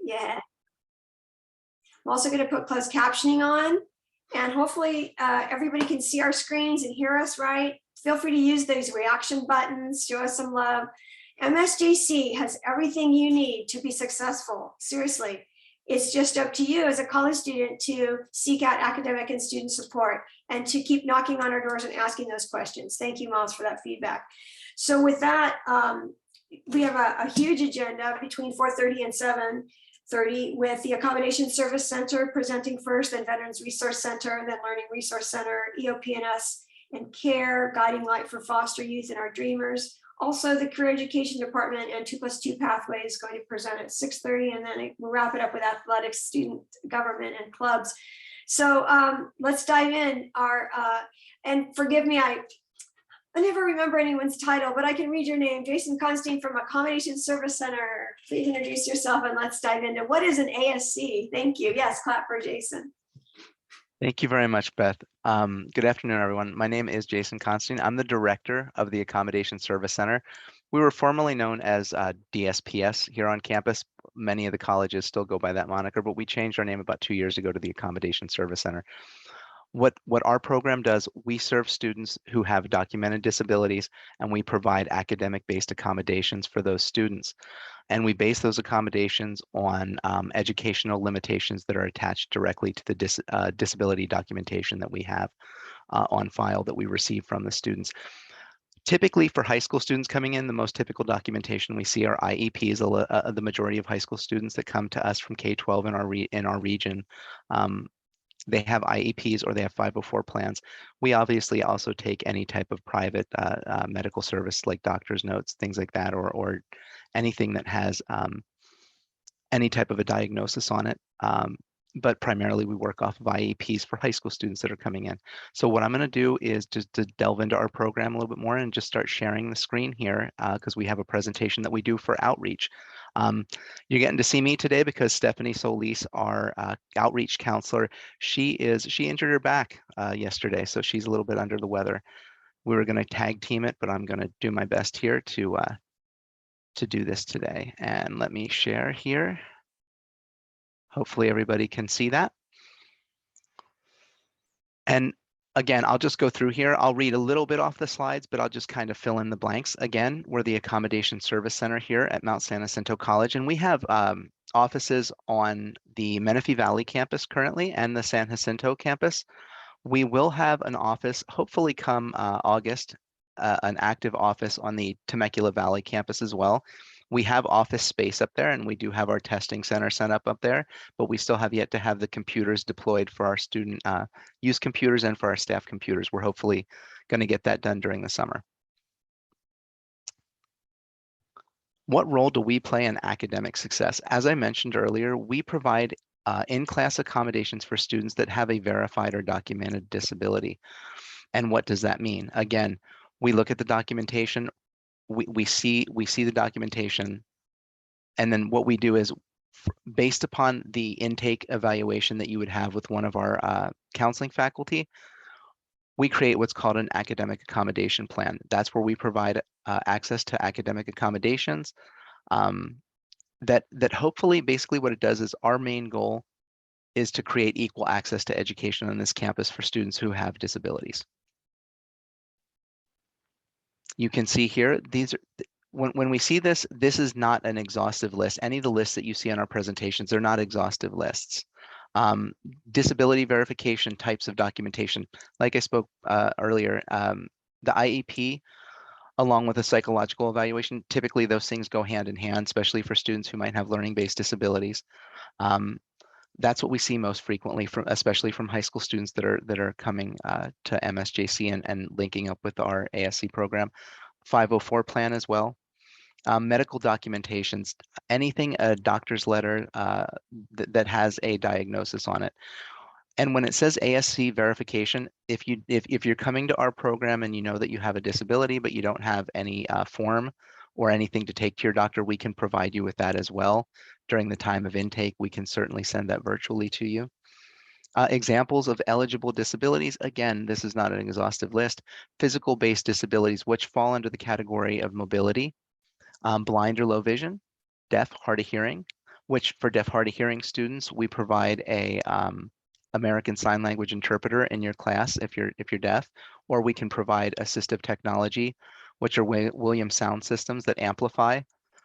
Yeah. I'm also going to put closed captioning on, and hopefully everybody can see our screens and hear us right. Feel free to use those reaction buttons, show us some love. MSJC has everything you need to be successful. Seriously, it's just up to you as a college student to seek out academic and student support and to keep knocking on our doors and asking those questions. Thank you, Miles, for that feedback. So with that, we have a huge agenda between 4:30 and 7:30 with the Accommodation Service Center presenting first, then Veterans Resource Center, then Learning Resource Center, EOPS and CARE, Guiding Light for Foster Youth and Our Dreamers. Also, the Career Education Department and 2+2 Pathway is going to present at 6:30, and then we'll wrap it up with athletics, student government, and clubs. So let's dive in. And forgive me, I never remember anyone's title, but I can read your name. Jason Constein from Accommodation Service Center. Please introduce yourself and let's dive into what is an ASC. Thank you. Yes, clap for Jason. Thank you very much, Beth. Good afternoon, everyone. My name is Jason Constein. I'm the director of the Accommodation Service Center. We were formerly known as DSPS here on campus. Many of the colleges still go by that moniker, but we changed our name about 2 years ago to the Accommodation Service Center. What our program does, we serve students who have documented disabilities, and we provide academic-based accommodations for those students. And we base those accommodations on educational limitations that are attached directly to the disability documentation that we have on file that we receive from the students. Typically for high school students coming in, the most typical documentation we see are IEPs. The majority of high school students that come to us from K-12 in our region, they have IEPs or they have 504 plans. We obviously also take any type of private medical service like doctor's notes, things like that, or anything that has any type of a diagnosis on it. But primarily we work off of IEPs for high school students that are coming in. So what I'm going to do is just to delve into our program a little bit more and just start sharing the screen here because we have a presentation that we do for outreach. You're getting to see me today because Stephanie Solis, our outreach counselor, she injured her back yesterday, so she's a little bit under the weather. We were going to tag team it, but I'm going to do my best here to do this today. And let me share here. Hopefully everybody can see that. And again, I'll just go through here. I'll read a little bit off the slides, but I'll just kind of fill in the blanks. Again, we're the Accommodation Service Center here at Mount San Jacinto College, and we have offices on the Menifee Valley campus currently and the San Jacinto campus. We will have an office, hopefully come August, an active office on the Temecula Valley campus as well. We have office space up there, and we do have our testing center set up there, but we still have yet to have the computers deployed for our student use computers and for our staff computers. We're hopefully going to get that done during the summer. What role do we play in academic success? As I mentioned earlier, we provide in-class accommodations for students that have a verified or documented disability. And what does that mean? Again, we look at the documentation. We see the documentation, and then what we do is, based upon the intake evaluation that you would have with one of our counseling faculty, we create what's called an academic accommodation plan. That's where we provide access to academic accommodations that hopefully, basically what it does is, our main goal is to create equal access to education on this campus for students who have disabilities. You can see here, these are, when we see this, this is not an exhaustive list. Any of the lists that you see on our presentations, they're not exhaustive lists. Disability verification types of documentation. Like I spoke earlier, the IEP, along with a psychological evaluation, typically those things go hand in hand, especially for students who might have learning-based disabilities. That's what we see most frequently, especially from high school students that are coming to MSJC and linking up with our ASC program. 504 plan as well. Medical documentations, anything, a doctor's letter that has a diagnosis on it. And when it says ASC verification, if you're coming to our program and you know that you have a disability but you don't have any form or anything to take to your doctor, we can provide you with that as well. During the time of intake, we can certainly send that virtually to you. Examples of eligible disabilities, again, this is not an exhaustive list. Physical-based disabilities, which fall under the category of mobility, blind or low vision, deaf, hard of hearing, which for deaf, hard of hearing students, we provide a American Sign Language interpreter in your class if you're deaf, or we can provide assistive technology, which are Williams sound systems that amplify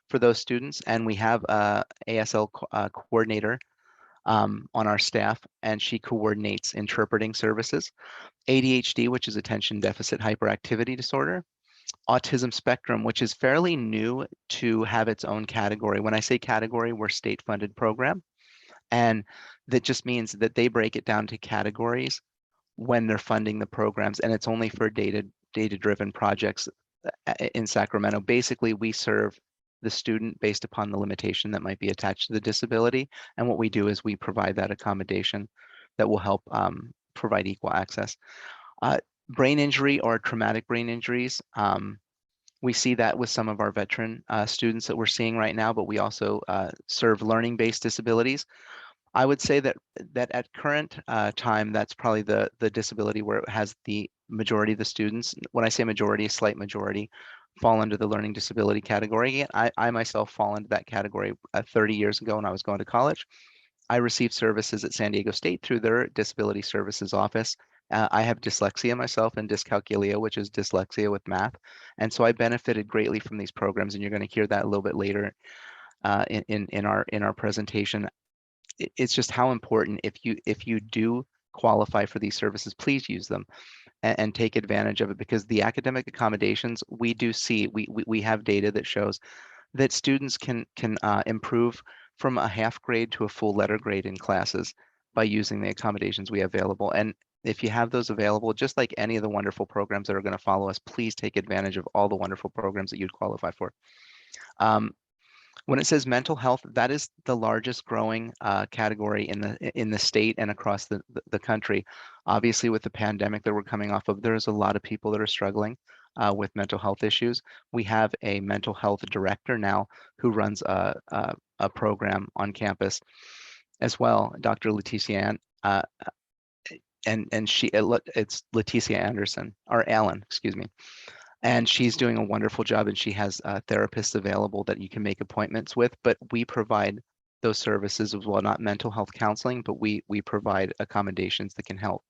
for those students. And we have a ASL coordinator on our staff, and she coordinates interpreting services. ADHD, which is attention deficit hyperactivity disorder. Autism spectrum, which is fairly new to have its own category. When I say category, we're state-funded program. And that just means that they break it down to categories when they're funding the programs, and it's only for data-driven projects in Sacramento. Basically, we serve the student based upon the limitation that might be attached to the disability. And what we do is we provide that accommodation that will help provide equal access. Brain injury or traumatic brain injuries, we see that with some of our veteran students that we're seeing right now, but we also serve learning-based disabilities. I would say that at current time, that's probably the disability where it has the majority of the students. When I say majority, a slight majority, fall under the learning disability category. I myself fall into that category 30 years ago when I was going to college. I received services at San Diego State through their disability services office. I have dyslexia myself and dyscalculia, which is dyslexia with math. And so I benefited greatly from these programs, and you're going to hear that a little bit later in our presentation. It's just how important, if you do qualify for these services, please use them and take advantage of it, because the academic accommodations, we do see, we have data that shows that students can improve from a half grade to a full letter grade in classes by using the accommodations we have available. And if you have those available, just like any of the wonderful programs that are going to follow us, please take advantage of all the wonderful programs that you'd qualify for. When it says mental health, that is the largest growing category in the state and across the country. Obviously, with the pandemic that we're coming off of, there's a lot of people that are struggling with mental health issues. We have a mental health director now who runs a program on campus as well, Dr. Leticia and it's Leticia Anderson, or Allen, excuse me. And she's doing a wonderful job, and she has therapists available that you can make appointments with, but we provide those services as well, not mental health counseling, but we provide accommodations that can help.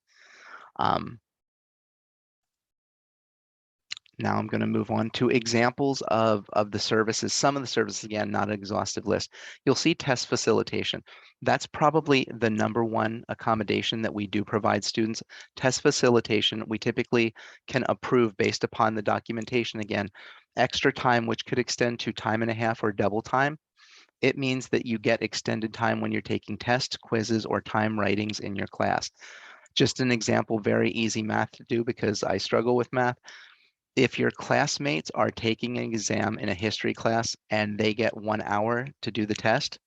Now I'm going to move on to examples of the services. Some of the services, again, not an exhaustive list. You'll see test facilitation. That's probably the #1 accommodation that we do provide students. Test facilitation, we typically can approve based upon the documentation. Again, extra time, which could extend to time and a half or double time. It means that you get extended time when you're taking tests, quizzes, or time writings in your class. Just an example, very easy math to do because I struggle with math. If your classmates are taking an exam in a history class and they get 1 hour to do the test,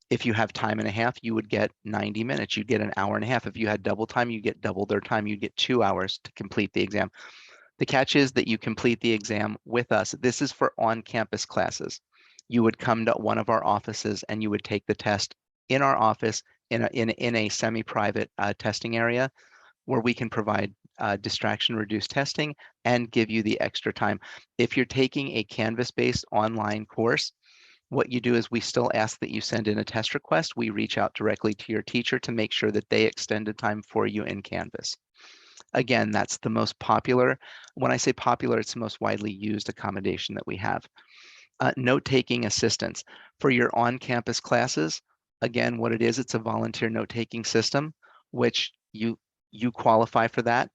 if you have time and a half, you would get 90 minutes. You'd get an hour and a half. If you had double time, you get double their time. You get 2 hours to complete the exam. The catch is that you complete the exam with us. This is for on-campus classes. You would come to one of our offices and you would take the test in our office in a semi-private testing area where we can provide distraction-reduced testing and give you the extra time. If you're taking a Canvas-based online course, what you do is we still ask that you send in a test request. We reach out directly to your teacher to make sure that they extended time for you in Canvas. Again, that's the most popular. When I say popular, it's the most widely used accommodation that we have. Note-taking assistance. For your on-campus classes, again, what it is, it's a volunteer note-taking system, which you qualify for that.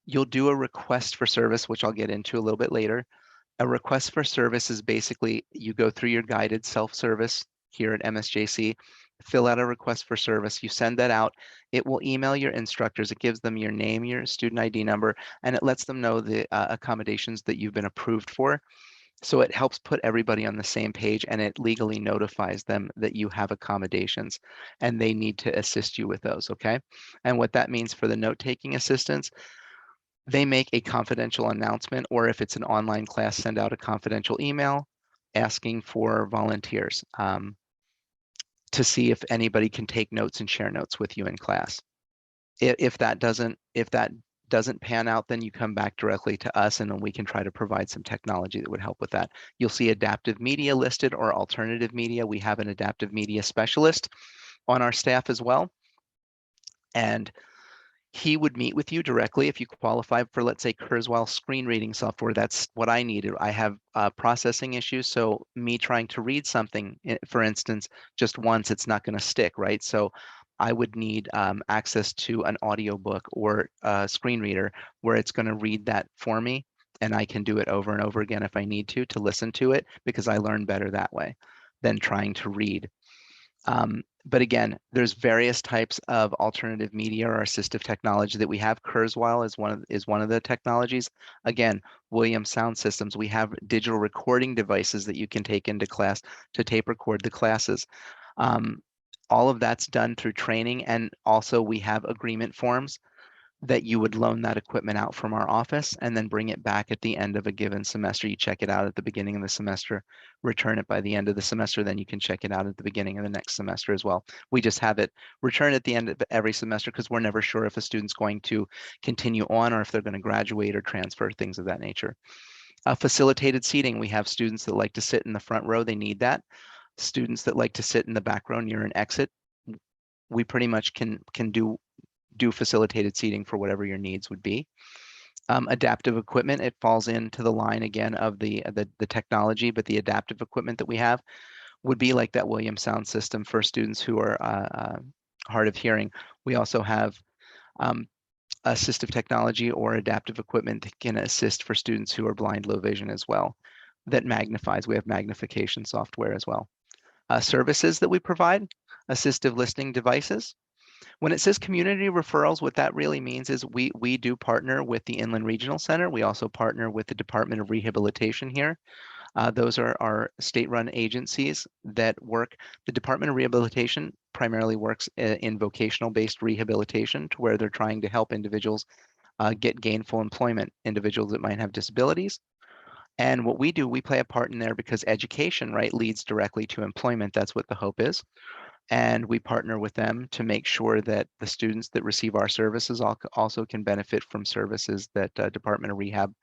You'll do a request for service, which I'll get into a little bit later. A request for service is basically you go through your guided self-service here at MSJC, fill out a request for service, you send that out. It will email your instructors. It gives them your name, your student ID number, and it lets them know the accommodations that you've been approved for. So it helps put everybody on the same page, and it legally notifies them that you have accommodations and they need to assist you with those, okay? And what that means for the note-taking assistance, they make a confidential announcement, or if it's an online class, send out a confidential email asking for volunteers to see if anybody can take notes and share notes with you in class. If that doesn't pan out, then you come back directly to us and then we can try to provide some technology that would help with that. You'll see adaptive media listed or alternative media. We have an adaptive media specialist on our staff as well. And he would meet with you directly if you qualify for, let's say, Kurzweil screen reading software. That's what I needed. I have processing issues. So me trying to read something, for instance, just once, it's not going to stick, right? So I would need access to an audiobook or a screen reader where it's going to read that for me. And I can do it over and over again if I need to listen to it, because I learn better that way than trying to read. But again, there's various types of alternative media or assistive technology that we have. Kurzweil is one of the technologies. Again, Williams Sound Systems, we have digital recording devices that you can take into class to tape record the classes. All of that's done through training, and also we have agreement forms that you would loan that equipment out from our office and then bring it back at the end of a given semester. You check it out at the beginning of the semester, return it by the end of the semester, then you can check it out at the beginning of the next semester as well. We just have it returned at the end of every semester because we're never sure if a student's going to continue on or if they're going to graduate or transfer, things of that nature. Facilitated seating, we have students that like to sit in the front row, they need that. Students that like to sit in the back row near an exit, we pretty much can do facilitated seating for whatever your needs would be. Adaptive equipment, it falls into the line again of the technology, but the adaptive equipment that we have would be like that Williams sound system for students who are hard of hearing. We also have assistive technology or adaptive equipment that can assist for students who are blind, low vision as well, that magnifies. We have magnification software as well. Services that we provide, assistive listening devices. When it says community referrals, what that really means is we do partner with the Inland Regional Center. We also partner with the Department of Rehabilitation here. Those are our state-run agencies that work. The Department of Rehabilitation primarily works in vocational-based rehabilitation, to where they're trying to help individuals get gainful employment, individuals that might have disabilities. And what we do, we play a part in there because education, right, leads directly to employment. That's what the hope is. And we partner with them to make sure that the students that receive our services also can benefit from services that Department of Rehab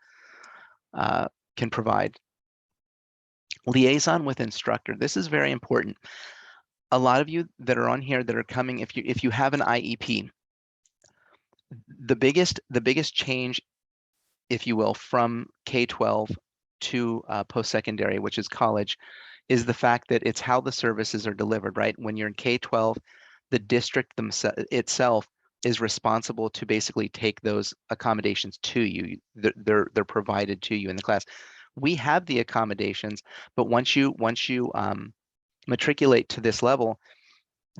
can provide. Liaison with instructor. This is very important. A lot of you that are on here that are coming, if you have an IEP, the biggest change, if you will, from K-12 to post-secondary, which is college, is the fact that it's how the services are delivered, right? When you're in K-12, the district itself is responsible to basically take those accommodations to you. They're provided to you in the class. We have the accommodations, but once you matriculate to this level,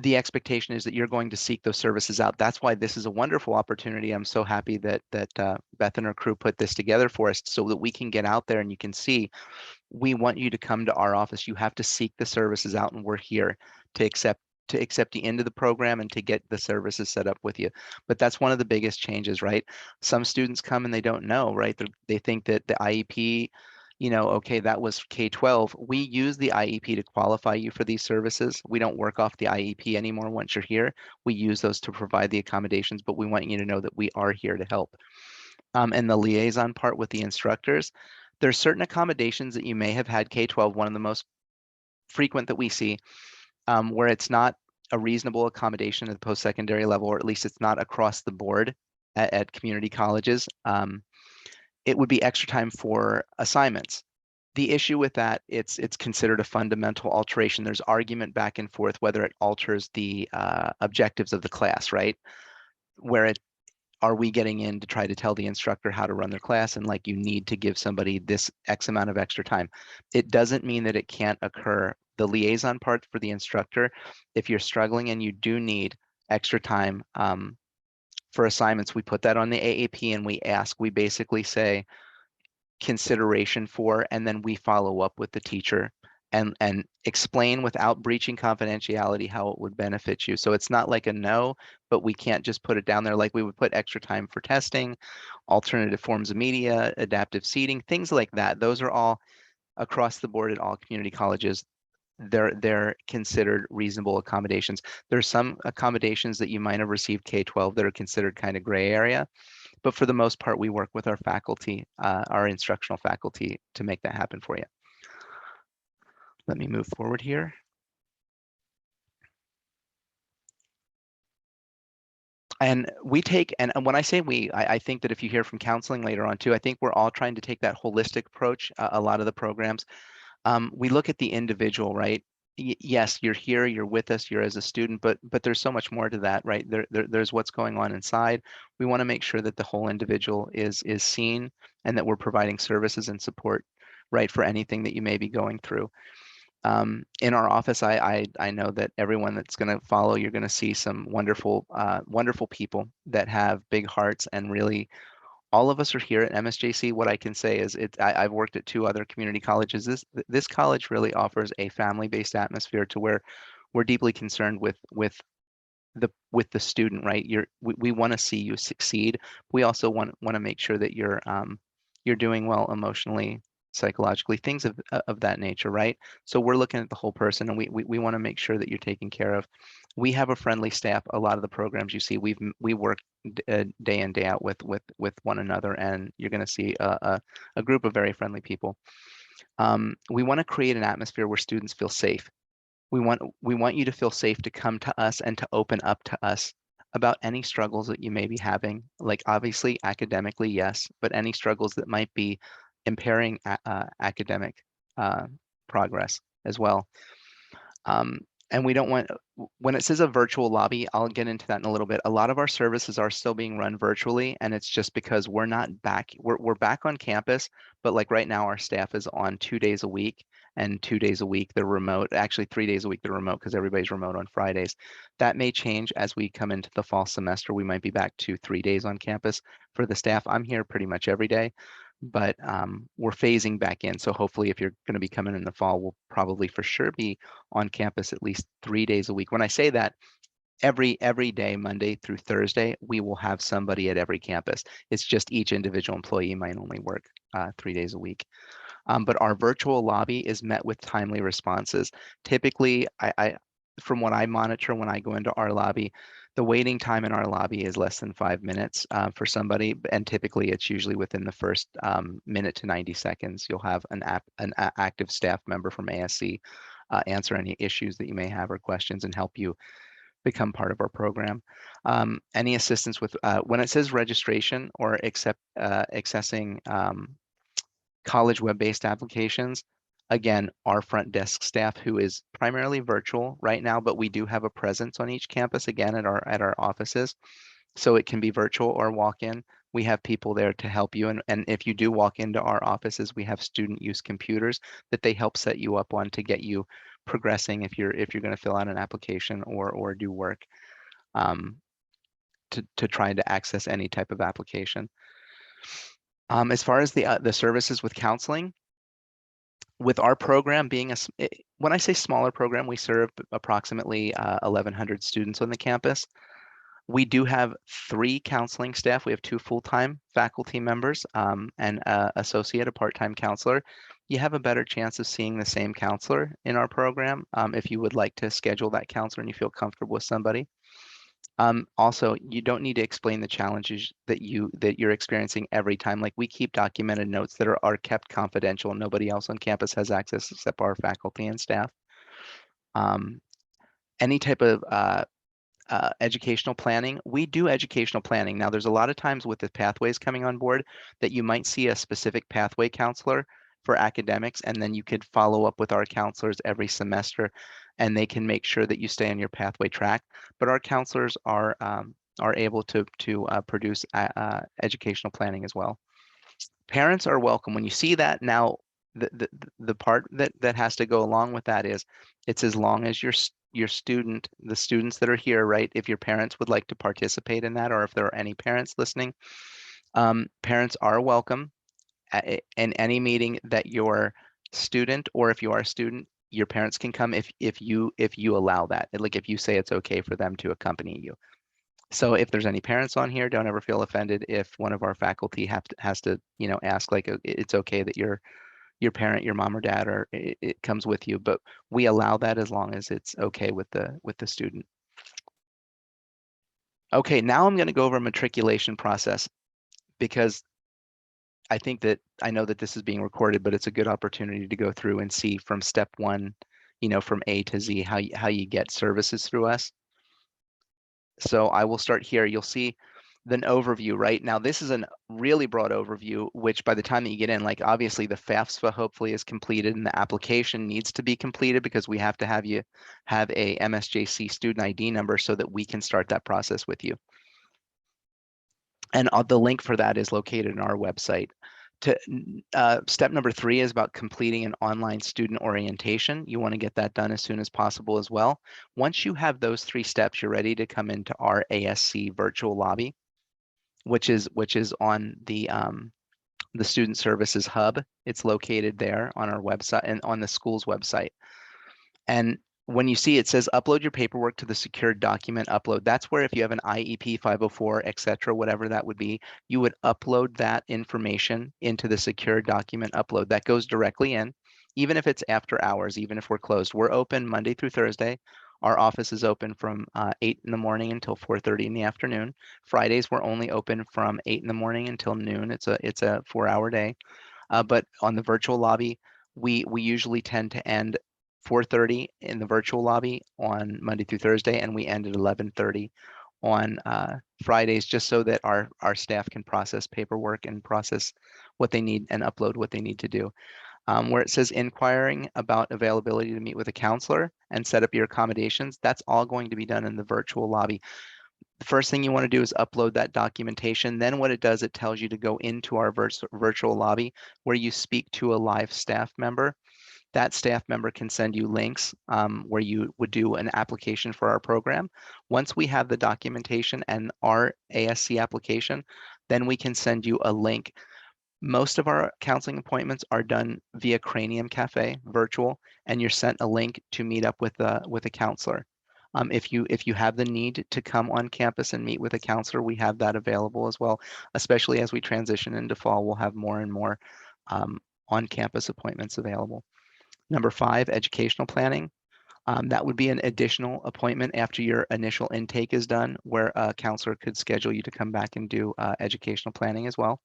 the expectation is that you're going to seek those services out. That's why this is a wonderful opportunity. I'm so happy that Beth and her crew put this together for us so that we can get out there and you can see, we want you to come to our office. You have to seek the services out, and we're here to accept you into the program and to get the services set up with you. But that's one of the biggest changes, right? Some students come and they don't know, right? They think that the IEP, okay, that was K-12. We use the IEP to qualify you for these services. We don't work off the IEP anymore once you're here. We use those to provide the accommodations, but we want you to know that we are here to help. And the liaison part with the instructors, there's certain accommodations that you may have had K-12, one of the most frequent that we see, where it's not a reasonable accommodation at the post-secondary level, or at least it's not across the board at community colleges. It would be extra time for assignments. The issue with that, it's considered a fundamental alteration. There's argument back and forth whether it alters the objectives of the class, right? Where are we getting in to try to tell the instructor how to run their class, and like, you need to give somebody this X amount of extra time. It doesn't mean that it can't occur. The liaison part for the instructor, if you're struggling and you do need extra time for assignments, we put that on the AAP and we basically say consideration for, and then we follow up with the teacher and explain without breaching confidentiality how it would benefit you. So it's not like a no, but we can't just put it down there like we would put extra time for testing, alternative forms of media, adaptive seating, things like that. Those are all across the board at all community colleges. they're considered reasonable accommodations. There's some accommodations that you might have received K-12 that are considered kind of gray area, but for the most part, we work with our faculty, our instructional faculty, to make that happen for you. Let me move forward here. And we take, and when I say we, I think that if you hear from counseling later on too, I think we're all trying to take that holistic approach. A lot of the programs, we look at the individual, right? Yes, you're here, you're with us, you're as a student, but there's so much more to that, right? There's what's going on inside. We want to make sure that the whole individual is seen, and that we're providing services and support, right, for anything that you may be going through. In our office, I know that everyone that's going to follow, you're going to see some wonderful wonderful people that have big hearts, and really all of us are here at MSJC. What I can say is I've worked at 2 other community colleges. This college really offers a family-based atmosphere to where we're deeply concerned with the student, right? We want to see you succeed. We also want to make sure that you're doing well emotionally, psychologically, things of that nature, right? So we're looking at the whole person, and we want to make sure that you're taken care of. We have a friendly staff. A lot of the programs you see, we work day in, day out with one another, and you're going to see a group of very friendly people. We want to create an atmosphere where students feel safe. We want you to feel safe to come to us and to open up to us about any struggles that you may be having. Like, obviously academically, yes, but any struggles that might be impairing academic progress as well. And we don't want, when it says a virtual lobby, I'll get into that in a little bit. A lot of our services are still being run virtually, and it's just because we're not back. We're back on campus, but like right now, our staff is on 2 days a week, and 2 days a week they're remote. Actually, 3 days a week they're remote because everybody's remote on Fridays. That may change as we come into the fall semester. We might be back to 3 days on campus for the staff. I'm here pretty much every day, but we're phasing back in. So hopefully, if you're going to be coming in the fall, we'll probably for sure be on campus at least 3 days a week. When I say that, every day, Monday through Thursday, we will have somebody at every campus. It's just each individual employee might only work 3 days a week. But our virtual lobby is met with timely responses. Typically, from what I monitor when I go into our lobby, the waiting time in our lobby is less than 5 minutes for somebody, and typically it's usually within the first minute to 90 seconds. You'll have an active staff member from ASC answer any issues that you may have or questions and help you become part of our program. Any assistance with when it says registration or accessing college web-based applications, again, our front desk staff, who is primarily virtual right now, but we do have a presence on each campus, again, at our offices. So it can be virtual or walk-in. We have people there to help you. And if you do walk into our offices, we have student use computers that they help set you up on to get you progressing if you're going to fill out an application or do work to try to access any type of application. As far as the services with counseling, with our program being when I say smaller program, we serve approximately 1,100 students on the campus. We do have 3 counseling staff. We have 2 full-time faculty members and an associate, a part-time counselor. You have a better chance of seeing the same counselor in our program if you would like to schedule that counselor and you feel comfortable with somebody. Also, you don't need to explain the challenges that you're experiencing every time. Like, we keep documented notes that are kept confidential. Nobody else on campus has access except our faculty and staff. Any type of educational planning, we do educational planning. Now, there's a lot of times with the pathways coming on board that you might see a specific pathway counselor for academics, and then you could follow up with our counselors every semester, and they can make sure that you stay on your pathway track. But our counselors are able to produce educational planning as well. Parents are welcome. When you see that, now the part that has to go along with that is it's as long as your student, the students that are here, right? If your parents would like to participate in that, or if there are any parents listening, parents are welcome in any meeting that your student, or if you are a student, your parents can come if you allow that. Like, if you say it's okay for them to accompany you. So if there's any parents on here, don't ever feel offended if one of our faculty has to ask, like, it's okay that your your parent, your mom or dad, or it comes with you, but we allow that as long as it's okay with the student. Okay, now I'm going to go over a matriculation process because I know that this is being recorded, but it's a good opportunity to go through and see from step one, from A to Z, how you get services through us. So I will start here. You'll see an overview, right? Now, this is a really broad overview, which by the time that you get in, like obviously the FAFSA hopefully is completed and the application needs to be completed because we have to have you have a MSJC student ID number so that we can start that process with you. And the link for that is located in our website. Step number 3 is about completing an online student orientation. You want to get that done as soon as possible as well. Once you have those 3 steps, you're ready to come into our ASC virtual lobby, which is on the Student Services Hub. It's located there on our website and on the school's website. And when you see it says upload your paperwork to the secured document upload, that's where if you have an IEP 504, etc., whatever that would be, you would upload that information into the secured document upload. That goes directly in, even if it's after hours, even if we're closed. We're open Monday through Thursday. Our office is open from 8 in the morning until 4:30 in the afternoon. Fridays, we're only open from 8 in the morning until noon. It's a 4-hour day. But on the virtual lobby, we usually tend to end 4:30 in the virtual lobby on Monday through Thursday, and we end at 11:30 on Fridays, just so that our staff can process paperwork and process what they need and upload what they need to do. Where it says inquiring about availability to meet with a counselor and set up your accommodations, that's all going to be done in the virtual lobby. The first thing you want to do is upload that documentation. Then what it does, it tells you to go into our virtual lobby where you speak to a live staff member. That staff member can send you links where you would do an application for our program. Once we have the documentation and our ASC application, then we can send you a link. Most of our counseling appointments are done via Cranium Cafe virtual, and you're sent a link to meet up with a counselor. If you have the need to come on campus and meet with a counselor, we have that available as well. Especially as we transition into fall, we'll have more and more on-campus appointments available. Number 5, educational planning. That would be an additional appointment after your initial intake is done, where a counselor could schedule you to come back and do educational planning as well.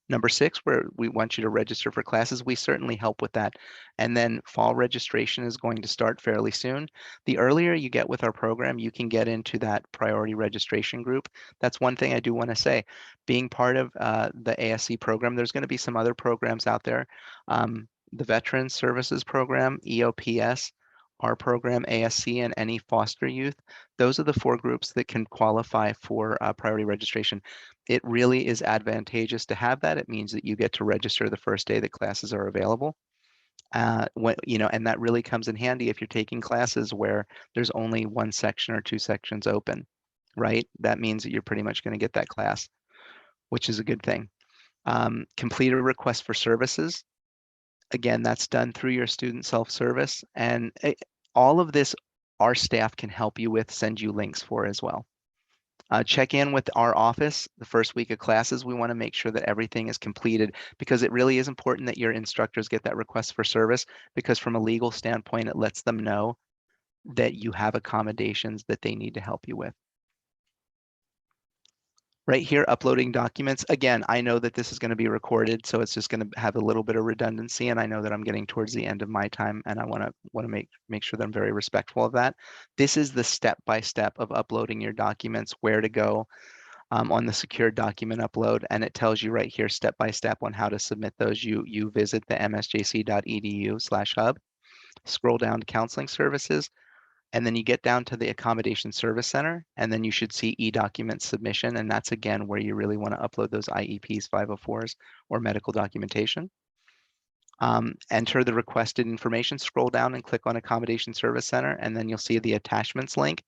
Number 6, where we want you to register for classes, we certainly help with that. And then fall registration is going to start fairly soon. The earlier you get with our program, you can get into that priority registration group. That's one thing I do want to say. Being part of the ASC program, there's going to be some other programs out there. The Veterans Services Program, EOPS, our program, ASC, and any foster youth. Those are the 4 groups that can qualify for priority registration. It really is advantageous to have that. It means that you get to register the first day that classes are available. And that really comes in handy if you're taking classes where there's only 1 section or 2 sections open, right? That means that you're pretty much going to get that class, which is a good thing. Complete a request for services. Again, that's done through your student self-service, and all of this our staff can help you with, send you links for as well. Check in with our office the first week of classes. We want to make sure that everything is completed, because it really is important that your instructors get that request for service, because from a legal standpoint, it lets them know that you have accommodations that they need to help you with. Right here, uploading documents. Again, I know that this is going to be recorded, so it's just going to have a little bit of redundancy, and I know that I'm getting towards the end of my time, and I want to make sure that I'm very respectful of that. This is the step-by-step of uploading your documents, where to go on the secure document upload, and it tells you right here step-by-step on how to submit those. You visit the msjc.edu/hub, scroll down to counseling services, and then you get down to the Accommodation Service Center, and then you should see e-document submission, and that's again where you really want to upload those IEPs, 504s, or medical documentation. Enter the requested information, scroll down and click on Accommodation Service Center, and then you'll see the attachments link,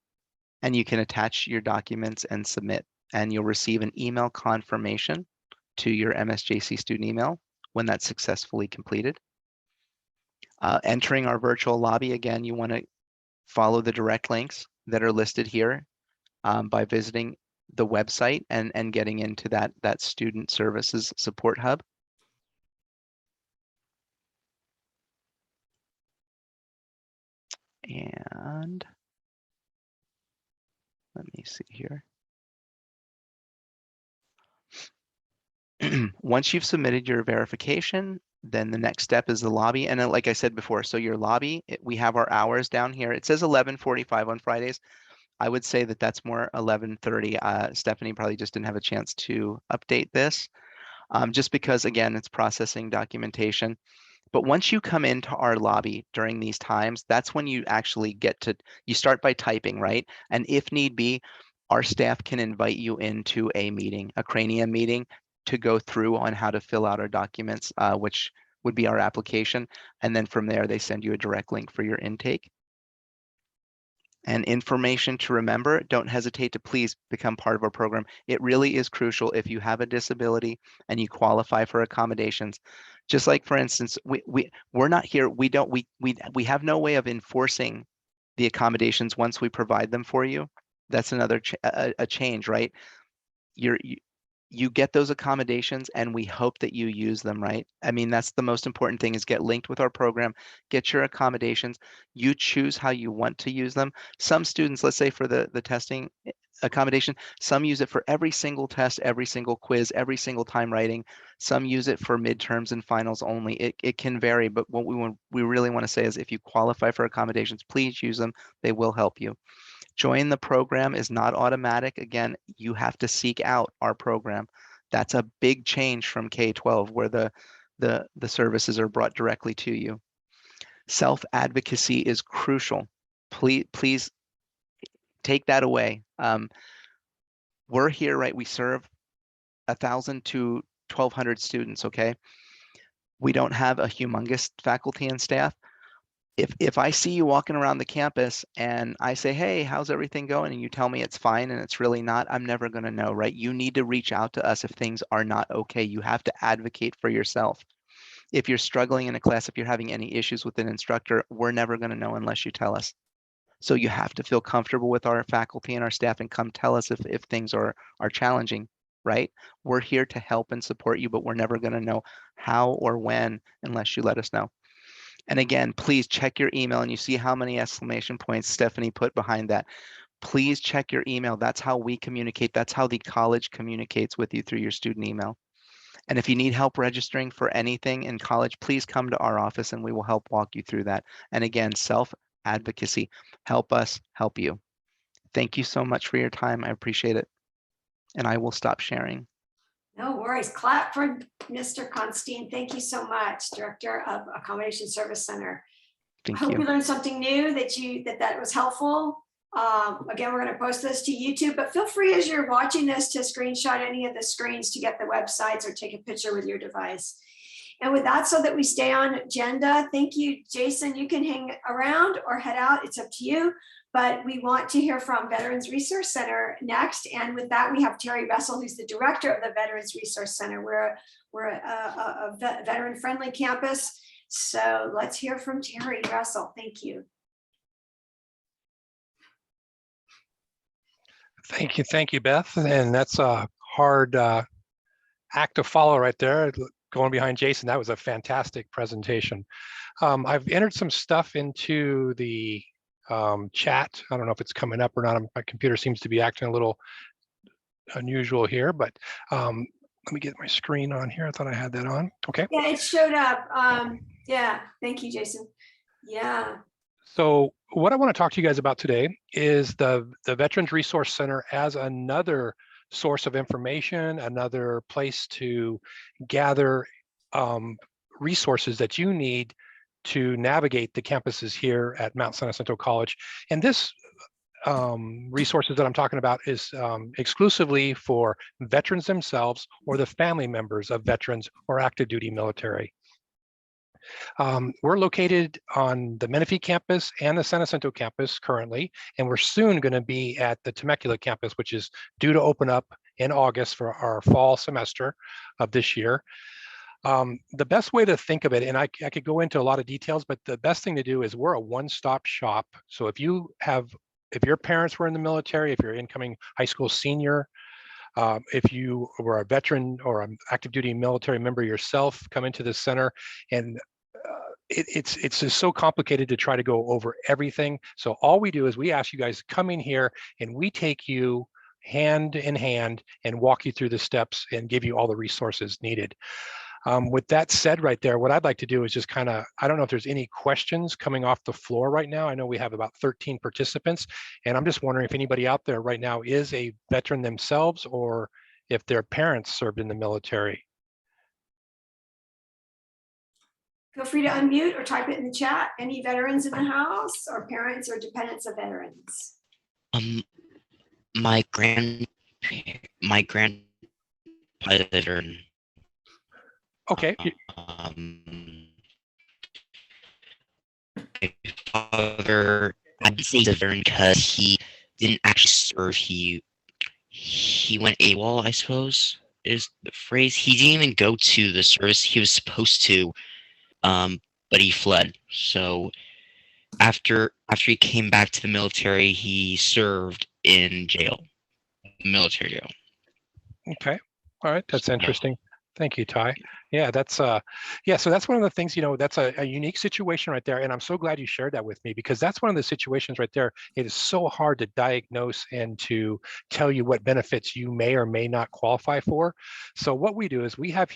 and you can attach your documents and submit, and you'll receive an email confirmation to your MSJC student email when that's successfully completed. Entering our virtual lobby, again, you want to follow the direct links that are listed here by visiting the website and getting into that student services support hub. And let me see here. Once you've submitted your verification, then the next step is the lobby. And then, like I said before, so your lobby, we have our hours down here. It says 11:45 on Fridays. I would say that that's more 11:30. Stephanie probably just didn't have a chance to update this, just because, again, it's processing documentation. But once you come into our lobby during these times, that's when you actually you start by typing, right? And if need be, our staff can invite you into a meeting, a Cranium meeting, to go through on how to fill out our documents, which would be our application. And then from there, they send you a direct link for your intake. And information to remember, don't hesitate to please become part of our program. It really is crucial if you have a disability and you qualify for accommodations. Just like, for instance, we're not here, we have no way of enforcing the accommodations once we provide them for you. That's another a change, right? You get those accommodations and we hope that you use them, right? I mean, that's the most important thing, is get linked with our program, get your accommodations, you choose how you want to use them. Some students, let's say for the testing accommodation, some use it for every single test, every single quiz, every single time writing. Some use it for midterms and finals only. It can vary, but what we really want to say is if you qualify for accommodations, please use them. They will help you. Join the program is not automatic. Again, you have to seek out our program. That's a big change from K-12, where the services are brought directly to you. Self-advocacy is crucial. Please take that away. We're here, right? We serve 1,000 to 1,200 students, okay? We don't have a humongous faculty and staff. If I see you walking around the campus and I say, hey, how's everything going? And you tell me it's fine and it's really not, I'm never going to know, right? You need to reach out to us if things are not okay. You have to advocate for yourself. If you're struggling in a class, if you're having any issues with an instructor, we're never going to know unless you tell us. So you have to feel comfortable with our faculty and our staff and come tell us if things are challenging, right? We're here to help and support you, but we're never going to know how or when unless you let us know. And again, please check your email, and you see how many exclamation points Stephanie put behind that. Please check your email. That's how we communicate. That's how the college communicates with you, through your student email. And if you need help registering for anything in college, please come to our office and we will help walk you through that. And again, self-advocacy. Help us help you. Thank you so much for your time. I appreciate it. And I will stop sharing. No worries. Clap for Mr. Constine. Thank you so much, Director of Accommodation Service Center. I hope you learned something new, that was helpful. Again, we're going to post this to YouTube, but feel free as you're watching this to screenshot any of the screens to get the websites or take a picture with your device. And with that, so that we stay on agenda, thank you, Jason. You can hang around or head out. It's up to you. But we want to hear from Veterans Resource Center next. And with that, we have Terry Russell, who's the director of the Veterans Resource Center. We're a veteran-friendly campus. So let's hear from Terry Russell. Thank you. Thank you, Beth. And that's a hard act to follow right there. Going behind Jason, that was a fantastic presentation. I've entered some stuff into the chat. I don't know if it's coming up or not. My computer seems to be acting a little unusual here, but let me get my screen on here. I thought I had that on. Okay. Yeah, it showed up. Yeah, thank you, Jason. Yeah. So what I want to talk to you guys about today is the Veterans Resource Center as another source of information, another place to gather resources that you need to navigate the campuses here at Mount San Jacinto College. And this resources that I'm talking about is exclusively for veterans themselves or the family members of veterans or active duty military. We're located on the Menifee campus and the San Jacinto campus currently, and we're soon going to be at the Temecula campus, which is due to open up in August for our fall semester of this year. The best way to think of it, and I could go into a lot of details, but the best thing to do is we're a one-stop shop. So if your parents were in the military, if you're an incoming high school senior, if you were a veteran or an active duty military member yourself, come into the center, and it's just so complicated to try to go over everything. So all we do is we ask you guys to come in here and we take you hand in hand and walk you through the steps and give you all the resources needed. With that said right there, what I'd like to do is just kind of, I don't know if there's any questions coming off the floor right now. I know we have about 13 participants, and I'm just wondering if anybody out there right now is a veteran themselves or if their parents served in the military. Feel free to unmute or type it in the chat. Any veterans in the house or parents or dependents of veterans? My grandpa is a veteran. Okay. My father, I'd say he's a veteran because he didn't actually serve. He went AWOL, I suppose, is the phrase. He didn't even go to the service he was supposed to, but he fled. So after he came back to the military, he served in jail, military jail. Okay. All right. That's interesting. Thank you, Ty. Yeah, that's so that's one of the things, that's a unique situation right there. And I'm so glad you shared that with me, because that's one of the situations right there. It is so hard to diagnose and to tell you what benefits you may or may not qualify for. So what we do is we have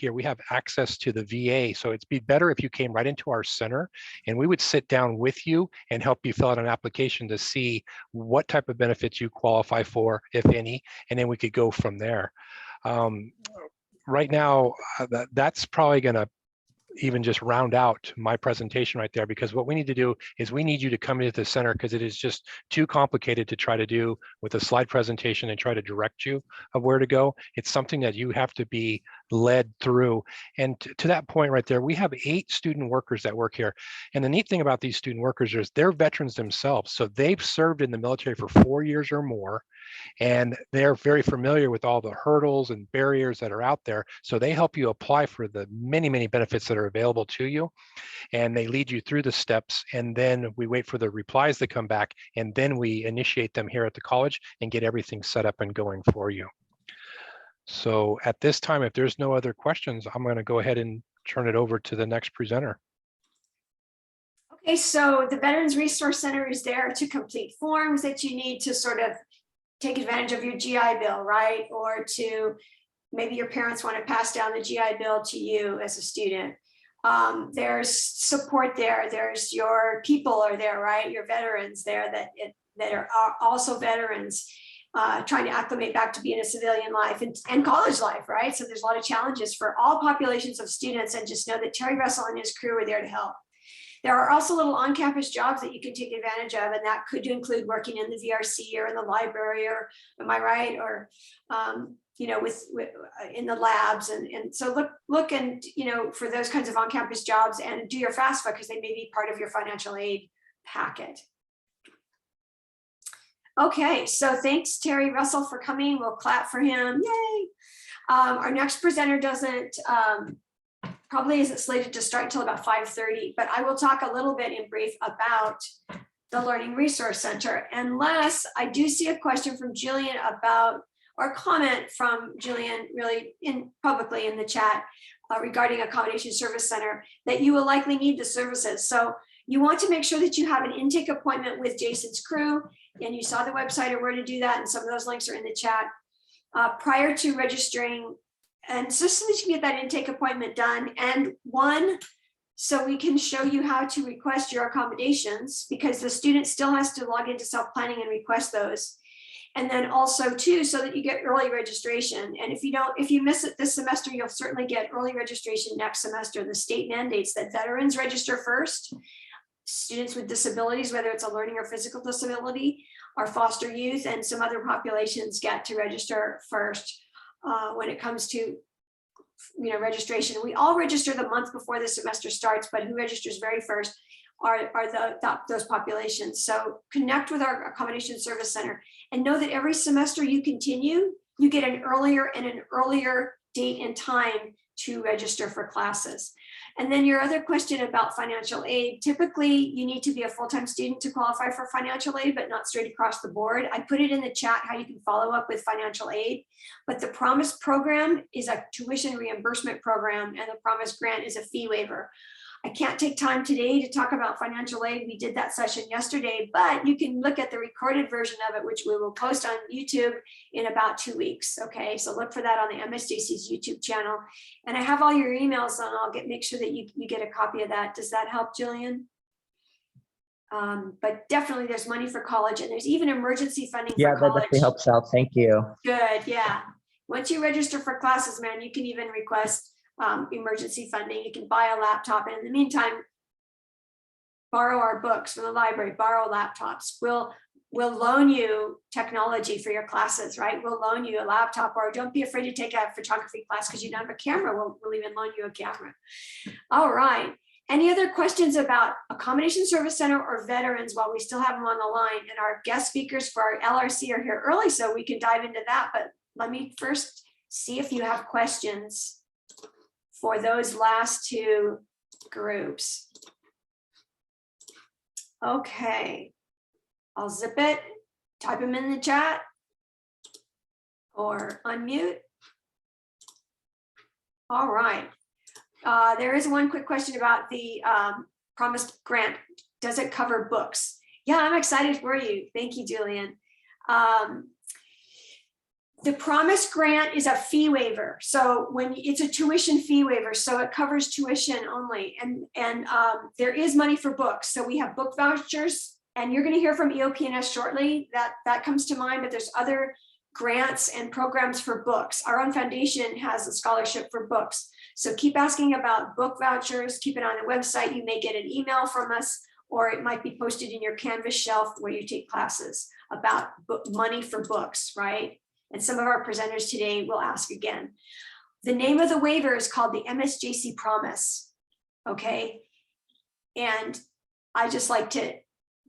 access to the VA. So it'd be better if you came right into our center and we would sit down with you and help you fill out an application to see what type of benefits you qualify for, if any, and then we could go from there. Right now, that's probably going to even just round out my presentation right there, because what we need to do is we need you to come into the center, because it is just too complicated to try to do with a slide presentation and try to direct you of where to go. It's something that you have to be led through. And to that point right there, we have 8 student workers that work here. And the neat thing about these student workers is they're veterans themselves. So they've served in the military for 4 years or more. And they're very familiar with all the hurdles and barriers that are out there. So they help you apply for the many, many benefits that are available to you. And they lead you through the steps. And then we wait for the replies to come back. And then we initiate them here at the college and get everything set up and going for you. So at this time, if there's no other questions, I'm going to go ahead and turn it over to the next presenter. Okay, so the Veterans Resource Center is there to complete forms that you need to sort of take advantage of your GI Bill, right? Or to maybe your parents want to pass down the GI Bill to you as a student. There's support there. There's your people are there, right? Your veterans there that are also veterans trying to acclimate back to being a civilian life and college life, right? So there's a lot of challenges for all populations of students, and just know that Terry Russell and his crew are there to help. There are also little on-campus jobs that you can take advantage of, and that could include working in the VRC or in the library, or am I right? Or with in the labs, and so look and for those kinds of on-campus jobs, and do your FAFSA because they may be part of your financial aid packet. Okay, so thanks Terry Russell for coming. We'll clap for him. Yay! Our next presenter probably isn't slated to start until about 5:30, but I will talk a little bit in brief about the Learning Resource Center, unless I do see a question from Jillian about, or a comment from Jillian really publicly in the chat regarding Accommodation Service Center, that you will likely need the services. So you want to make sure that you have an intake appointment with Jason's crew, and you saw the website or where to do that, and some of those links are in the chat prior to registering. And just so that you can get that intake appointment done, and so we can show you how to request your accommodations, because the student still has to log into self-planning and request those. And then also too, so that you get early registration. And if you miss it this semester, you'll certainly get early registration next semester. The state mandates that veterans register first. Students with disabilities, whether it's a learning or physical disability, or foster youth, and some other populations get to register first. When it comes to registration, we all register the month before the semester starts, but who registers very first are those populations. So connect with our Accommodation Service Center and know that every semester you continue, you get an earlier date and time to register for classes. And then your other question about financial aid, typically you need to be a full-time student to qualify for financial aid, but not straight across the board. I put it in the chat how you can follow up with financial aid, but the Promise program is a tuition reimbursement program, and the Promise grant is a fee waiver. I can't take time today to talk about financial aid. We did that session yesterday, but you can look at the recorded version of it, which we will post on YouTube in about 2 weeks. Okay, so look for that on the MSJC's YouTube channel. And I have all your emails, and I'll make sure that you get a copy of that. Does that help, Jillian? But definitely there's money for college, and there's even emergency funding Yeah, for that college. definitely helps out. Thank you. Good, yeah. Once you register for classes, man, you can even request emergency funding. You can buy a laptop, and in the meantime, borrow our books from the library, borrow laptops. We'll loan you technology for your classes, right? We'll loan you a laptop, or don't be afraid to take a photography class because you don't have a camera. We'll even loan you a camera. All right. Any other questions about Accommodation Service Center or veterans while we still have them on the line? And our guest speakers for our LRC are here early, so we can dive into that. But let me first see if you have questions for those last two groups. Okay, I'll zip it, type them in the chat or unmute. All right. There is one quick question about the promised grant. Does it cover books? Yeah, I'm excited for you. Thank you, Julian. The promised grant is a fee waiver. So when it's a tuition fee waiver, so it covers tuition only. And there is money for books. So we have book vouchers, and you're going to hear from EOPS shortly. That comes to mind, but there's other grants and programs for books. Our own foundation has a scholarship for books. So keep asking about book vouchers, keep it on the website. You may get an email from us, or it might be posted in your Canvas shelf where you take classes about money for books, right? And some of our presenters today will ask again. The name of the waiver is called the MSJC Promise, okay? And I just like to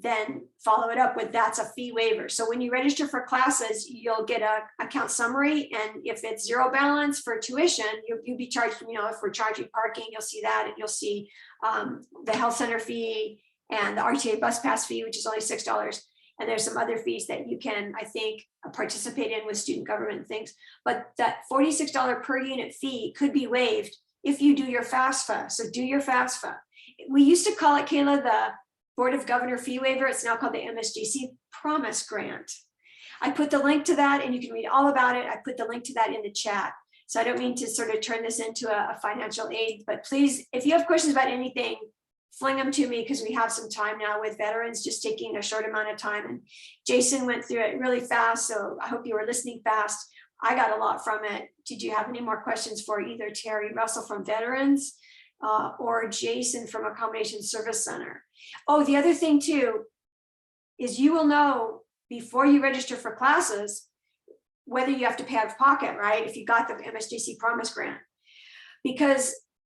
then follow it up with that's a fee waiver. So when you register for classes, you'll get a account summary, and if it's zero balance for tuition, you'll be charged, you know, if we're charging parking, you'll see that, and you'll see the health center fee and the RTA bus pass fee, which is only $6. And there's some other fees that you can, I think, participate in with student government things. But that $46 per unit fee could be waived if you do your FAFSA. So do your FAFSA. We used to call it, Kayla, the Board of Governor fee waiver. It's now called the MSJC Promise Grant. I put the link to that, and you can read all about it. I put the link to that in the chat. So I don't mean to sort of turn this into a financial aid, but please, if you have questions about anything, fling them to me, because we have some time now with veterans, just taking a short amount of time. And Jason went through it really fast, so I hope you were listening fast. I got a lot from it. Did you have any more questions for either Terry Russell from Veterans or Jason from Accommodation Service Center? Oh, the other thing too is you will know before you register for classes whether you have to pay out of pocket, right? If you got the MSJC Promise Grant, because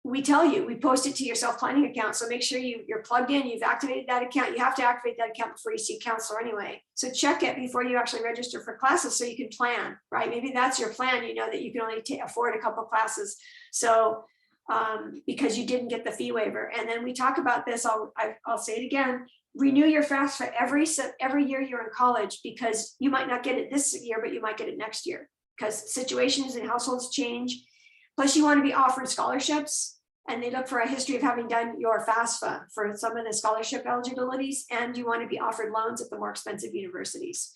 we tell you, we post it to your self-planning account. So make sure you're plugged in, you've activated that account. You have to activate that account before you see a counselor anyway. So check it before you actually register for classes so you can plan, right? Maybe that's your plan. You know that you can only afford a couple classes. So because you didn't get the fee waiver. And then we talk about this, I'll say it again, renew your FAFSA every year you're in college, because you might not get it this year, but you might get it next year, because situations and households change. Plus you want to be offered scholarships, and they look for a history of having done your FAFSA for some of the scholarship eligibilities, and you want to be offered loans at the more expensive universities.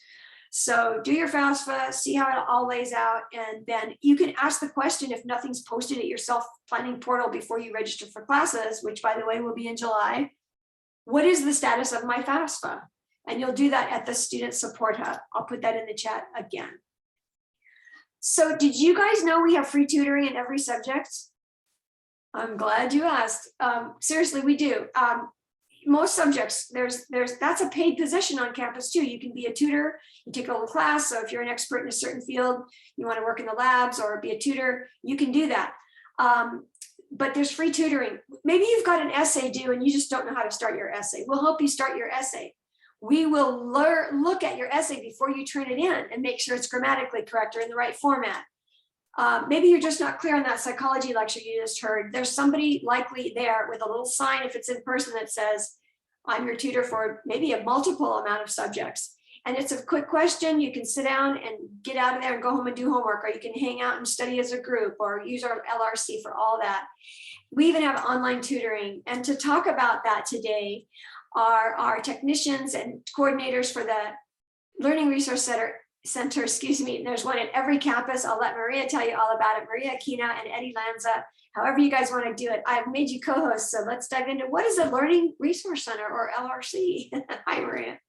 So do your FAFSA, see how it all lays out, and then you can ask the question if nothing's posted at your self-planning portal before you register for classes, which by the way will be in July. What is the status of my FAFSA? And you'll do that at the Student Support Hub. I'll put that in the chat again. So did you guys know we have free tutoring in every subject? I'm glad you asked. Seriously, we do. Most subjects, that's a paid position on campus too. You can be a tutor, you take a little class. So if you're an expert in a certain field, you want to work in the labs or be a tutor, you can do that. But there's free tutoring. Maybe you've got an essay due and you just don't know how to start your essay. We'll help you start your essay. We will look at your essay before you turn it in and make sure it's grammatically correct or in the right format. Maybe you're just not clear on that psychology lecture you just heard. There's somebody likely there with a little sign, if it's in person, that says, I'm your tutor for maybe a multiple amount of subjects. And it's a quick question. You can sit down and get out of there and go home and do homework, or you can hang out and study as a group or use our LRC for all that. We even have online tutoring. And to talk about that today are our technicians and coordinators for the Learning Resource Center, excuse me. There's one at every campus. I'll let Maria tell you all about it. Maria Aquino and Eddie Lanza, however you guys want to do it. I've made you co-hosts, so let's dive into what is a Learning Resource Center, or LRC. Hi, Maria.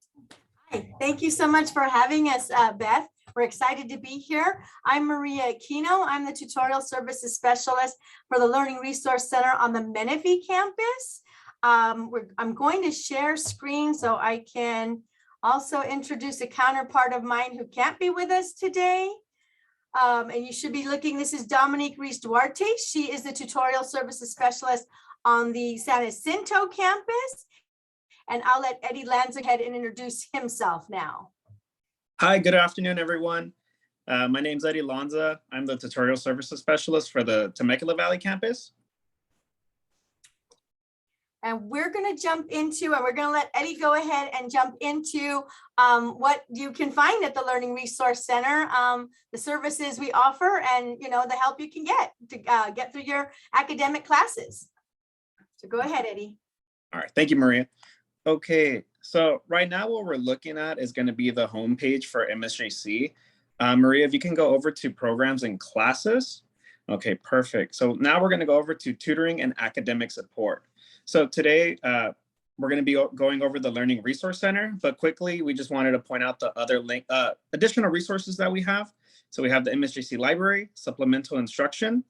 Hi, thank you so much for having us, Beth. We're excited to be here. I'm Maria Aquino. I'm the Tutorial Services Specialist for the Learning Resource Center on the Menifee campus. I'm going to share screen so I can also introduce a counterpart of mine who can't be with us today. And you should be looking, this is Dominique Reese Duarte. She is the Tutorial Services Specialist on the San Jacinto campus. And I'll let Eddie Lanza go ahead and introduce himself now. Hi, good afternoon, everyone. My name's Eddie Lanza. I'm the Tutorial Services Specialist for the Temecula Valley campus. And we're going to jump into, and we're going to let Eddie go ahead and jump into what you can find at the Learning Resource Center, the services we offer, and the help you can get to get through your academic classes. So go ahead, Eddie. All right, thank you, Maria. Okay, so right now what we're looking at is going to be the homepage for MSJC. Maria, if you can go over to programs and classes. Okay, perfect. So now we're going to go over to tutoring and academic support. So today we're going to be going over the Learning Resource Center, but quickly we just wanted to point out the other additional resources that we have. So we have the MSJC Library, supplemental instruction,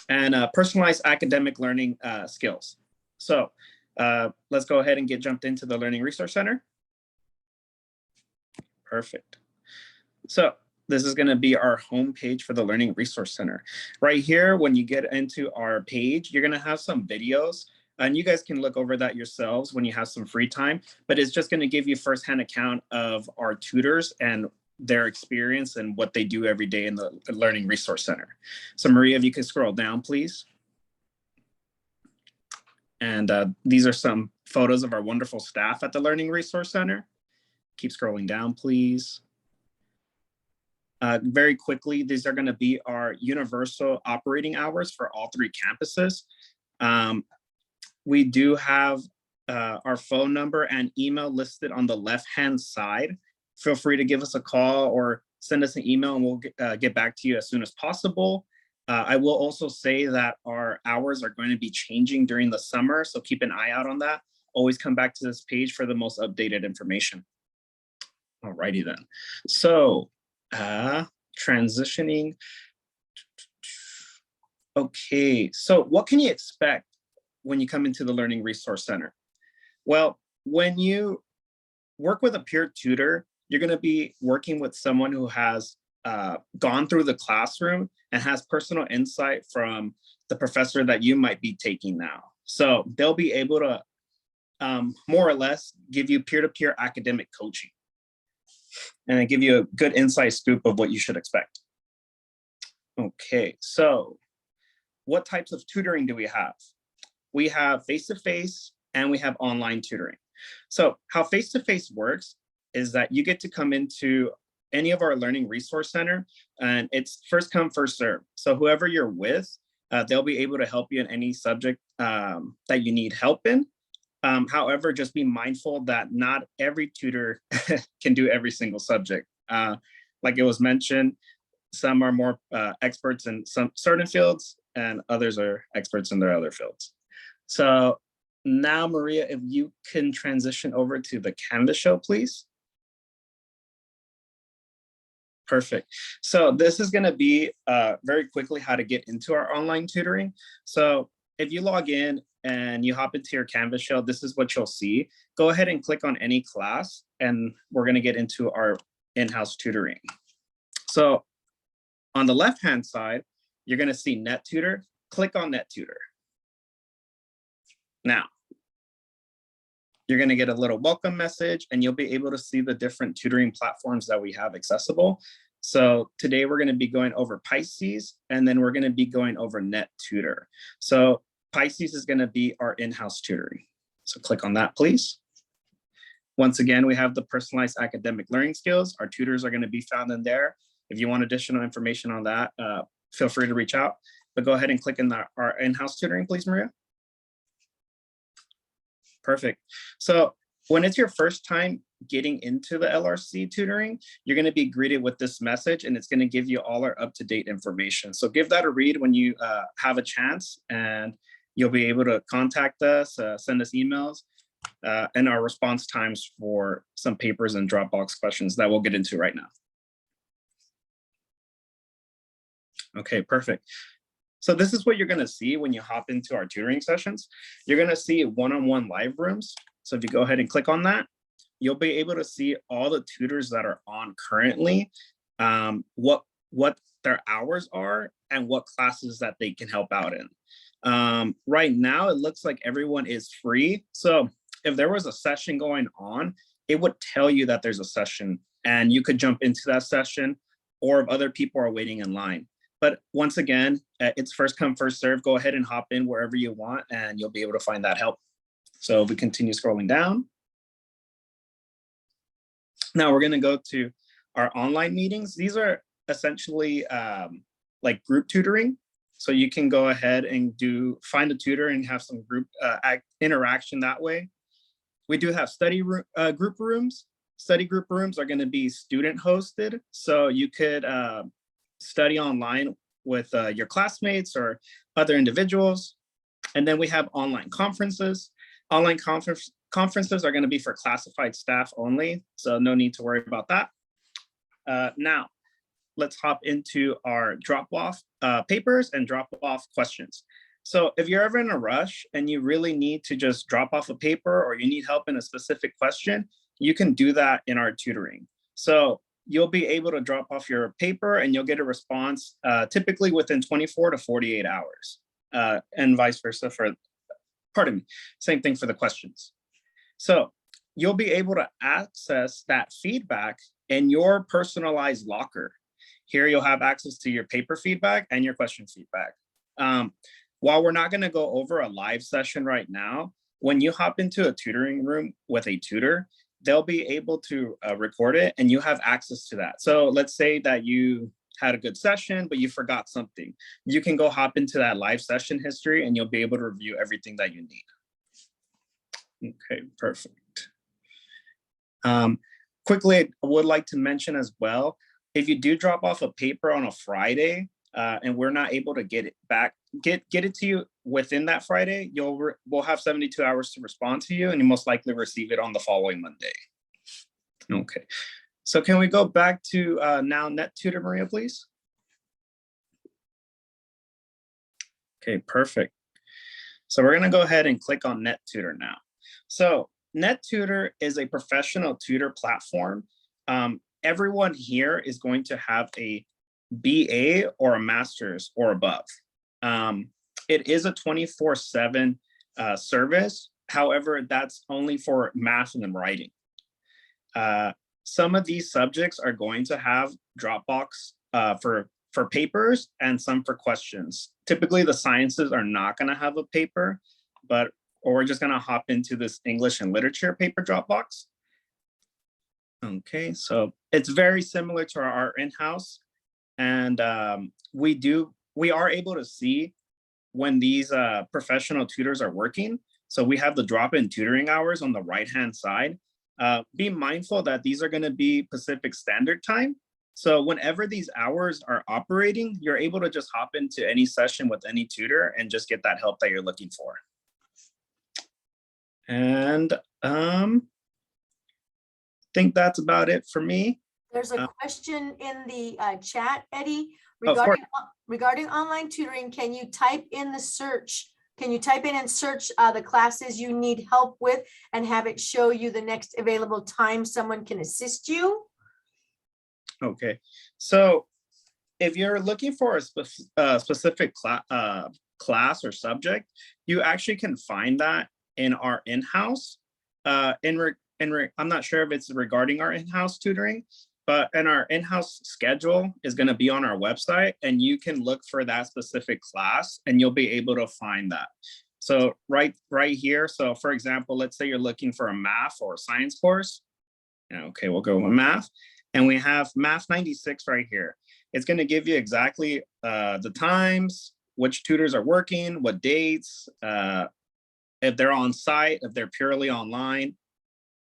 and personalized academic learning skills. So let's go ahead and get jumped into the Learning Resource Center. Perfect. So this is going to be our home page for the Learning Resource Center. Right here, when you get into our page, you're going to have some videos, and you guys can look over that yourselves when you have some free time, but it's just going to give you firsthand account of our tutors and their experience and what they do every day in the Learning Resource Center. So Maria, if you could scroll down, please. And these are some photos of our wonderful staff at the Learning Resource Center. Keep scrolling down, please. Very quickly, these are going to be our universal operating hours for all three campuses. We do have our phone number and email listed on the left-hand side. Feel free to give us a call or send us an email, and we'll get back to you as soon as possible. I will also say that our hours are going to be changing during the summer, so keep an eye out on that. Always come back to this page for the most updated information. Alrighty then. So transitioning. Okay, so what can you expect when you come into the Learning Resource Center? Well, when you work with a peer tutor, you're going to be working with someone who has gone through the classroom and has personal insight from the professor that you might be taking now. So they'll be able to more or less give you peer-to-peer academic coaching and give you a good inside scoop of what you should expect. Okay, so what types of tutoring do we have? We have face-to-face and we have online tutoring. So how face-to-face works is that you get to come into any of our Learning Resource Center, and it's first come, first serve. So whoever you're with, they'll be able to help you in any subject that you need help in. However, just be mindful that not every tutor can do every single subject. Like it was mentioned, some are more experts in some certain fields and others are experts in their other fields. So now, Maria, if you can transition over to the Canvas show, please. Perfect. So this is going to be very quickly how to get into our online tutoring. So if you log in and you hop into your Canvas shell, this is what you'll see. Go ahead and click on any class, and we're going to get into our in-house tutoring. So on the left-hand side, you're going to see Net Tutor. Click on Net Tutor. Now, you're going to get a little welcome message, and you'll be able to see the different tutoring platforms that we have accessible. So today we're going to be going over Pisces, and then we're going to be going over Net Tutor. So Pisces is going to be our in-house tutoring. So click on that, please. Once again, we have the personalized academic learning skills. Our tutors are going to be found in there. If you want additional information on that, feel free to reach out. But go ahead and click in our in-house tutoring, please, Maria. Perfect. So when it's your first time getting into the LRC tutoring, you're going to be greeted with this message, and it's going to give you all our up-to-date information. So give that a read when you have a chance, and you'll be able to contact us, send us emails, and our response times for some papers and Dropbox questions that we'll get into right now. Okay, perfect. So this is what you're going to see when you hop into our tutoring sessions. You're going to see one-on-one live rooms. So if you go ahead and click on that, you'll be able to see all the tutors that are on currently, what their hours are, and what classes that they can help out in. Right now, it looks like everyone is free. So if there was a session going on, it would tell you that there's a session, and you could jump into that session, or if other people are waiting in line. But once again, it's first come, first serve. Go ahead and hop in wherever you want, and you'll be able to find that help. So we continue scrolling down. Now we're going to go to our online meetings. These are essentially like group tutoring. So you can go ahead and find a tutor and have some group interaction that way. We do have study group rooms. Study group rooms are going to be student hosted. So you could study online with your classmates or other individuals. And then we have online conferences. Online conferences are going to be for classified staff only, so no need to worry about that. Now, let's hop into our drop-off papers and drop-off questions. So if you're ever in a rush and you really need to just drop off a paper, or you need help in a specific question, you can do that in our tutoring. So you'll be able to drop off your paper and you'll get a response typically within 24 to 48 hours, and vice versa for, pardon me, same thing for the questions. So you'll be able to access that feedback in your personalized locker. Here you'll have access to your paper feedback and your question feedback. While we're not going to go over a live session right now, when you hop into a tutoring room with a tutor, they'll be able to record it, and you have access to that. So let's say that you had a good session, but you forgot something. You can go hop into that live session history, and you'll be able to review everything that you need. Okay, perfect. Quickly, I would like to mention as well, if you do drop off a paper on a Friday, and we're not able to get it back, get it to you within that Friday, we'll have 72 hours to respond to you, and you most likely receive it on the following Monday. Okay, so can we go back to now NetTutor, Maria, please? Okay, perfect. So we're gonna go ahead and click on NetTutor now. So NetTutor is a professional tutor platform. Everyone here is going to have a BA or a master's or above. It is a 24/7 service. However, that's only for math and writing. Some of these subjects are going to have Dropbox for papers and some for questions. Typically, the sciences are not going to have a paper, or we're just going to hop into this English and literature paper Dropbox. Okay, so it's very similar to our in-house, and we are able to see when these professional tutors are working. So we have the drop-in tutoring hours on the right-hand side. Be mindful that these are going to be Pacific Standard Time. So whenever these hours are operating, you're able to just hop into any session with any tutor and just get that help that you're looking for. And I think that's about it for me. There's a question in the chat, Eddie, of course. regarding online tutoring. Can you type in the search? Can you type in and search the classes you need help with and have it show you the next available time someone can assist you? Okay, so if you're looking for a specific class or subject, you actually can find that in our in-house. I'm not sure if it's regarding our in-house tutoring, but in our in-house schedule is going to be on our website, and you can look for that specific class and you'll be able to find that. So right here, so for example, let's say you're looking for a math or science course. Okay, we'll go with math. And we have Math 96 right here. It's going to give you exactly the times, which tutors are working, what dates, if they're on site, if they're purely online.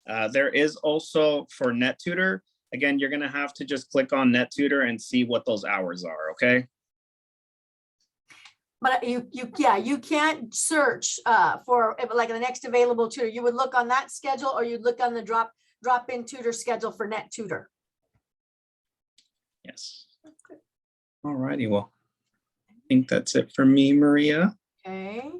There is also for NetTutor. Again, you're going to have to just click on NetTutor and see what those hours are, okay? But you can't search for like the next available tutor. You would look on that schedule, or you'd look on the drop-in tutor schedule for NetTutor. Yes. All righty, well, I think that's it for me, Maria. Okay,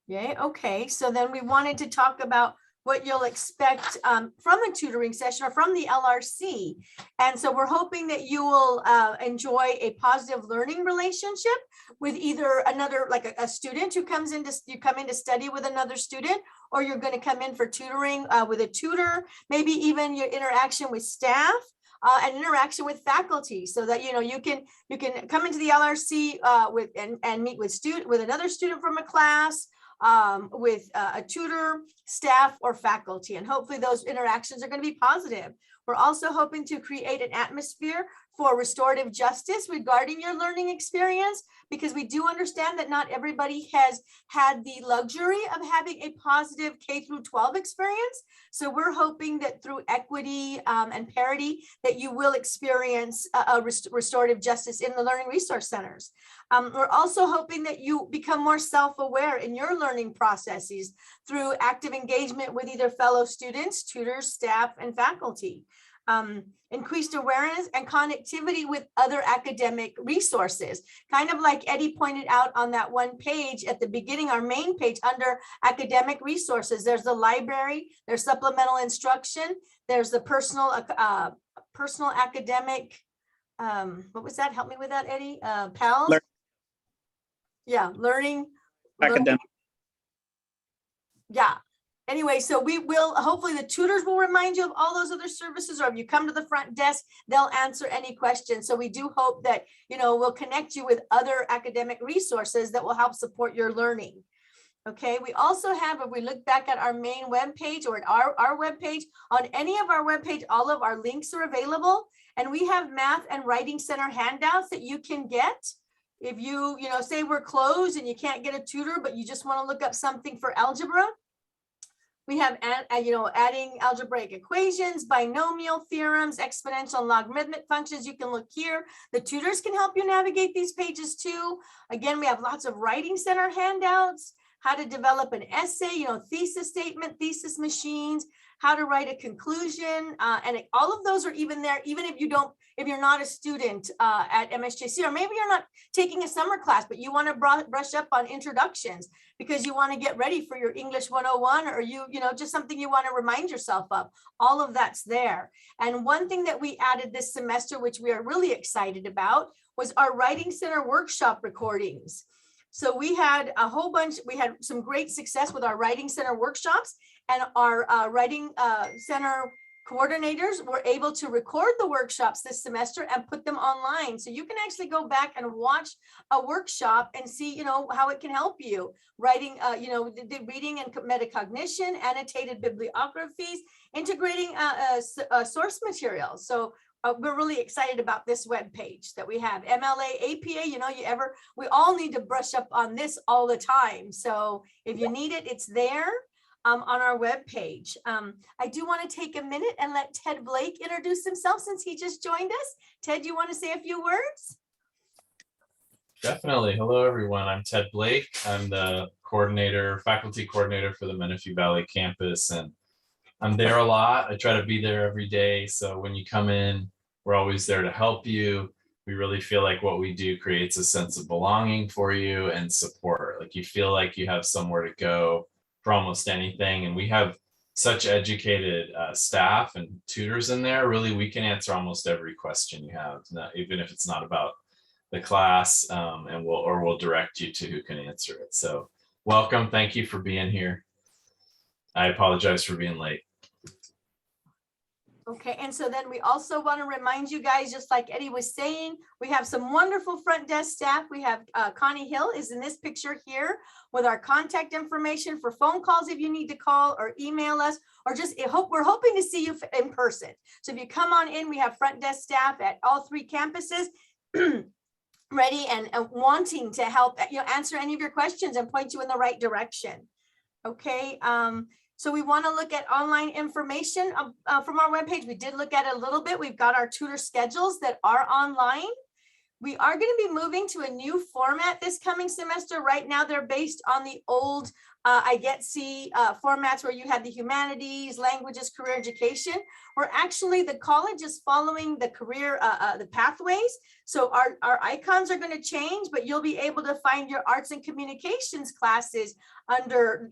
yay, okay. So then we wanted to talk about what you'll expect from a tutoring session or from the LRC. And so we're hoping that you will enjoy a positive learning relationship with either another, like a student who comes in you come in to study with another student, or you're going to come in for tutoring with a tutor, maybe even your interaction with staff. And interaction with faculty, so that you can come into the LRC and meet with another student from a class, with a tutor, staff, or faculty, and hopefully those interactions are going to be positive. We're also hoping to create an atmosphere for restorative justice regarding your learning experience, because we do understand that not everybody has had the luxury of having a positive K through 12 experience. So we're hoping that through equity and parity, that you will experience a restorative justice in the learning resource centers. We're also hoping that you become more self-aware in your learning processes through active engagement with either fellow students, tutors, staff, and faculty. Increased awareness and connectivity with other academic resources. Kind of like Eddie pointed out on that one page at the beginning, our main page under academic resources, there's the library, there's supplemental instruction, there's the personal academic, what was that? Help me with that, Eddie. PALS? Yeah, learning. Academic. Yeah. Anyway, so we will, hopefully the tutors will remind you of all those other services, or if you come to the front desk, they'll answer any questions. So we do hope that, we'll connect you with other academic resources that will help support your learning. Okay, we also have, if we look back at our main webpage or at our webpage, on any of our webpage, all of our links are available. And we have math and writing center handouts that you can get. If you say we're closed and you can't get a tutor, but you just want to look up something for algebra, we have, adding algebraic equations, binomial theorems, exponential and logarithmic functions. You can look here. The tutors can help you navigate these pages too. Again, we have lots of writing center handouts, how to develop an essay, thesis statement, thesis machines, how to write a conclusion. And all of those are even there, even if you're not a student at MSJC, or maybe you're not taking a summer class, but you want to brush up on introductions because you want to get ready for your English 101, or just something you want to remind yourself of. All of that's there. And one thing that we added this semester, which we are really excited about, was our Writing Center workshop recordings. So we had a whole bunch, we had some great success with our Writing Center workshops, and our Writing Center coordinators were able to record the workshops this semester and put them online. So you can actually go back and watch a workshop and see, how it can help you. Writing, reading and metacognition, annotated bibliographies, integrating source material. So we're really excited about this web page that we have. MLA, APA, we all need to brush up on this all the time. So if you need it, it's there. On our webpage. I do want to take a minute and let Ted Blake introduce himself since he just joined us. Ted, you want to say a few words? Definitely. Hello, everyone. I'm Ted Blake. I'm the faculty coordinator for the Menifee Valley campus, and I'm there a lot. I try to be there every day. So when you come in, we're always there to help you. We really feel like what we do creates a sense of belonging for you and support. Like you feel like you have somewhere to go for almost anything. And we have such educated staff and tutors in there. Really, we can answer almost every question you have, even if it's not about the class, and we'll direct you to who can answer it. So welcome. Thank you for being here. I apologize for being late. Okay, and so then we also want to remind you guys, just like Eddie was saying, we have some wonderful front desk staff. We have Connie Hill is in this picture here with our contact information for phone calls if you need to call or email us, or just we're hoping to see you in person. So if you come on in, we have front desk staff at all 3 campuses ready and wanting to help answer any of your questions and point you in the right direction. Okay. So we want to look at online information from our webpage. We did look at it a little bit. We've got our tutor schedules that are online. We are going to be moving to a new format this coming semester. Right now, they're based on the old IGETC formats where you had the humanities, languages, career education, where actually the college is following the career, the pathways. So our icons are going to change, but you'll be able to find your arts and communications classes under,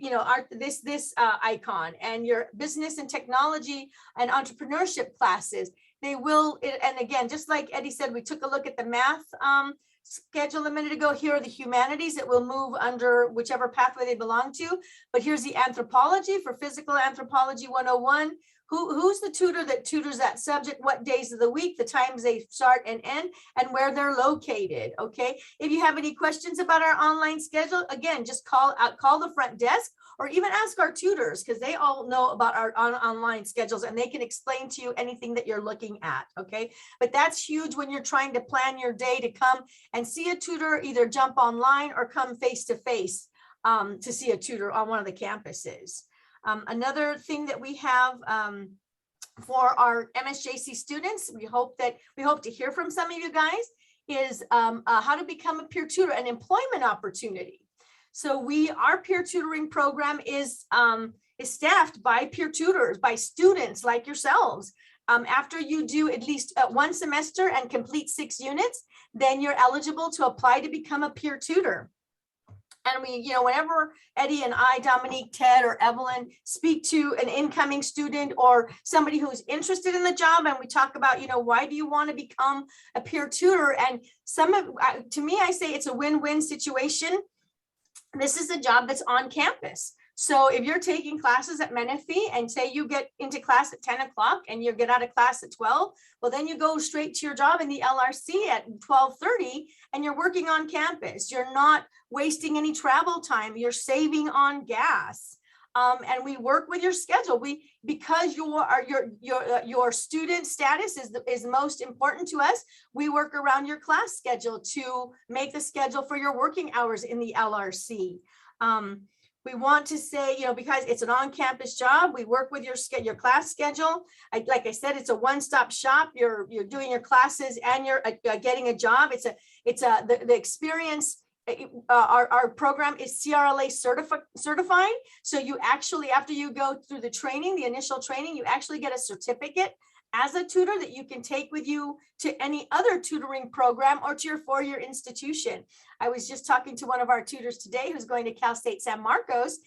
this icon, and your business and technology and entrepreneurship classes. They will, and again, just like Eddie said, we took a look at the math schedule a minute ago. Here are the humanities that will move under whichever pathway they belong to. But here's the anthropology for physical anthropology 101. Who's the tutor that tutors that subject, what days of the week, the times they start and end, and where they're located. Okay. If you have any questions about our online schedule, again, just call the front desk, or even ask our tutors, because they all know about our online schedules and they can explain to you anything that you're looking at. Okay. But that's huge when you're trying to plan your day to come and see a tutor, either jump online or come face to face to see a tutor on one of the campuses. Another thing that we have for our MSJC students, we hope to hear from some of you guys, is how to become a peer tutor, an employment opportunity. So our peer tutoring program is staffed by peer tutors, by students like yourselves. After you do at least 1 semester and complete 6 units, then you're eligible to apply to become a peer tutor. And we, whenever Eddie and I, Dominique, Ted, or Evelyn speak to an incoming student or somebody who's interested in the job, and we talk about, why do you want to become a peer tutor? And to me, I say it's a win-win situation. This is a job that's on campus. So if you're taking classes at Menifee and say you get into class at 10 o'clock and you get out of class at 12, well, then you go straight to your job in the LRC at 12:30 and you're working on campus. You're not wasting any travel time. You're saving on gas. And we work with your schedule. Because your student status is most important to us, we work around your class schedule to make the schedule for your working hours in the LRC. We want to say, because it's an on-campus job, we work with your class schedule. Like I said, it's a one-stop shop. You're doing your classes and you're getting a job. The experience. Our program is CRLA certified. So you actually, after you go through the training, the initial training, you actually get a certificate as a tutor that you can take with you to any other tutoring program or to your 4-year institution. I was just talking to one of our tutors today who's going to Cal State San Marcos,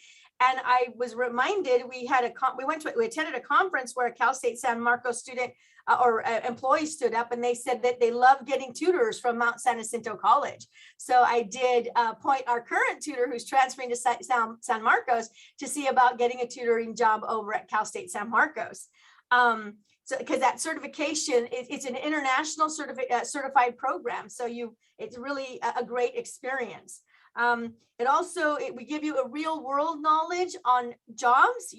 and I was reminded we attended a conference where a Cal State San Marcos student or employee stood up, and they said that they love getting tutors from Mount San Jacinto College. So I did point our current tutor who's transferring to San Marcos to see about getting a tutoring job over at Cal State San Marcos. So because that certification, it's an international certified program. So it's really a great experience. We give you a real world knowledge on jobs.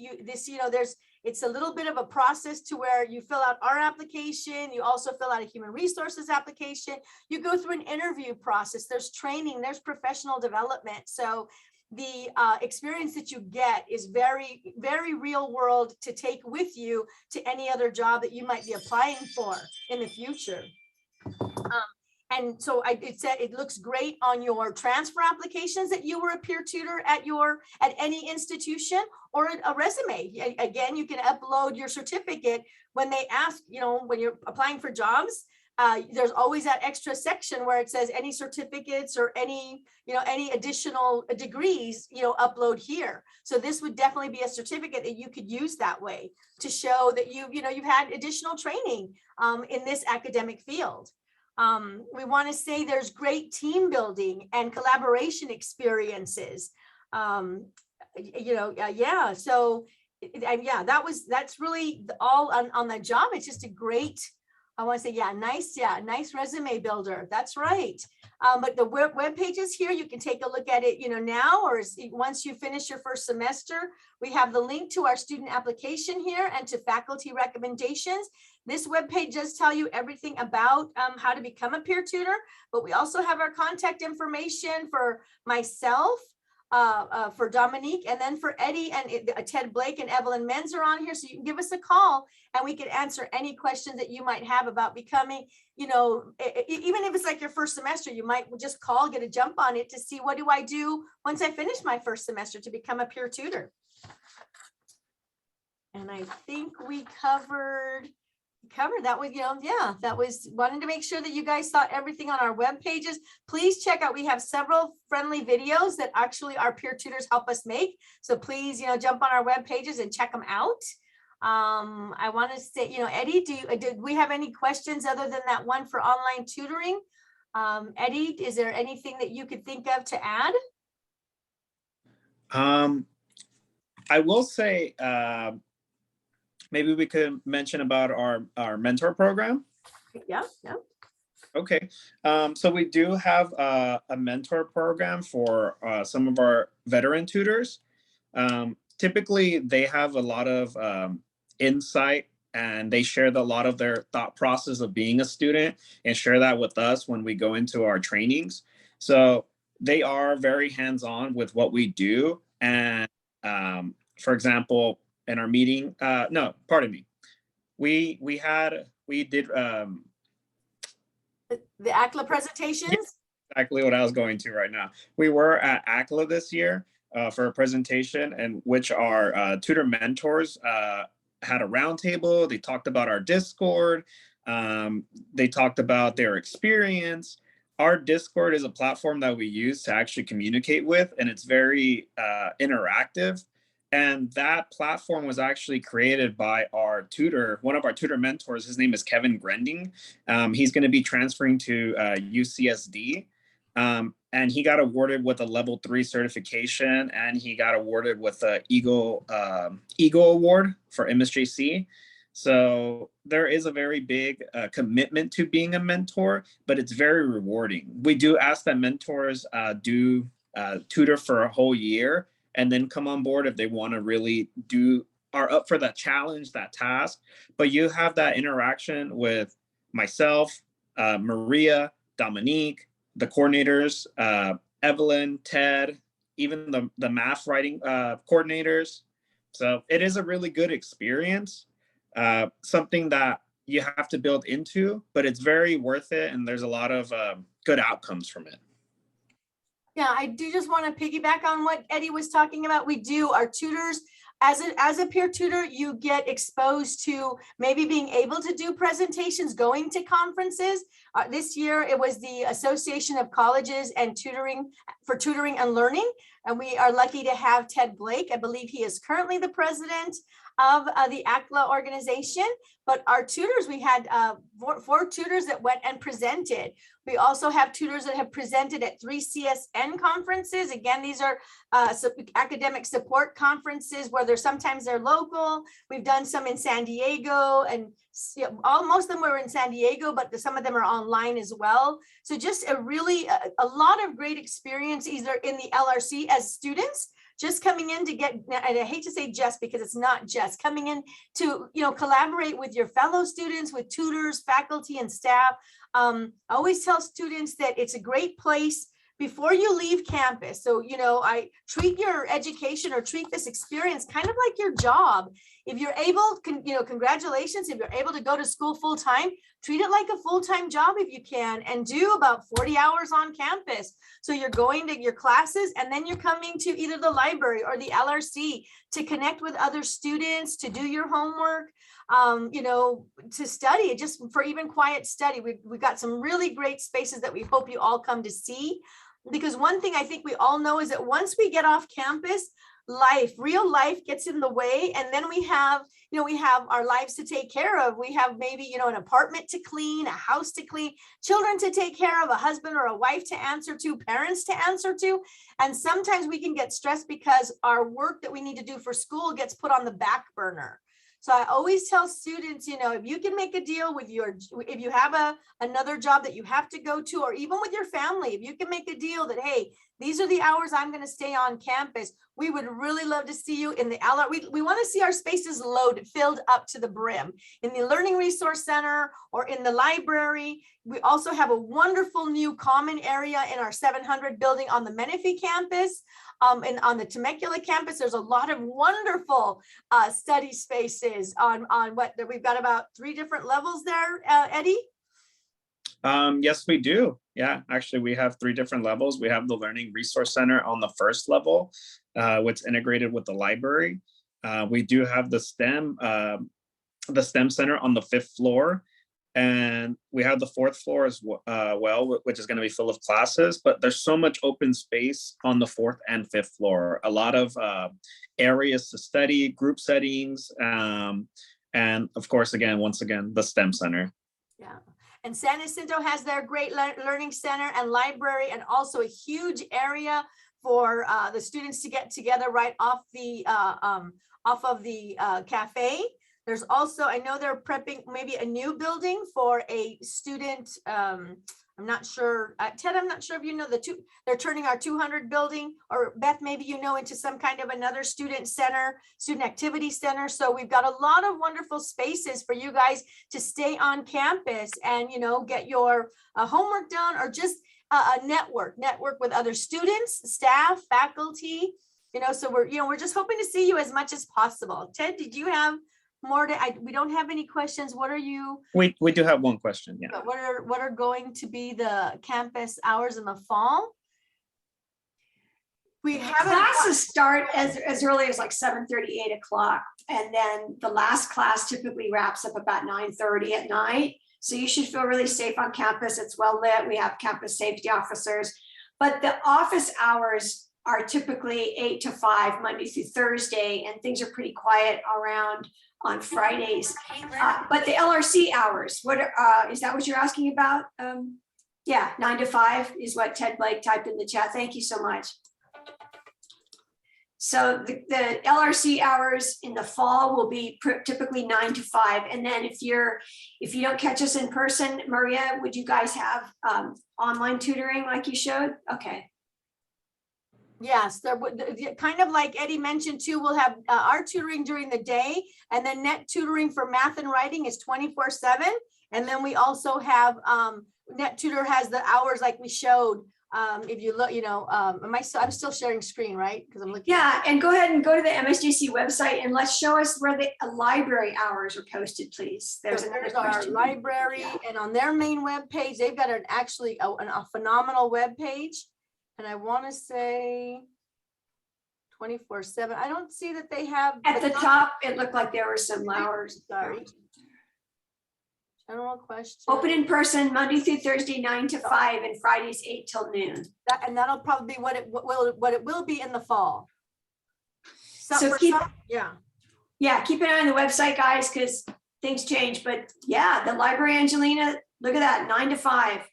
It's a little bit of a process to where you fill out our application. You also fill out a human resources application. You go through an interview process. There's training, there's professional development. So the experience that you get is very, very real world to take with you to any other job that you might be applying for in the future. And so it looks great on your transfer applications that you were a peer tutor at any institution, or a resume. Again, you can upload your certificate when they ask, when you're applying for jobs. There's always that extra section where it says any certificates or any additional degrees, upload here. So this would definitely be a certificate that you could use that way to show that you've had additional training in this academic field. We want to say there's great team building and collaboration experiences. So And yeah, that's really all on the job. It's just a great, I want to say, nice resume builder. That's right. But the web pages here, you can take a look at it, now, or once you finish your first semester. We have the link to our student application here and to faculty recommendations. This web page does tell you everything about how to become a peer tutor, but we also have our contact information for myself, for Dominique, and then for Eddie and Ted Blake and Evelyn Menz are on here. So you can give us a call and we can answer any questions that you might have about becoming, even if it's like your first semester, you might just call, get a jump on it to see what do I do once I finish my first semester to become a peer tutor. And I think we covered that with, that was wanting to make sure that you guys saw everything on our web pages. Please check out, we have several friendly videos that actually our peer tutors help us make. So please, jump on our web pages and check them out. I want to say, Eddie, did we have any questions other than that one for online tutoring? Eddie, is there anything that you could think of to add? I will say, maybe we could mention about our mentor program. Yeah. Okay, so we do have a mentor program for some of our veteran tutors. Typically, they have a lot of insight, and they share a lot of their thought process of being a student and share that with us when we go into our trainings. So they are very hands-on with what we do. And for example, in our meeting, we did the ACLA presentations? Yes, exactly what I was going to right now. We were at ACLA this year for a presentation in which our tutor mentors had a roundtable. They talked about our Discord. They talked about their experience. Our Discord is a platform that we use to actually communicate with, and it's very interactive. And that platform was actually created by our tutor, one of our tutor mentors. His name is Kevin Grending. He's going to be transferring to UCSD. And he got awarded with a level 3 certification, and he got awarded with the Eagle Award for MSJC. So there is a very big commitment to being a mentor, but it's very rewarding. We do ask that mentors do tutor for a whole year and then come on board if they want to really are up for that challenge, that task. But you have that interaction with myself, Maria, Dominique, the coordinators, Evelyn, Ted, even the math writing coordinators. So it is a really good experience, something that you have to build into, but it's very worth it. And there's a lot of good outcomes from it. Yeah, I do just want to piggyback on what Eddie was talking about. We do, our tutors, as a peer tutor, you get exposed to maybe being able to do presentations, going to conferences. This year, it was the Association of Colleges and Tutoring and Learning. And we are lucky to have Ted Blake. I believe he is currently the president of the ACLA organization. But our tutors, we had four tutors that went and presented. We also have tutors that have presented at 3 CSN conferences. Again, these are academic support conferences where sometimes they're local. We've done some in San Diego, and most of them were in San Diego, but some of them are online as well. So just a lot of great experience either in the LRC as students, just coming in to get, and I hate to say just because it's not just, coming in to collaborate with your fellow students, with tutors, faculty, and staff. I always tell students that it's a great place before you leave campus. So, I treat your education or treat this experience kind of like your job. If you're able, congratulations, if you're able to go to school full time, treat it like a full-time job if you can, and do about 40 hours on campus. So you're going to your classes, and then you're coming to either the library or the LRC to connect with other students, to do your homework, to study, just for even quiet study. We've got some really great spaces that we hope you all come to see. Because one thing I think we all know is that once we get off campus, life, real life gets in the way. And then we have, we have our lives to take care of. We have maybe, an apartment to clean, a house to clean, children to take care of, a husband or a wife to answer to, parents to answer to. And sometimes we can get stressed because our work that we need to do for school gets put on the back burner. So I always tell students, if you can make a deal with if you have another job that you have to go to, or even with your family, if you can make a deal that, hey, these are the hours I'm going to stay on campus, we would really love to see you in the LR. We want to see our spaces filled up to the brim in the Learning Resource Center or in the library. We also have a wonderful new common area in our 700 building on the Menifee campus. And on the Temecula campus, there's a lot of wonderful study spaces on what we've got about 3 different levels there, Eddie. Yes, we do. Yeah, actually, we have 3 different levels. We have the Learning Resource Center on the first level, which integrated with the library. We do have the STEM Center on the 5th floor. And we have the 4th floor as well, which is going to be full of classes, but there's so much open space on the 4th and 5th floor. A lot of areas to study, group settings, and of course, once again, the STEM Center. Yeah. And San Jacinto has their great learning center and library, and also a huge area for the students to get together right off of the cafe. There's also, I know they're prepping maybe a new building for a student. I'm not sure, Ted, I'm not sure if you know they're turning our 200 building, or Beth, maybe into some kind of another student center, student activity center. So we've got a lot of wonderful spaces for you guys to stay on campus and, get your homework done, or just a network with other students, staff, faculty, so we're just hoping to see you as much as possible. Ted, did you have more we don't have any questions. What are you? We do have one question. Yeah. What are going to be the campus hours in the fall? We have classes start as early as like 7:30, 8 o'clock. And then the last class typically wraps up about 9:30 at night. So you should feel really safe on campus. It's well lit. We have campus safety officers, but the office hours are typically 8 to 5, Monday through Thursday, and things are pretty quiet around on Fridays. But the LRC hours, is that what you're asking about? Yeah, 9 to 5 is what Ted Blake typed in the chat. Thank you so much. So the LRC hours in the fall will be typically 9 to 5. And then if you don't catch us in person, Maria, would you guys have online tutoring like you showed? Okay. Yes, there would, kind of like Eddie mentioned too, we'll have our tutoring during the day, and then net tutoring for math and writing is 24/7. And then we also have net tutor has the hours like we showed. If you look, I'm still sharing screen, right? Because I'm looking. Yeah, and go ahead and go to the MSJC website and let's show us where the library hours are posted, please. There's our library, and on their main web page, they've got a phenomenal web page. And I want to say 24/7. I don't see that they have. At the top, it looked like there were some hours. Sorry. General question. Open in person Monday through Thursday, 9 to 5, and Fridays 8 till noon. That'll probably be what it will be in the fall. Keep an eye on the website, guys, because things change. But yeah, the library, Angelina, look at that, 9 to 5.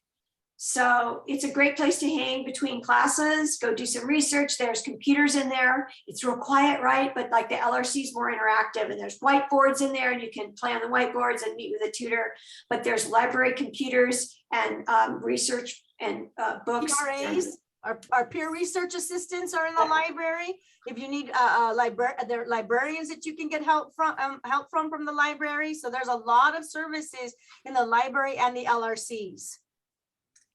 So it's a great place to hang between classes, go do some research. There's computers in there. It's real quiet, right? But like the LRC is more interactive, and there's whiteboards in there and you can play on the whiteboards and meet with a tutor. But there's library computers and research and books. PRAs, our peer research assistants are in the library. If you need there are librarians that you can get help from the library. So there's a lot of services in the library and the LRCs.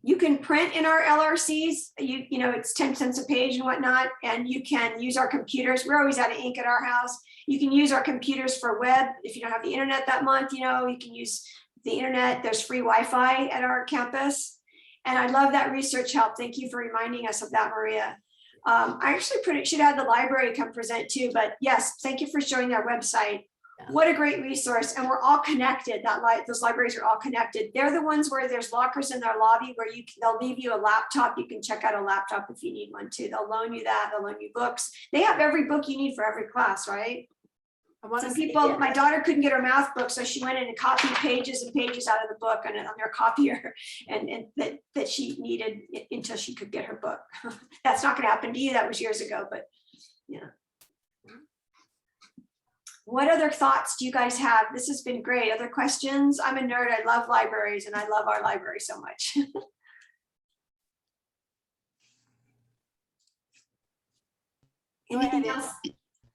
You can print in our LRCs, it's 10 cents a page and whatnot, and you can use our computers. We're always out of ink at our house. You can use our computers for web. If you don't have the internet that month, you can use the internet. There's free Wi-Fi at our campus. And I love that research help. Thank you for reminding us of that, Maria. I actually should have the library come present too, but yes, thank you for showing our website. What a great resource. And we're all connected. Those libraries are all connected. They're the ones where there's lockers in their lobby where they'll leave you a laptop. You can check out a laptop if you need one too. They'll loan you that. They'll loan you books. They have every book you need for every class, right? Some people, my daughter couldn't get her math book, so she went in and copied pages and pages out of the book on their copier, and that she needed until she could get her book. That's not going to happen to you. That was years ago, but yeah. What other thoughts do you guys have? This has been great. Other questions? I'm a nerd. I love libraries, and I love our library so much. Anything else?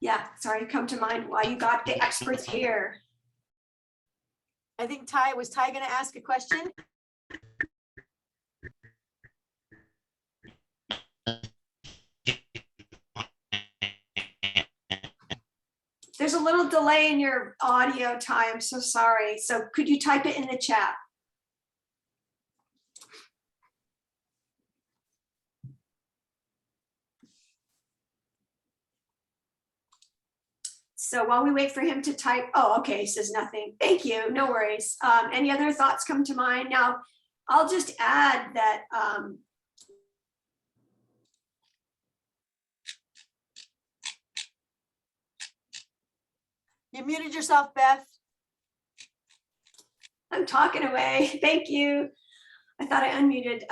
Yeah, sorry, come to mind while you got the experts here. I think was Ty going to ask a question? There's a little delay in your audio, Ty. I'm so sorry. So could you type it in the chat? So while we wait for him to type, oh, okay, he says nothing. Thank you, no worries. Any other thoughts come to mind? Now, I'll just add that You muted yourself, Beth. I'm talking away. Thank you. I thought I unmuted.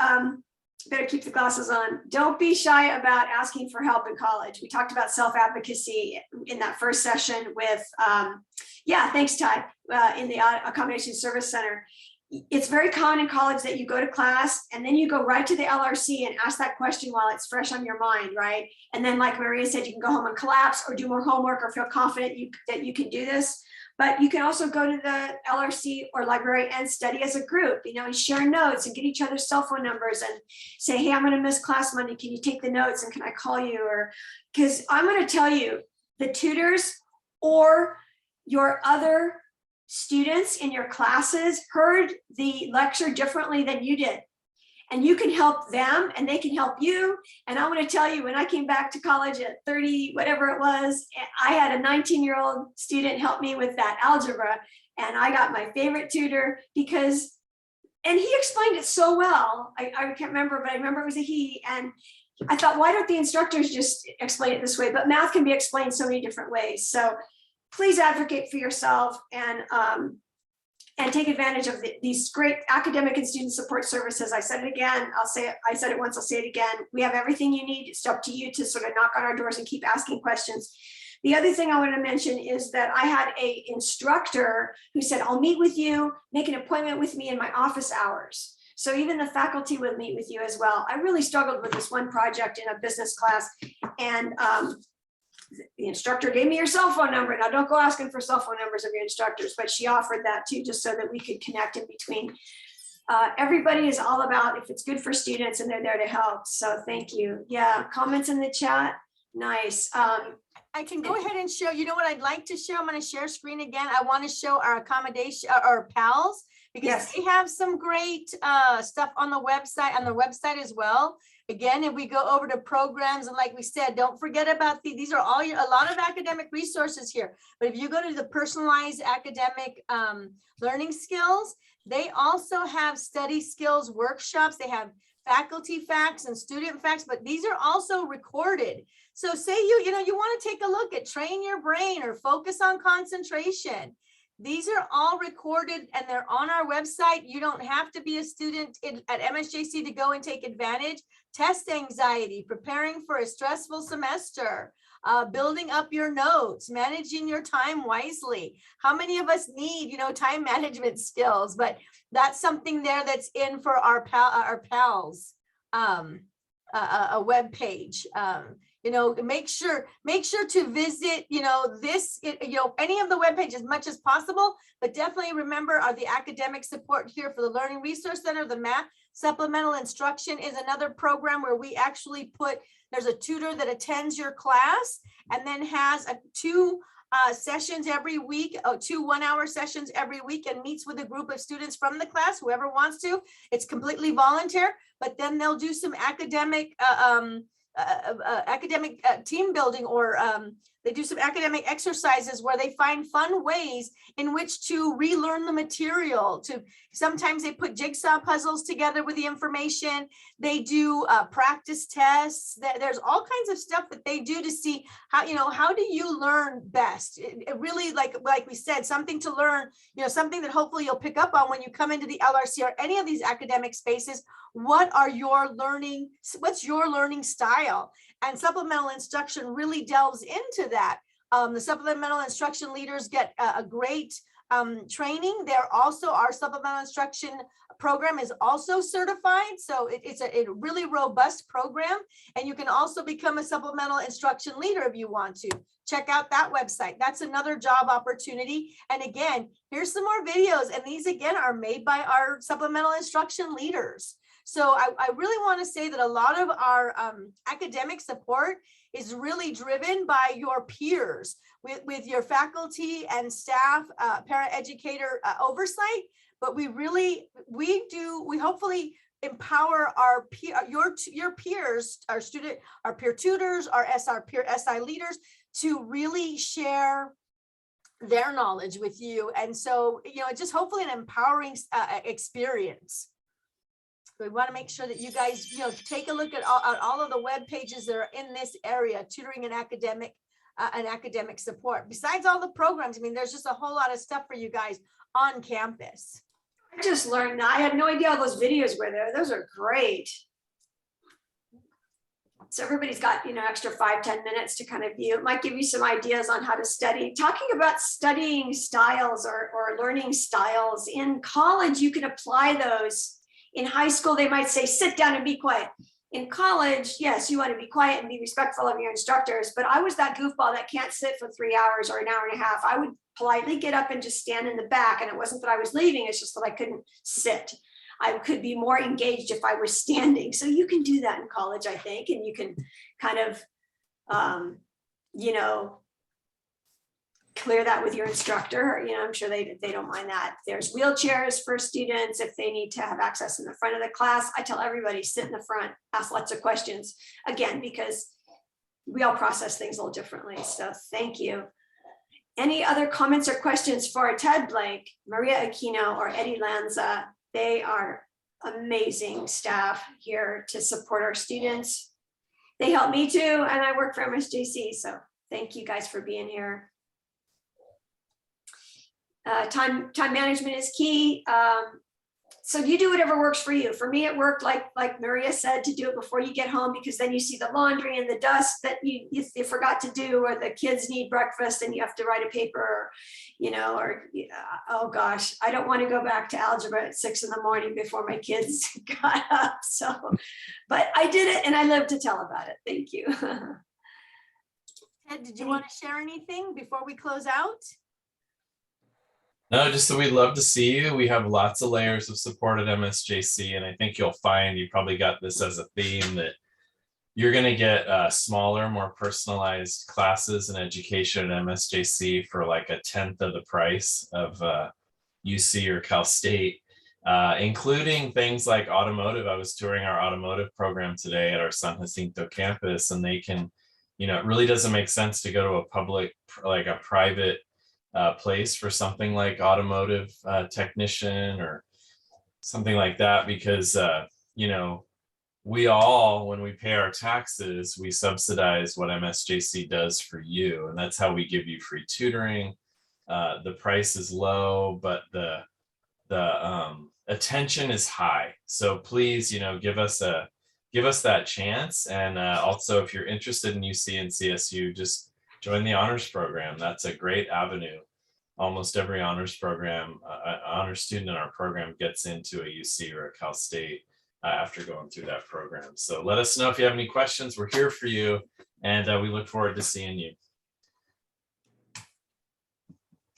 Better keep the glasses on. Don't be shy about asking for help in college. We talked about self-advocacy in that first session with, yeah, thanks, Ty, in the Accommodation Service Center. It's very common in college that you go to class and then you go right to the LRC and ask that question while it's fresh on your mind, right? And then like Maria said, you can go home and collapse or do more homework or feel confident that you can do this. But you can also go to the LRC or library and study as a group, you know, and share notes and get each other's cell phone numbers and say, hey, I'm going to miss class Monday. Can you take the notes and can I call you? Or because I'm going to tell you, the tutors or your other students in your classes heard the lecture differently than you did. And you can help them and they can help you. And I want to tell you, when I came back to college at 30, whatever it was, I had a 19-year-old student help me with that algebra. And I got my favorite tutor because, and he explained it so well. I can't remember, but I remember it was a he. And I thought, why don't the instructors just explain it this way? But math can be explained so many different ways. So please advocate for yourself and take advantage of these great academic and student support services. I said it again, I said it once, I'll say it again. We have everything you need. It's up to you to sort of knock on our doors and keep asking questions. The other thing I want to mention is that I had an instructor who said, I'll meet with you, make an appointment with me in my office hours. So even the faculty would meet with you as well. I really struggled with this one project in a business class, and the instructor gave me your cell phone number. Now don't go asking for cell phone numbers of your instructors, but she offered that too, just so that we could connect in between. Everybody is all about if it's good for students and they're there to help. So thank you. Yeah, comments in the chat. Nice. I can go ahead and show, you know what I'd like to show? I'm going to share screen again. I want to show our accommodation, our pals, because Yes. they have some great stuff on the website as well. Again, if we go over to programs, and like we said, don't forget about these are all a lot of academic resources here. But if you go to the personalized academic learning skills, they also have study skills workshops. They have faculty facts and student facts, but these are also recorded. So say you want to take a look at train your brain or focus on concentration. These are all recorded and they're on our website. You don't have to be a student at MSJC to go and take advantage. Test anxiety, preparing for a stressful semester, building up your notes, managing your time wisely. How many of us need, time management skills? But that's something there that's in for our pals, a web page. Make sure to visit, any of the webpage as much as possible, but definitely remember the academic support here for the Learning Resource Center. The Math Supplemental Instruction is another program where we actually there's a tutor that attends your class and then has two sessions every week, 2 1-hour sessions every week, and meets with a group of students from the class, whoever wants to. It's completely volunteer, but then they'll do some academic team building, or They do some academic exercises where they find fun ways in which to relearn the material. Sometimes they put jigsaw puzzles together with the information. They do practice tests. There's all kinds of stuff that they do to see how do you learn best. It really, like we said, something to learn, something that hopefully you'll pick up on when you come into the LRC or any of these academic spaces. What's your learning style? And supplemental instruction really delves into that. The supplemental instruction leaders get a great training. Our supplemental instruction program is also certified. So it's a really robust program. And you can also become a supplemental instruction leader if you want to. Check out that website. That's another job opportunity. And again, here's some more videos. And these again are made by our supplemental instruction leaders. So I really want to say that a lot of our academic support is really driven by your peers with your faculty and staff, paraeducator oversight. But we hopefully empower your peers, our peer tutors, our peer SI leaders to really share their knowledge with you. And so, just hopefully an empowering experience. We want to make sure that you guys, take a look at all of the web pages that are in this area, tutoring and academic support. Besides all the programs, there's just a whole lot of stuff for you guys on campus. I just learned that. I had no idea all those videos were there. Those are great. So everybody's got, extra 5-10 minutes to kind of view. It might give you some ideas on how to study. Talking about studying styles or learning styles in college, you can apply those. In high school, they might say, sit down and be quiet. In college, yes, you want to be quiet and be respectful of your instructors, but I was that goofball that can't sit for 3 hours or an hour and a half. I would politely get up and just stand in the back, and it wasn't that I was leaving, it's just that I couldn't sit. I could be more engaged if I was standing. So you can do that in college, I think, and you can kind of, clear that with your instructor. I'm sure they don't mind that. There's wheelchairs for students if they need to have access in the front of the class. I tell everybody, sit in the front, ask lots of questions, again, because we all process things a little differently. So thank you. Any other comments or questions for Ted Blake, Maria Aquino, or Eddie Lanza? They are amazing staff here to support our students. They help me too, and I work for MSJC, so thank you guys for being here. Time management is key. So you do whatever works for you. For me, it worked like Maria said, to do it before you get home, because then you see the laundry and the dust that you forgot to do, or the kids need breakfast and you have to write a paper, oh gosh, I don't want to go back to algebra at 6 a.m. before my kids got up. So, but I did it and I live to tell about it. Thank you. Ted, did you want to share anything before we close out? No, just that we'd love to see you. We have lots of layers of support at MSJC, and I think you'll find, you probably got this as a theme, that you're going to get smaller, more personalized classes and education at MSJC for like 1/10 of the price of UC or Cal State, including things like automotive. I was touring our automotive program today at our San Jacinto campus, and they can, it really doesn't make sense to go to a public, like a private place for something like automotive technician or something like that, because we all, when we pay our taxes, we subsidize what MSJC does for you, and that's how we give you free tutoring. The price is low, but the attention is high. So please, give us that chance. And also, if you're interested in UC and CSU, just join the honors program. That's a great avenue. Almost every honors program, honors student in our program gets into a UC or a Cal State after going through that program. So let us know if you have any questions. We're here for you, and we look forward to seeing you.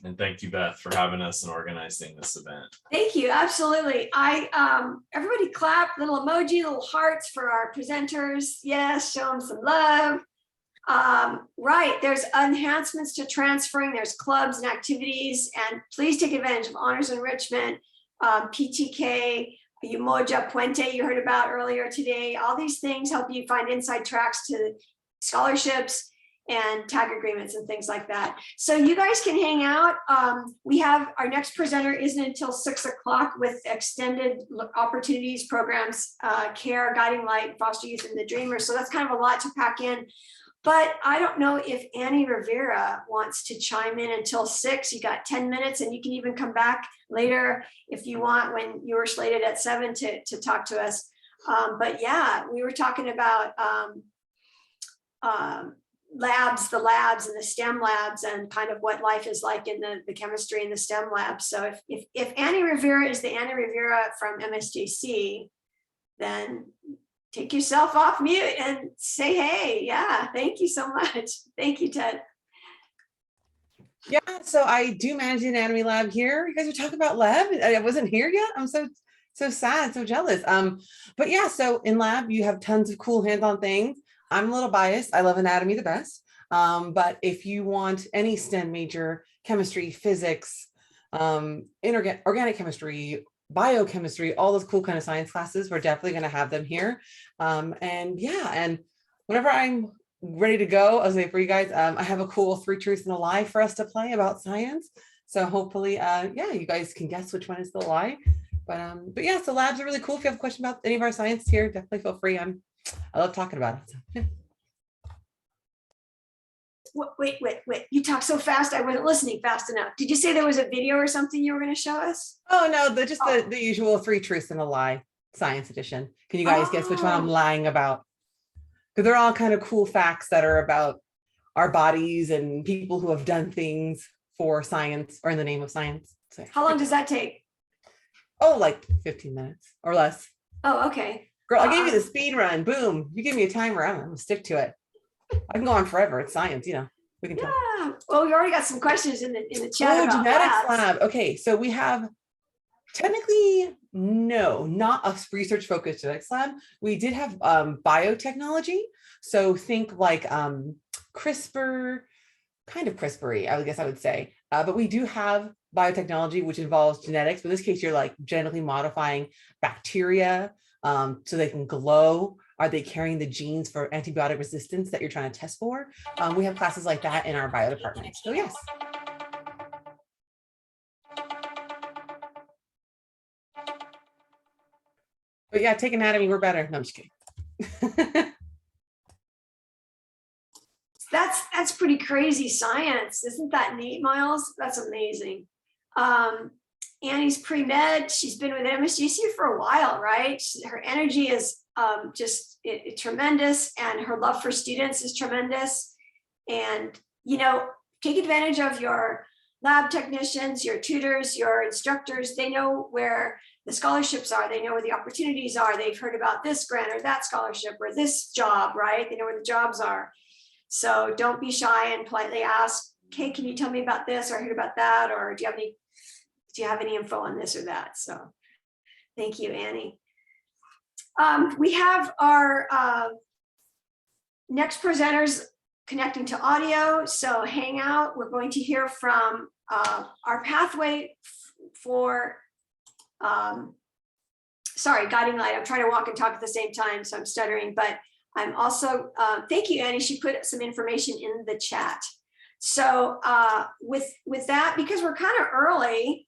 And thank you, Beth, for having us and organizing this event. Thank you. Absolutely. Everybody clap, little emoji, little hearts for our presenters. Yes, show them some love. Right, there's enhancements to transferring, there's clubs and activities, and please take advantage of honors enrichment, PTK, Umoja Puente you heard about earlier today. All these things help you find inside tracks to scholarships and tag agreements and things like that. So you guys can hang out. We have our next presenter isn't until 6 o'clock with extended opportunities, programs, care, guiding light, foster youth, and the dreamers. So that's kind of a lot to pack in. But I don't know if Annie Rivera wants to chime in until 6. You got 10 minutes, and you can even come back later if you want when you were slated at 7 to talk to us. But yeah, we were talking about the labs and the STEM labs and kind of what life is like in the chemistry and the STEM labs. So if Annie Rivera is the Annie Rivera from MSJC, then take yourself off mute and say, hey, yeah, thank you so much. Thank you, Ted. Yeah, so I do manage the anatomy lab here. You guys are talking about lab. I wasn't here yet. I'm so sad, so jealous. But yeah, so in lab, you have tons of cool hands-on things. I'm a little biased. I love anatomy the best. But if you want any STEM major, chemistry, physics, organic chemistry, biochemistry, all those cool kind of science classes, we're definitely going to have them here. And yeah, and whenever I'm ready to go, I'll say for you guys, I have a cool 3 truths and a lie for us to play about science. So hopefully, yeah, you guys can guess which one is the lie. But yeah, so labs are really cool. If you have a question about any of our science here, definitely feel free. I love talking about it. So, yeah. Wait, you talk so fast, I wasn't listening fast enough. Did you say there was a video or something you were going to show us? Oh no, the usual 3 truths and a lie science edition. Can you guys guess which one I'm lying about? Because they're all kind of cool facts that are about our bodies and people who have done things for science or in the name of science. So, how long does that take? Oh, like 15 minutes or less. Oh, okay. Girl, I gave you the speed run. Boom. You give me a timer, I'm gonna stick to it. I can go on forever. It's science, you know. We can talk. Yeah. Well, we already got some questions in the chat. Oh, about genetics labs. lab. Okay, so we have technically not a research focused genetics lab. We did have biotechnology. So think like CRISPR, kind of CRISPR-y, I guess I would say. But we do have biotechnology, which involves genetics. But in this case, you're like genetically modifying bacteria so they can glow. Are they carrying the genes for antibiotic resistance that you're trying to test for? We have classes like that in our bio department. So yes. But yeah, take anatomy, we're better. No, I'm just kidding. That's pretty crazy science. Isn't that neat, Miles? That's amazing. Annie's pre-med. She's been with MSJC for a while, right? Her energy is just tremendous, and her love for students is tremendous. And, you know, take advantage of your lab technicians, your tutors, your instructors. They know where the scholarships are. They know where the opportunities are. They've heard about this grant or that scholarship or this job, right? They know where the jobs are. So don't be shy and politely ask, okay, can you tell me about this, or I heard about that, or do you have any info on this or that? So thank you, Annie. We have our next presenters connecting to audio. So hang out. We're going to hear from our pathway for, sorry, guiding light. I'm trying to walk and talk at the same time, so I'm stuttering, but I'm also, thank you, Annie. She put some information in the chat. So with that, because we're kind of early,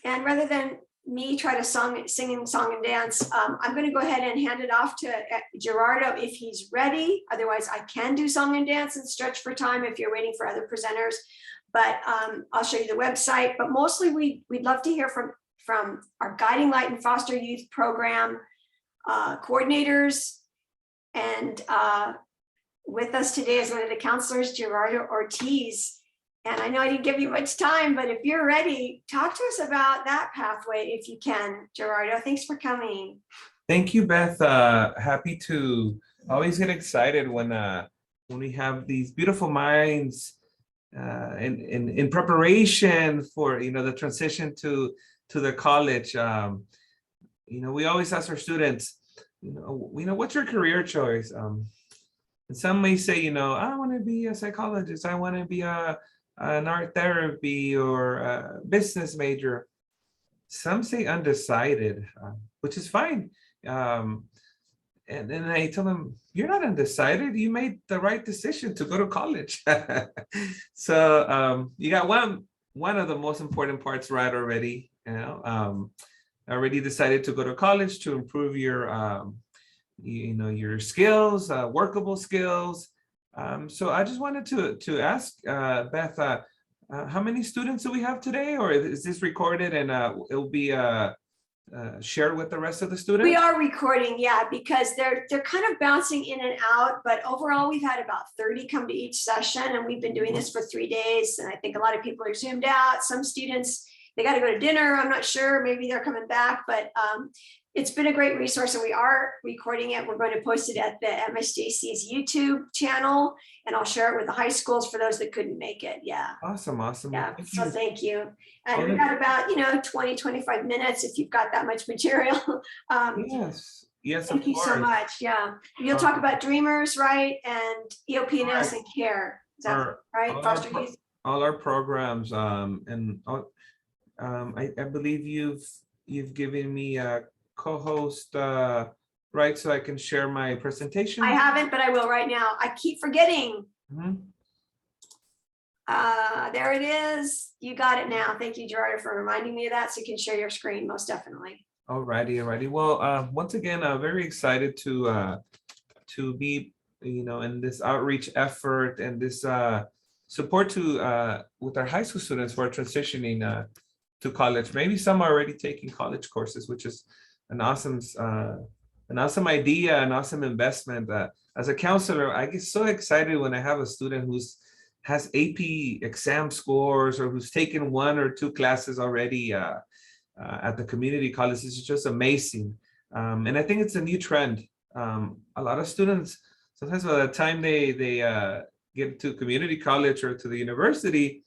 and rather than me try to sing song and dance, I'm going to go ahead and hand it off to Gerardo if he's ready. Otherwise, I can do song and dance and stretch for time if you're waiting for other presenters. But I'll show you the website. But mostly, we'd love to hear from our Guiding Light and Foster Youth Program coordinators. And with us today is one of the counselors, Gerardo Ortiz. And I know I didn't give you much time, but if you're ready, talk to us about that pathway if you can, Gerardo. Thanks for coming. Thank you, Beth. Happy to always get excited when we have these beautiful minds in preparation for the transition to the college. We always ask our students, what's your career choice? And some may say, I want to be a psychologist. I want to be an art therapy or a business major. Some say undecided, which is fine. and then I told him, "You're not undecided. You made the right decision to go to college." So you got one of the most important parts right already. I already decided to go to college to improve your your skills, workable skills. So I just wanted to ask Beth, how many students do we have today, or is this recorded and it will be shared with the rest of the students? We are recording, yeah, because they're kind of bouncing in and out, but overall we've had about 30 come to each session, and we've been doing this for 3 days. And I think a lot of people are zoomed out. Some students, they got to go to dinner. I'm not sure, maybe they're coming back, but it's been a great resource, and we are recording it. We're going to post it at the MSJC's YouTube channel, and I'll share it with the high schools for those that couldn't make it. Yeah. Awesome. Yeah, Thank so you. thank you. And we got about, 20, 25 minutes if you've got that much material. Yes, Thank of you so course. much. Yeah. You'll talk about Dreamers, right? And EOPS and CARE. Is that right? Foster youth. All our programs, and I believe you've given me a co-host right, so I can share my presentation. I haven't, but I will right now. I keep forgetting. Mhm. There it is. You got it now. Thank you, Gerardo, for reminding me of that. So you can share your screen, most definitely. Alrighty. Well, once again, very excited to be, in this outreach effort and this support to with our high school students who are transitioning to college. Maybe some are already taking college courses, which is an awesome idea, an awesome investment. As a counselor, I get so excited when I have a student has AP exam scores or who's taken 1 or 2 classes already at the community college. It's just amazing. And I think it's a new trend. A lot of students, sometimes by the time they get to community college or to the university,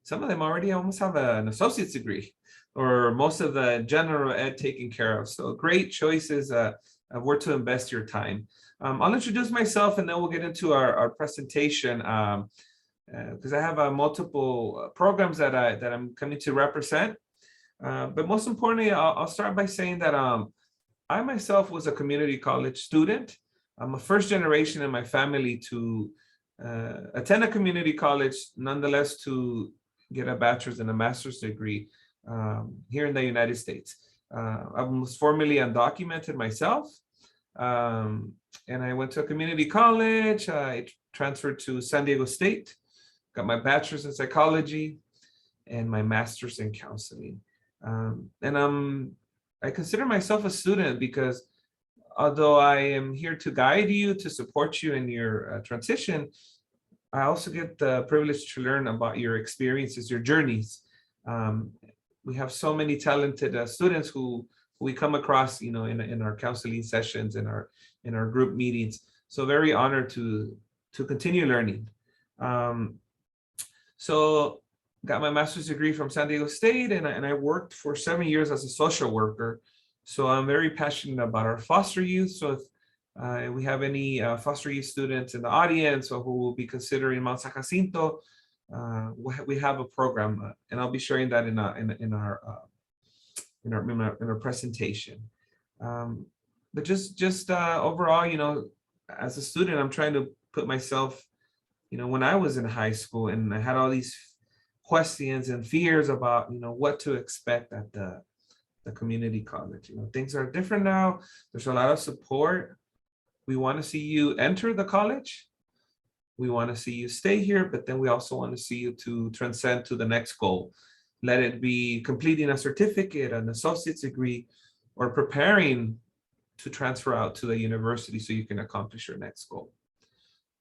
some of them already almost have an associate's degree or most of the general ed taken care of. So great choices of where to invest your time. I'll introduce myself and then we'll get into our presentation. Because I have multiple programs that I'm coming to represent. But most importantly, I'll start by saying that I myself was a community college student. I'm a first generation in my family to attend a community college, nonetheless to get a bachelor's and a master's degree here in the United States. I was formerly undocumented myself. And I went to a community college. I transferred to San Diego State. Got my bachelor's in psychology and my master's in counseling. And I consider myself a student because although I am here to guide you, to support you in your transition, I also get the privilege to learn about your experiences, your journeys. We have so many talented students who we come across, in our counseling sessions, in our group meetings. So very honored to continue learning. So got my master's degree from San Diego State, and I worked for 7 years as a social worker. So I'm very passionate about our foster youth. So if we have any foster youth students in the audience or who will be considering Mount San Jacinto, we have a program, and I'll be sharing that in our presentation. But just overall, as a student, I'm trying to put myself, when I was in high school and I had all these questions and fears about, what to expect at the community college. Things are different now. There's a lot of support. We want to see you enter the college. We want to see you stay here, but then we also want to see you to transcend to the next goal. Let it be completing a certificate, an associate's degree, or preparing to transfer out to the university so you can accomplish your next goal.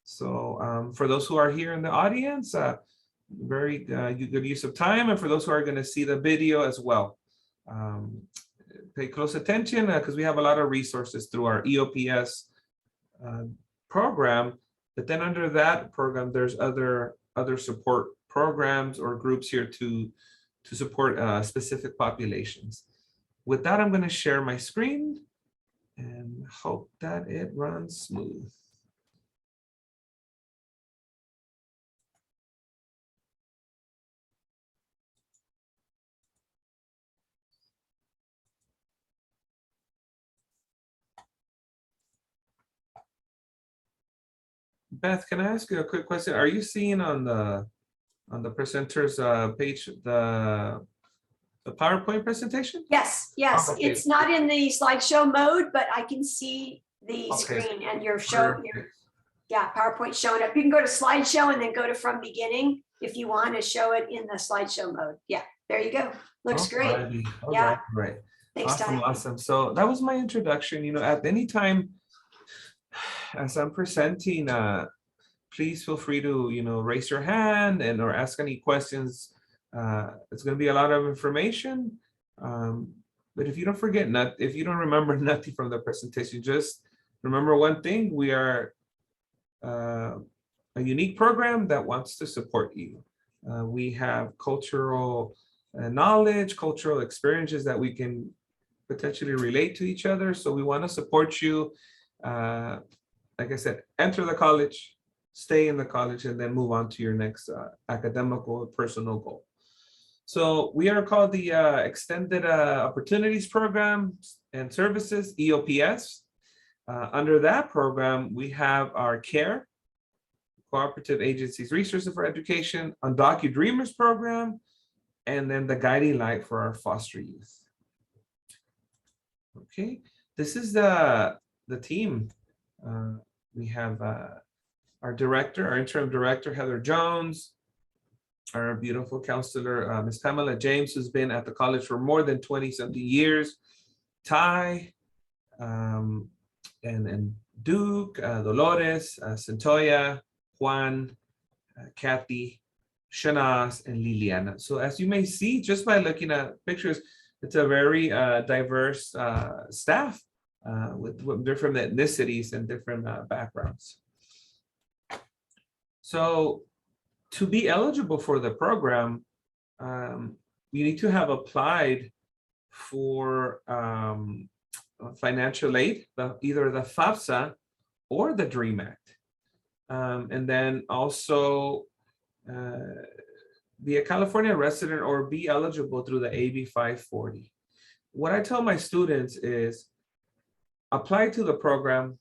So for those who are here in the audience, very good use of time. And for those who are going to see the video as well, pay close attention because we have a lot of resources through our EOPS program. But then under that program, there's other support programs or groups here to support specific populations. With that, I'm going to share my screen and hope that it runs smooth. Beth, can I ask you a quick question? Are you seeing on the presenter's page the PowerPoint presentation? Yes, yes, Okay. it's not in the slideshow mode, but I can see the Okay. screen and your show here. Perfect. Yeah, PowerPoint showing up. You can go to slideshow and then go to from beginning if you want to show it in the slideshow mode. Yeah, there you go. Looks great. Alrighty. Yeah. Right. Thanks, Awesome, Ty. awesome. So that was my introduction. You know, at any time as I'm presenting, please feel free to, you know, raise your hand and or ask any questions. It's going to be a lot of information. But if you don't forget, if you don't remember nothing from the presentation, just remember one thing: we are a unique program that wants to support you. We have cultural knowledge, cultural experiences that we can potentially relate to each other. So we want to support you. Like I said, enter the college, stay in the college, and then move on to your next academic or personal goal. So we are called the Extended Opportunities Programs and Services, EOPS. Under that program, we have our CARE, Cooperative Agencies Resources for Education, Undocu Dreamers program, and then the Guiding Light for our foster youth. Okay, this is the team. We have our director, our interim director, Heather Jones, our beautiful counselor, Ms. Pamela James, who's been at the college for more than 20-something years, Ty, and Duke, Dolores, Centoya, Juan, Kathy, Shanaz, and Liliana. So as you may see, just by looking at pictures, it's a very diverse staff with different ethnicities and different backgrounds. So to be eligible for the program, you need to have applied for financial aid, either the FAFSA or the DREAM Act. And then also be a California resident or be eligible through the AB 540. What I tell my students is apply to the program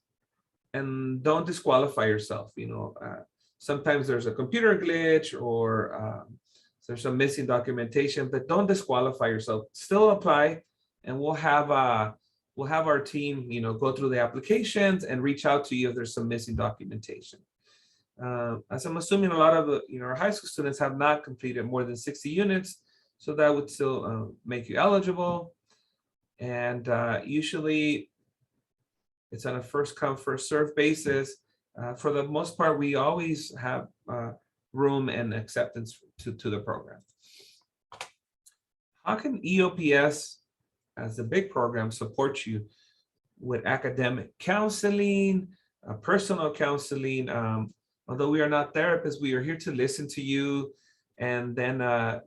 and don't disqualify yourself. You know, sometimes there's a computer glitch or there's some missing documentation, but don't disqualify yourself. Still apply, and we'll have our team, you know, go through the applications and reach out to you if there's some missing documentation. As I'm assuming a lot of our high school students have not completed more than 60 units, so that would still make you eligible. And usually it's on a first come, first serve basis. For the most part, we always have room and acceptance to the program. How can EOPS, as the big program, support you with academic counseling, personal counseling? Although we are not therapists, we are here to listen to you and then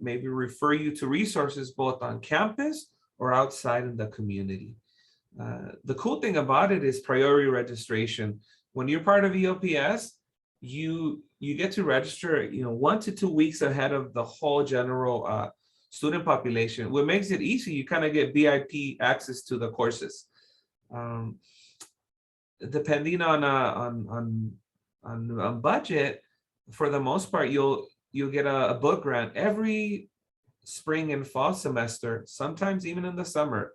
maybe refer you to resources both on campus or outside in the community. The cool thing about it is priority registration. When you're part of EOPS, you get to register 1 to 2 weeks ahead of the whole general student population. What makes it easy, you kind of get VIP access to the courses. Depending on budget, for the most part, you'll get a book grant every spring and fall semester, sometimes even in the summer.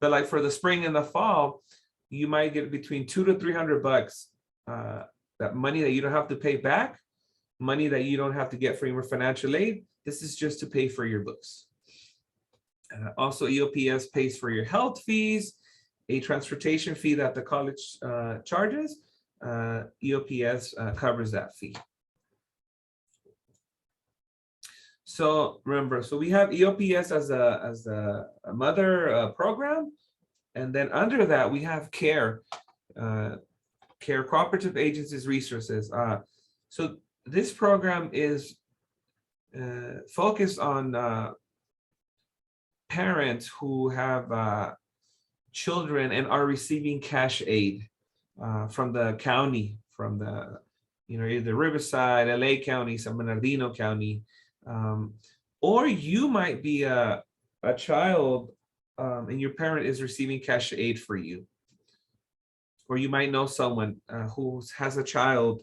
But like for the spring and the fall, you might get between $200 to $300. That money that you don't have to pay back, money that you don't have to get from your financial aid. This is just to pay for your books. Also, EOPS pays for your health fees, a transportation fee that the college charges. EOPS covers that fee. So remember, so we have EOPS as a mother program, and then under that we have CARE, CARE Cooperative Agencies Resources. So this program is focused on parents who have children and are receiving cash aid from the county, from the either Riverside, LA County, San Bernardino County, or you might be a child and your parent is receiving cash aid for you, or you might know someone who has a child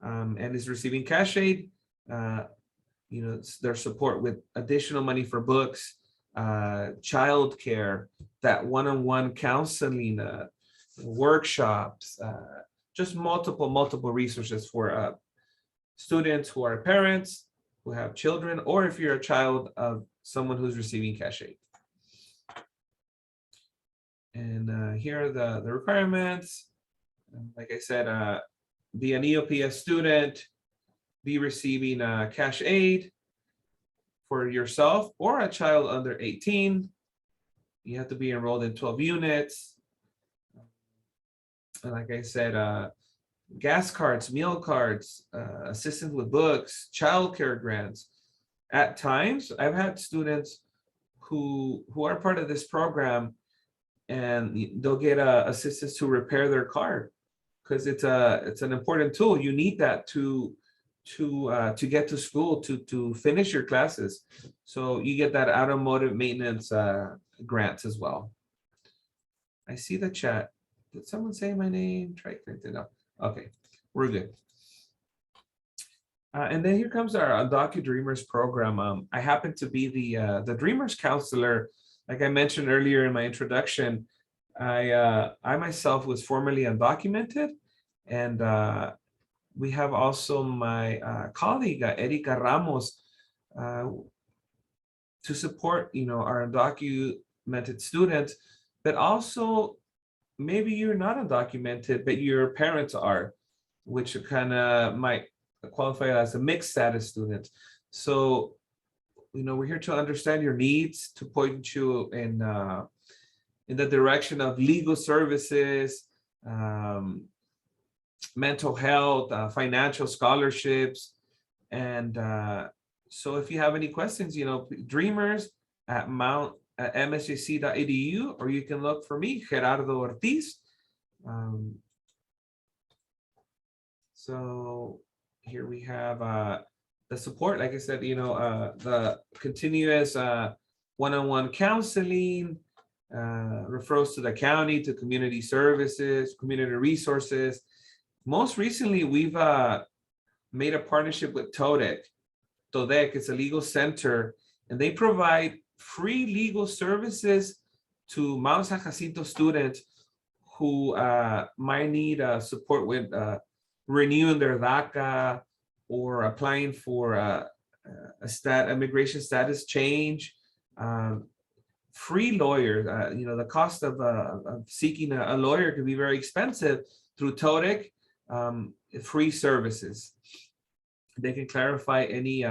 and is receiving cash aid, their support with additional money for books, childcare, that one-on-one counseling, workshops, just multiple resources for students who are parents, who have children, or if you're a child of someone who's receiving cash aid. And here are the requirements. Like I said, be an EOPS student, be receiving cash aid for yourself or a child under 18. You have to be enrolled in 12 units. And like I said, gas cards, meal cards, assistance with books, childcare grants. At times, I've had students who are part of this program, and they'll get assistance to repair their car, because it's an important tool. You need that to get to school, to finish your classes. So you get that automotive maintenance grants as well. I see the chat. Did someone say my name? Try connecting up. Okay, we're good. And then here comes our DocuDreamers program. I happen to be the Dreamers counselor. Like I mentioned earlier in my introduction, I myself was formerly undocumented, and we have also my colleague Erika Ramos to support our undocumented students, but also maybe you're not undocumented, but your parents are, which kind of might qualify as a mixed status student. So, we're here to understand your needs, to point you in the direction of legal services, mental health, financial scholarships. And so if you have any questions, Dreamers at msjc.edu, or you can look for me, Gerardo Ortiz. So here we have the support, like I said, the continuous one-on-one counseling, referrals to the county, to community services, community resources. Most recently, we've made a partnership with TODEC. TODEC is a legal center, and they provide free legal services to Mount San Jacinto students who might need support with renewing their DACA or applying for immigration status change. Free lawyers, the cost of seeking a lawyer can be very expensive. Through TODEC, free services. They can clarify any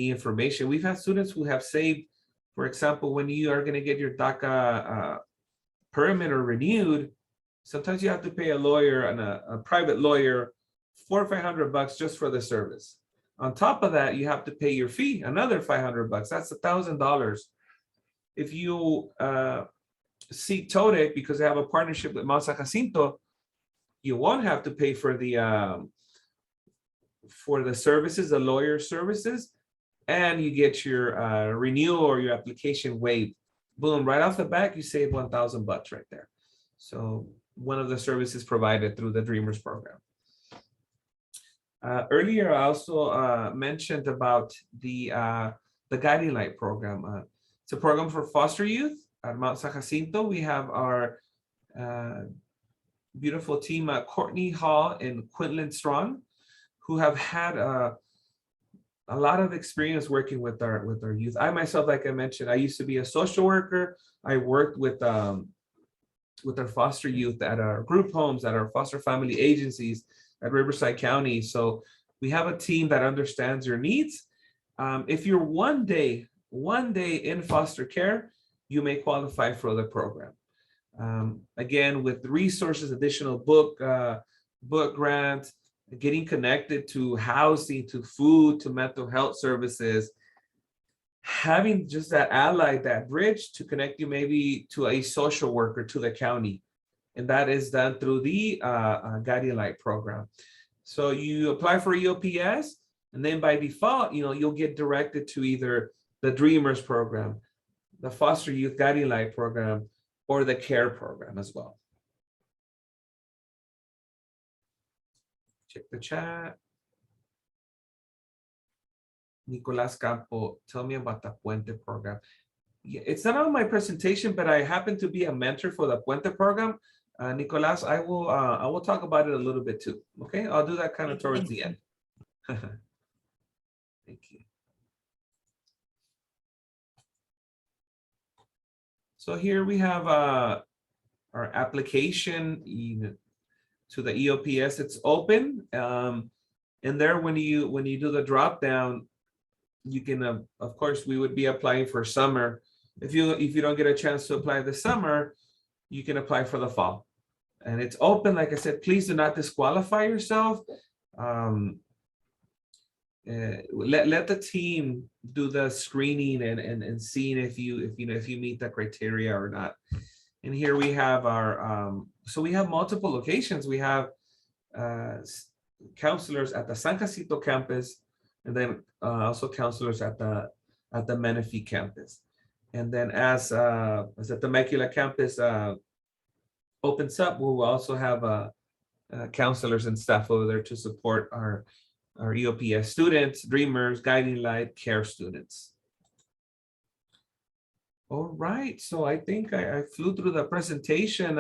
information. We've had students who have saved, for example, when you are going to get your DACA permit or renewed, sometimes you have to pay a lawyer and a private lawyer $400 or $500 just for the service. On top of that, you have to pay your fee, another $500. That's $1,000. If you seek TODEC because they have a partnership with Mount San Jacinto, you won't have to pay for the services, the lawyer services, and you get your renewal or your application waived. Boom! Right off the bat, you save $1,000 right there. So one of the services provided through the Dreamers program. Earlier, I also mentioned about the Guiding Light program. It's a program for foster youth at Mount San Jacinto. We have our beautiful team, Courtney Hall and Quinlan Strong, who have had a lot of experience working with our youth. I myself, like I mentioned, I used to be a social worker. I worked with our foster youth at our group homes, at our foster family agencies at Riverside County. So we have a team that understands your needs. If you're one day in foster care, you may qualify for the program. Again, with resources, additional book grants, getting connected to housing, to food, to mental health services, having just that ally, that bridge to connect you maybe to a social worker, to the county. And that is done through the Guiding Light program. So you apply for EOPS, and then by default, you'll get directed to either the Dreamers program, the Foster Youth Guiding Light program, or the CARE program as well. Check the chat. Nicolas Campo, tell me about the Puente program. Yeah, it's not on my presentation, but I happen to be a mentor for the Puente program. Nicolas, I will talk about it a little bit too. Okay, I'll do that kind of towards the end. Thank you. So here we have our application to the EOPS. It's open, and there when you do the drop down, you can of course we would be applying for summer. If you don't get a chance to apply this summer, you can apply for the fall, and it's open. Like I said, please do not disqualify yourself. Let the team do the screening and seeing if you meet the criteria or not. And here we have our so we have multiple locations. We have counselors at the San Jacinto campus, and then also counselors at the Menifee campus. And then as the Temecula campus opens up, we'll also have counselors and staff over there to support our EOPS students, dreamers, guiding light, care students. All right, so I think I flew through the presentation,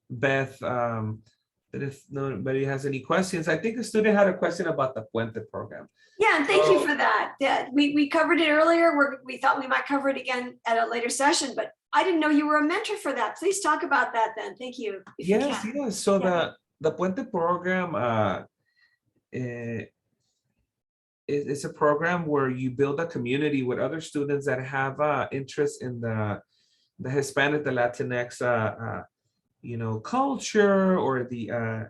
Beth. But if nobody has any questions, I think a student had a question about the Puente program. Yeah, and thank you for that. We covered it earlier. We thought we might cover it again at a later session, but I didn't know you were a mentor for that. Please talk about that then. Thank you. Yes. So the Puente program it's a program where you build a community with other students that have interest in the Hispanic, the Latinx, culture, or the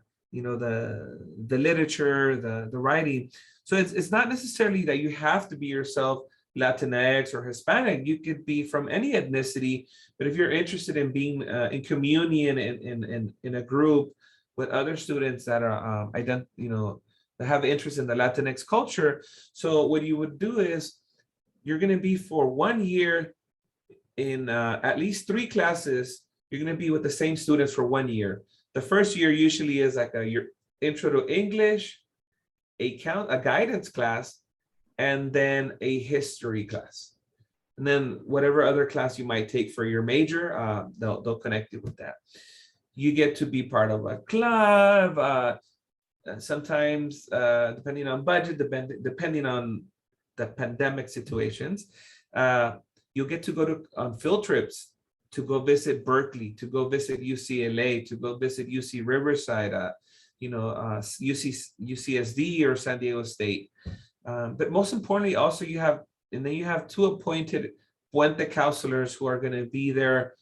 literature, the writing. So it's not necessarily that you have to be yourself Latinx or Hispanic. You could be from any ethnicity, but if you're interested in being in communion in a group with other students that are that have interest in the Latinx culture. So what you would do is you're going to be for 1 year in at least 3 classes. You're going to be with the same students for 1 year. The first year usually is like your intro to English, a guidance class, and then a history class. And then whatever other class you might take for your major, they'll connect you with that. You get to be part of a club. Sometimes, depending on budget, depending on the pandemic situations, you'll get to go on field trips to go visit Berkeley, to go visit UCLA, to go visit UC Riverside, UCSD or San Diego State. But most importantly, also you have 2 appointed Puente counselors who are going to be there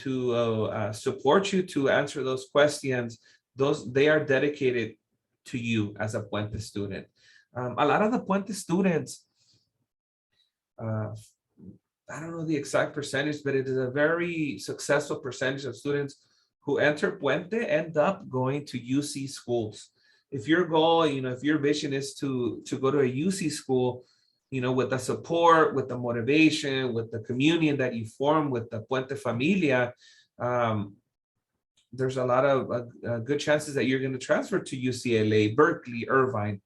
to support you, to answer those questions. They are dedicated to you as a Puente student. A lot of the Puente students, I don't know the exact percentage, but it is a very successful percentage of students who enter Puente end up going to UC schools. If your goal, if your vision is to go to a UC school, with the support, with the motivation, with the communion that you form with the Puente Familia, there's a lot of good chances that you're going to transfer to UCLA, Berkeley, Irvine.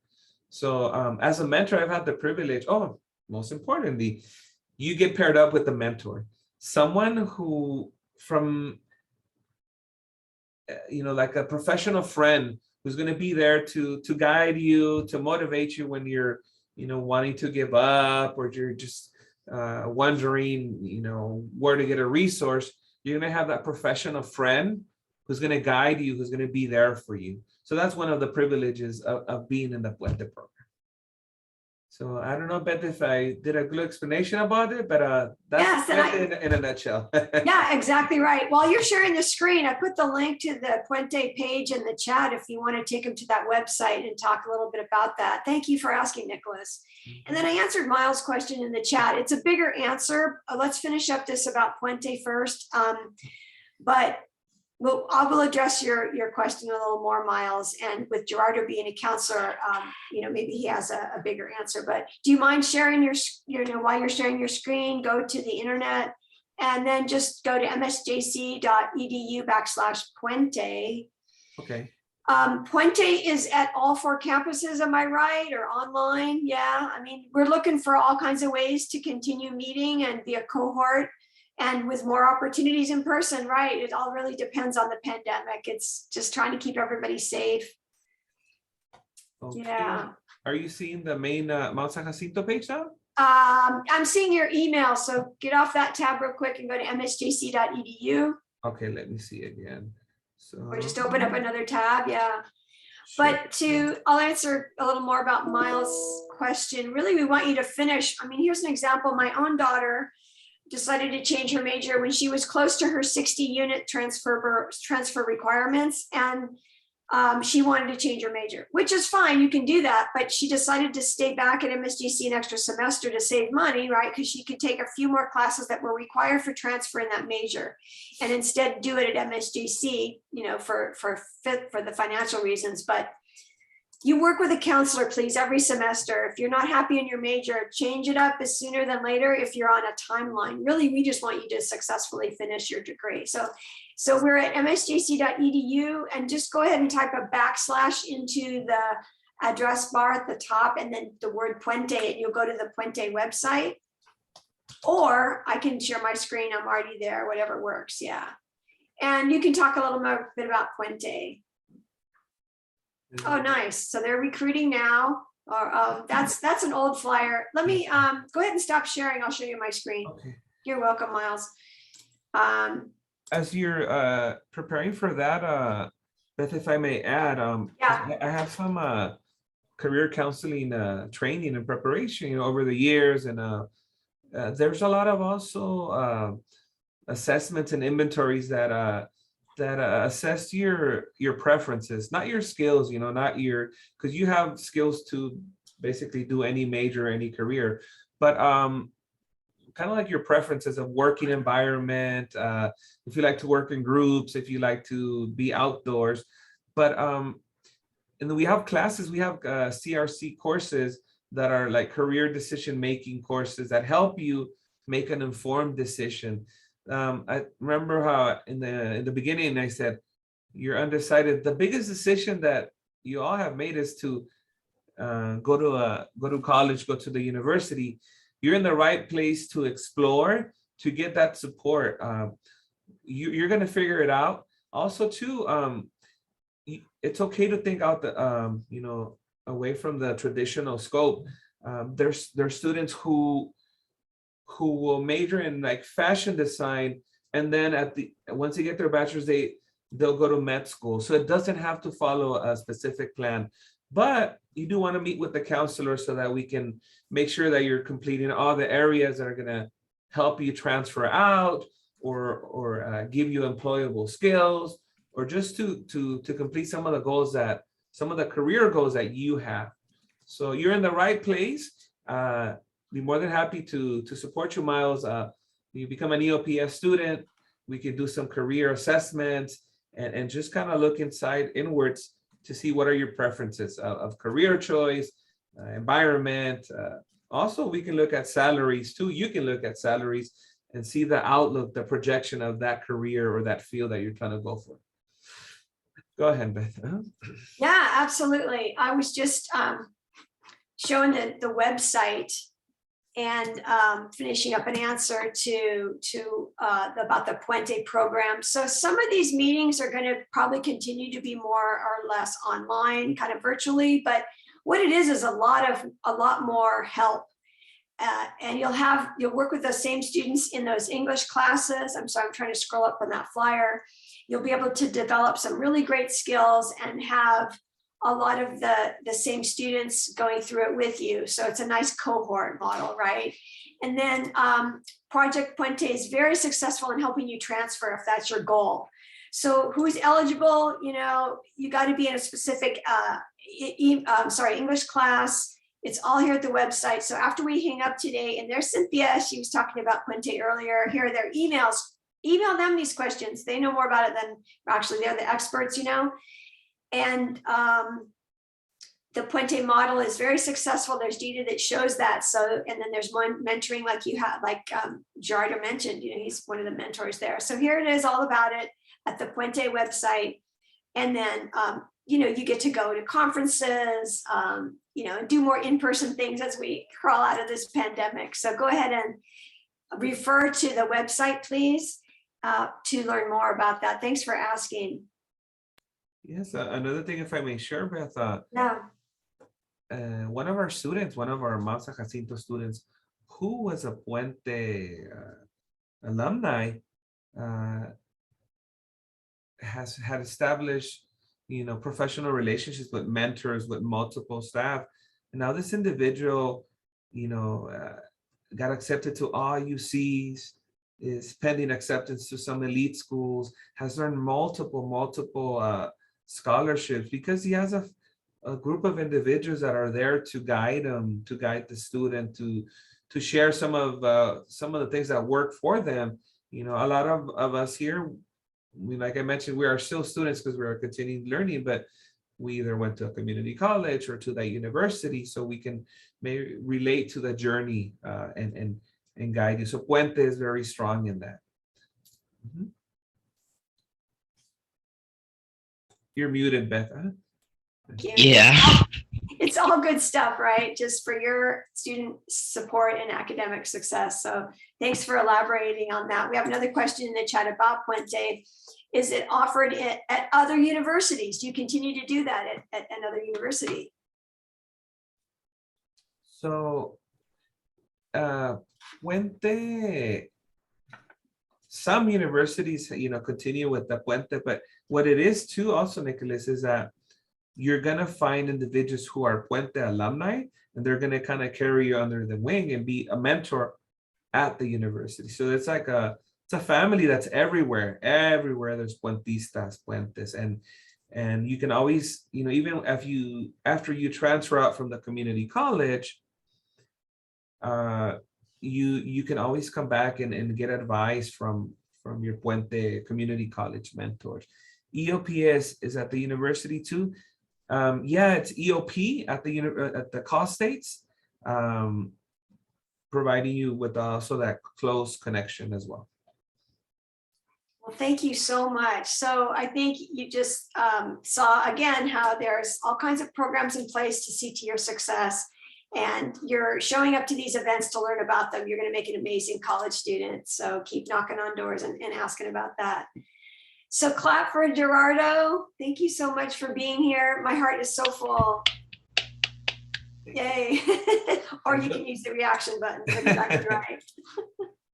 So as a mentor, I've had the privilege, most importantly, you get paired up with a mentor, someone who like a professional friend who's going to be there to guide you, to motivate you when you're, wanting to give up, or you're just wondering, where to get a resource. You're going to have that professional friend who's going to guide you, who's going to be there for you. So that's one of the privileges of being in the Puente program. So I don't know, Beth, if I did a good explanation about it, but that's in a nutshell. Yeah, exactly right. While you're sharing the screen, I put the link to the Puente page in the chat if you want to take them to that website and talk a little bit about that. Thank you for asking, Nicholas. And then I answered Miles' question in the chat. It's a bigger answer. Let's finish up this about Puente first. But I will address your question a little more, Miles. And with Gerardo being a counselor, maybe he has a bigger answer. But do you mind sharing while you're sharing your screen, go to the internet and then just go to msjc.edu/Puente. Okay. Puente is at all 4 campuses, am I right, or online? Yeah, I mean, we're looking for all kinds of ways to continue meeting and be a cohort and with more opportunities in person, right? It all really depends on the pandemic. It's just trying to keep everybody safe. Okay. Yeah. Are you seeing the main Mount San Jacinto page now? I'm seeing your email, so get off that tab real quick and go to msjc.edu, Okay, let me see again. So or just open up another tab, yeah. sure. But I'll answer a little more about Miles' question. Really, we want you to finish. I mean, here's an example. My own daughter decided to change her major when she was close to her 60-unit transfer requirements, and she wanted to change her major, which is fine. You can do that, but she decided to stay back at MSJC an extra semester to save money, right? Because she could take a few more classes that were required for transfer in that major, and instead do it at MSJC, you know, for the financial reasons. But you work with a counselor, please, every semester. If you're not happy in your major, change it up as sooner than later if you're on a timeline. Really, we just want you to successfully finish your degree. So we're at msjc.edu, and just go ahead and type a / into the address bar at the top and then the word Puente, and you'll go to the Puente website. Or I can share my screen, I'm already there, whatever works, yeah. And you can talk a little more bit about Puente. Oh, nice. So they're recruiting now. Or that's an old flyer. Let me go ahead and stop sharing. I'll show you my screen. Okay. You're welcome, Miles. As you're preparing for that, Beth, if I may add, Yeah. I have some career counseling training and preparation, you know, over the years, and there's a lot of also assessments and inventories that assess your preferences, not your skills, you know, not your, because you have skills to basically do any major, any career, but kind of like your preferences of working environment, if you like to work in groups, if you like to be outdoors. But and then we have classes, we have CRC courses that are like career decision-making courses that help you make an informed decision. I remember how in the beginning I said, you're undecided. The biggest decision that you all have made is to go to college, go to the university. You're in the right place to explore, to get that support. You're going to figure it out. Also, too, it's okay to think out the you know, away from the traditional scope. There's students who will major in like fashion design, and then once they get their bachelor's, they'll go to med school. So it doesn't have to follow a specific plan, but you do want to meet with the counselor so that we can make sure that you're completing all the areas that are going to help you transfer out or give you employable skills, or just to complete some of the career goals that you have. So you're in the right place. Be more than happy to support you, Miles. You become an EOPS student, we can do some career assessments and just kind of look inwards to see what are your preferences of career choice, environment. Also, we can look at salaries too. You can look at salaries and see the outlook, the projection of that career or that field that you're trying to go for. Go ahead, Beth. Yeah, absolutely. I was just showing the website and finishing up an answer to about the Puente program. So some of these meetings are going to probably continue to be more or less online, kind of virtually, but what it is a lot more help. And you'll work with those same students in those English classes. I'm sorry, I'm trying to scroll up on that flyer. You'll be able to develop some really great skills and have a lot of the same students going through it with you. So it's a nice cohort model, right? And then Project Puente is very successful in helping you transfer if that's your goal. So who's eligible? You know, you got to be in a specific English class. It's all here at the website. So after we hang up today, and there's Cynthia, she was talking about Puente earlier. Here are their emails. Email them these questions. They know more about it than actually they're the experts, you know. And the Puente model is very successful. There's data that shows that. So, and then there's one mentoring like you have, like Jarder mentioned, you know, he's one of the mentors there. So here it is all about it at the Puente website. And then you get to go to conferences, and do more in-person things as we crawl out of this pandemic. So go ahead and refer to the website, please, to learn more about that. Thanks for asking. Yes, another thing, if I may share, Beth, Yeah. one of our students, one of our Masa Jacinto students, who was a Puente alumni, has had established, professional relationships with mentors, with multiple staff. And now this individual, got accepted to all UCs, is pending acceptance to some elite schools, has earned multiple scholarships because he has a group of individuals that are there to guide him, to guide the student, to share some of the things that work for them. A lot of us here, like I mentioned, we are still students because we are continuing learning, but we either went to a community college or to that university, so we can maybe relate to the journey and guide you. So Puente is very strong in that. Mhm. You're muted, Beth. Huh? Yeah. It's all good stuff, right? Just for your student support and academic success. So thanks for elaborating on that. We have another question in the chat about Puente. Is it offered at other universities? Do you continue to do that at another university? So Puente, some universities, continue with the Puente, but what it is too also, Nicholas, is that you're gonna find individuals who are Puente alumni, and they're gonna kind of carry you under the wing and be a mentor at the university. So it's like it's a family that's everywhere. Everywhere there's Puentistas, Puentes, and you can always, even after you transfer out from the community college, you can always come back and get advice from your Puente community college mentors. EOPS is at the university too. It's EOP at the cost states, providing you with also that close connection as well. Well, thank you so much. So I think you just saw again how there's all kinds of programs in place to see to your success, and you're showing up to these events to learn about them. You're going to make an amazing college student. So keep knocking on doors and asking about that. So clap for Gerardo. Thank you so much for being here. My heart is so full. Yay. Or you can use the reaction button. Exactly right.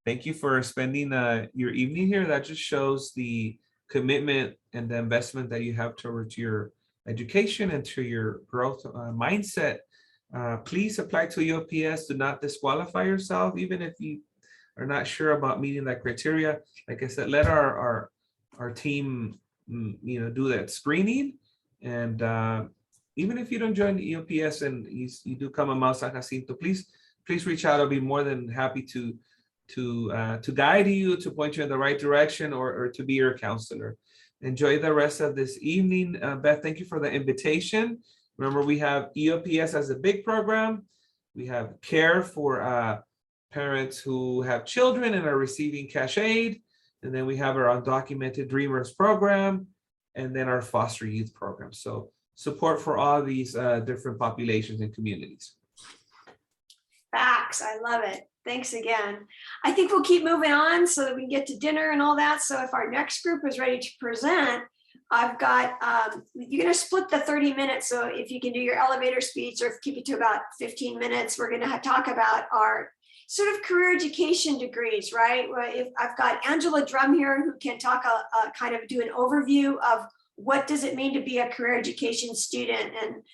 Thank you for spending your evening here. That just shows the commitment and the investment that you have towards your education and to your growth mindset. Please apply to EOPS. Do not disqualify yourself, even if you are not sure about meeting that criteria. Like I said, let our team, do that screening. And even if you don't join the EOPS and you do come a Mount San Jacinto, please reach out. I'll be more than happy to guide you, to point you in the right direction, or to be your counselor. Enjoy the rest of this evening. Beth, thank you for the invitation. Remember, we have EOPS as a big program. We have care for parents who have children and are receiving cash aid. And then we have our undocumented Dreamers program, and then our foster youth program. So support for all these different populations and communities. Facts. I love it. Thanks again. I think we'll keep moving on so that we can get to dinner and all that. So if our next group is ready to present, I've got, you're going to split the 30 minutes. So if you can do your elevator speech or keep it to about 15 minutes, we're going to talk about our sort of career education degrees, right? If I've got Angela Drum here who can talk kind of do an overview of what does it mean to be a career education student, and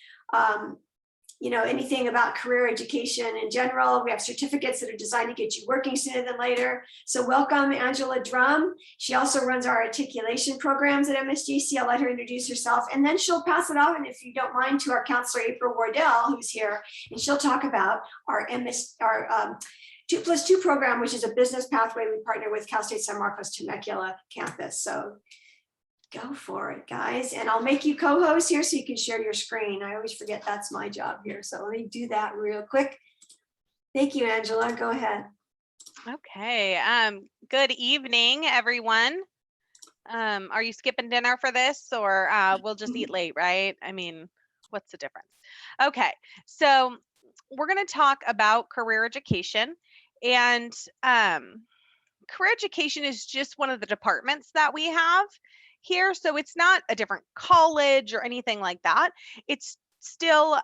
anything about career education in general. We have certificates that are designed to get you working sooner than later. So welcome, Angela Drum. She also runs our articulation programs at MSJC. I'll let her introduce herself, and then she'll pass it on, and if you don't mind, to our counselor, April Wardell, who's here, and she'll talk about our 2+2 program, which is a business pathway we partner with Cal State San Marcos Temecula campus. So go for it, guys. And I'll make you co-host here so you can share your screen. I always forget that's my job here. So let me do that real quick. Thank you, Angela. Go ahead. Okay. Good evening, everyone. Are you skipping dinner for this, or we'll just eat late, right? I mean, what's the difference? Okay, so we're going to talk about career education, and career education is just one of the departments that we have here. So it's not a different college or anything like that. It's still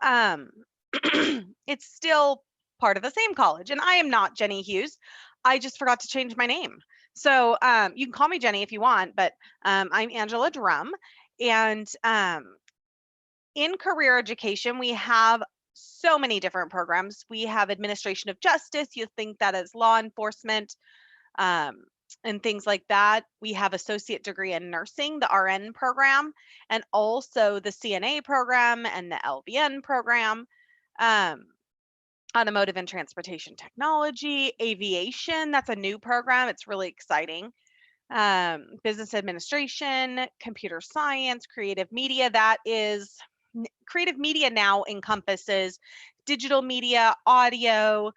it's still part of the same college. And I am not Jenny Hughes. I just forgot to change my name. So you can call me Jenny if you want, but I'm Angela Drum. And in career education, we have so many different programs. We have administration of justice. You think that as law enforcement, and things like that. We have associate degree in nursing, the RN program, and also the CNA program and the LVN program. Automotive and transportation technology, aviation, that's a new program. It's really exciting. Business administration, computer science, creative media. Creative media now encompasses digital media, audio,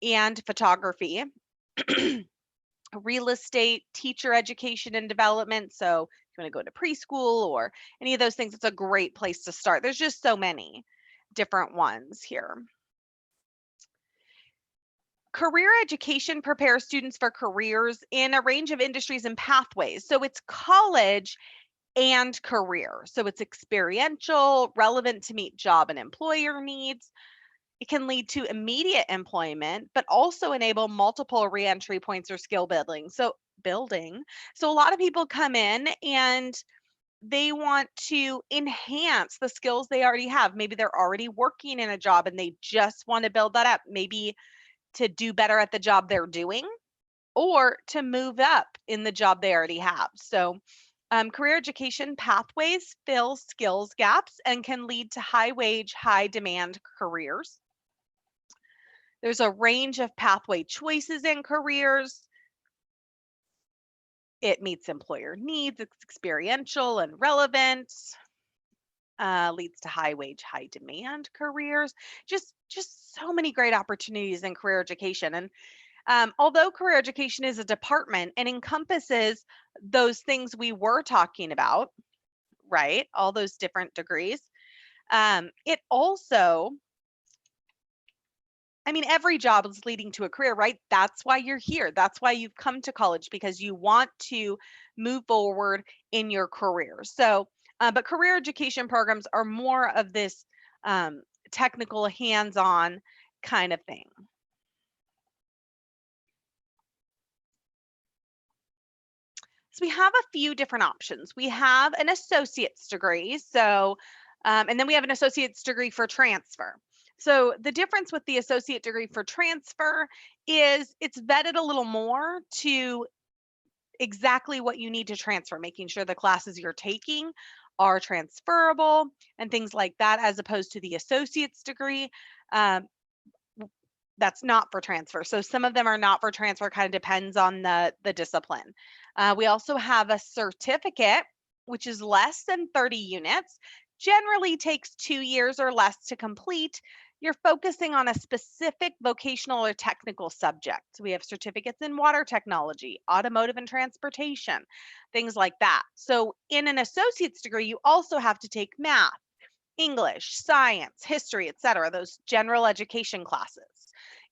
and photography. Real estate, teacher education and development. So if you want to go to preschool or any of those things, it's a great place to start. There's just so many different ones here. Career education prepares students for careers in a range of industries and pathways. So it's college and career. So it's experiential, relevant to meet job and employer needs. It can lead to immediate employment, but also enable multiple reentry points or skill building. So a lot of people come in and they want to enhance the skills they already have. Maybe they're already working in a job and they just want to build that up, maybe to do better at the job they're doing or to move up in the job they already have. So career education pathways fill skills gaps and can lead to high wage, high demand careers. There's a range of pathway choices in careers. It meets employer needs, it's experiential and relevant, leads to high wage, high demand careers. Just so many great opportunities in career education. And although career education is a department and encompasses those things we were talking about, right? All those different degrees. It also, I mean, every job is leading to a career, right? That's why you're here. That's why you've come to college, because you want to move forward in your career. So, but career education programs are more of this technical, hands-on kind of thing. So we have a few different options. We have an associate's degree. So, and then we have an associate's degree for transfer. So the difference with the associate degree for transfer is it's vetted a little more to exactly what you need to transfer, making sure the classes you're taking are transferable and things like that, as opposed to the associate's degree. That's not for transfer. So some of them are not for transfer, kind of depends on the discipline. We also have a certificate, which is less than 30 units, generally takes 2 years or less to complete. You're focusing on a specific vocational or technical subject. So we have certificates in water technology, automotive and transportation, things like that. So in an associate's degree, you also have to take math, English, science, history, etc., those general education classes.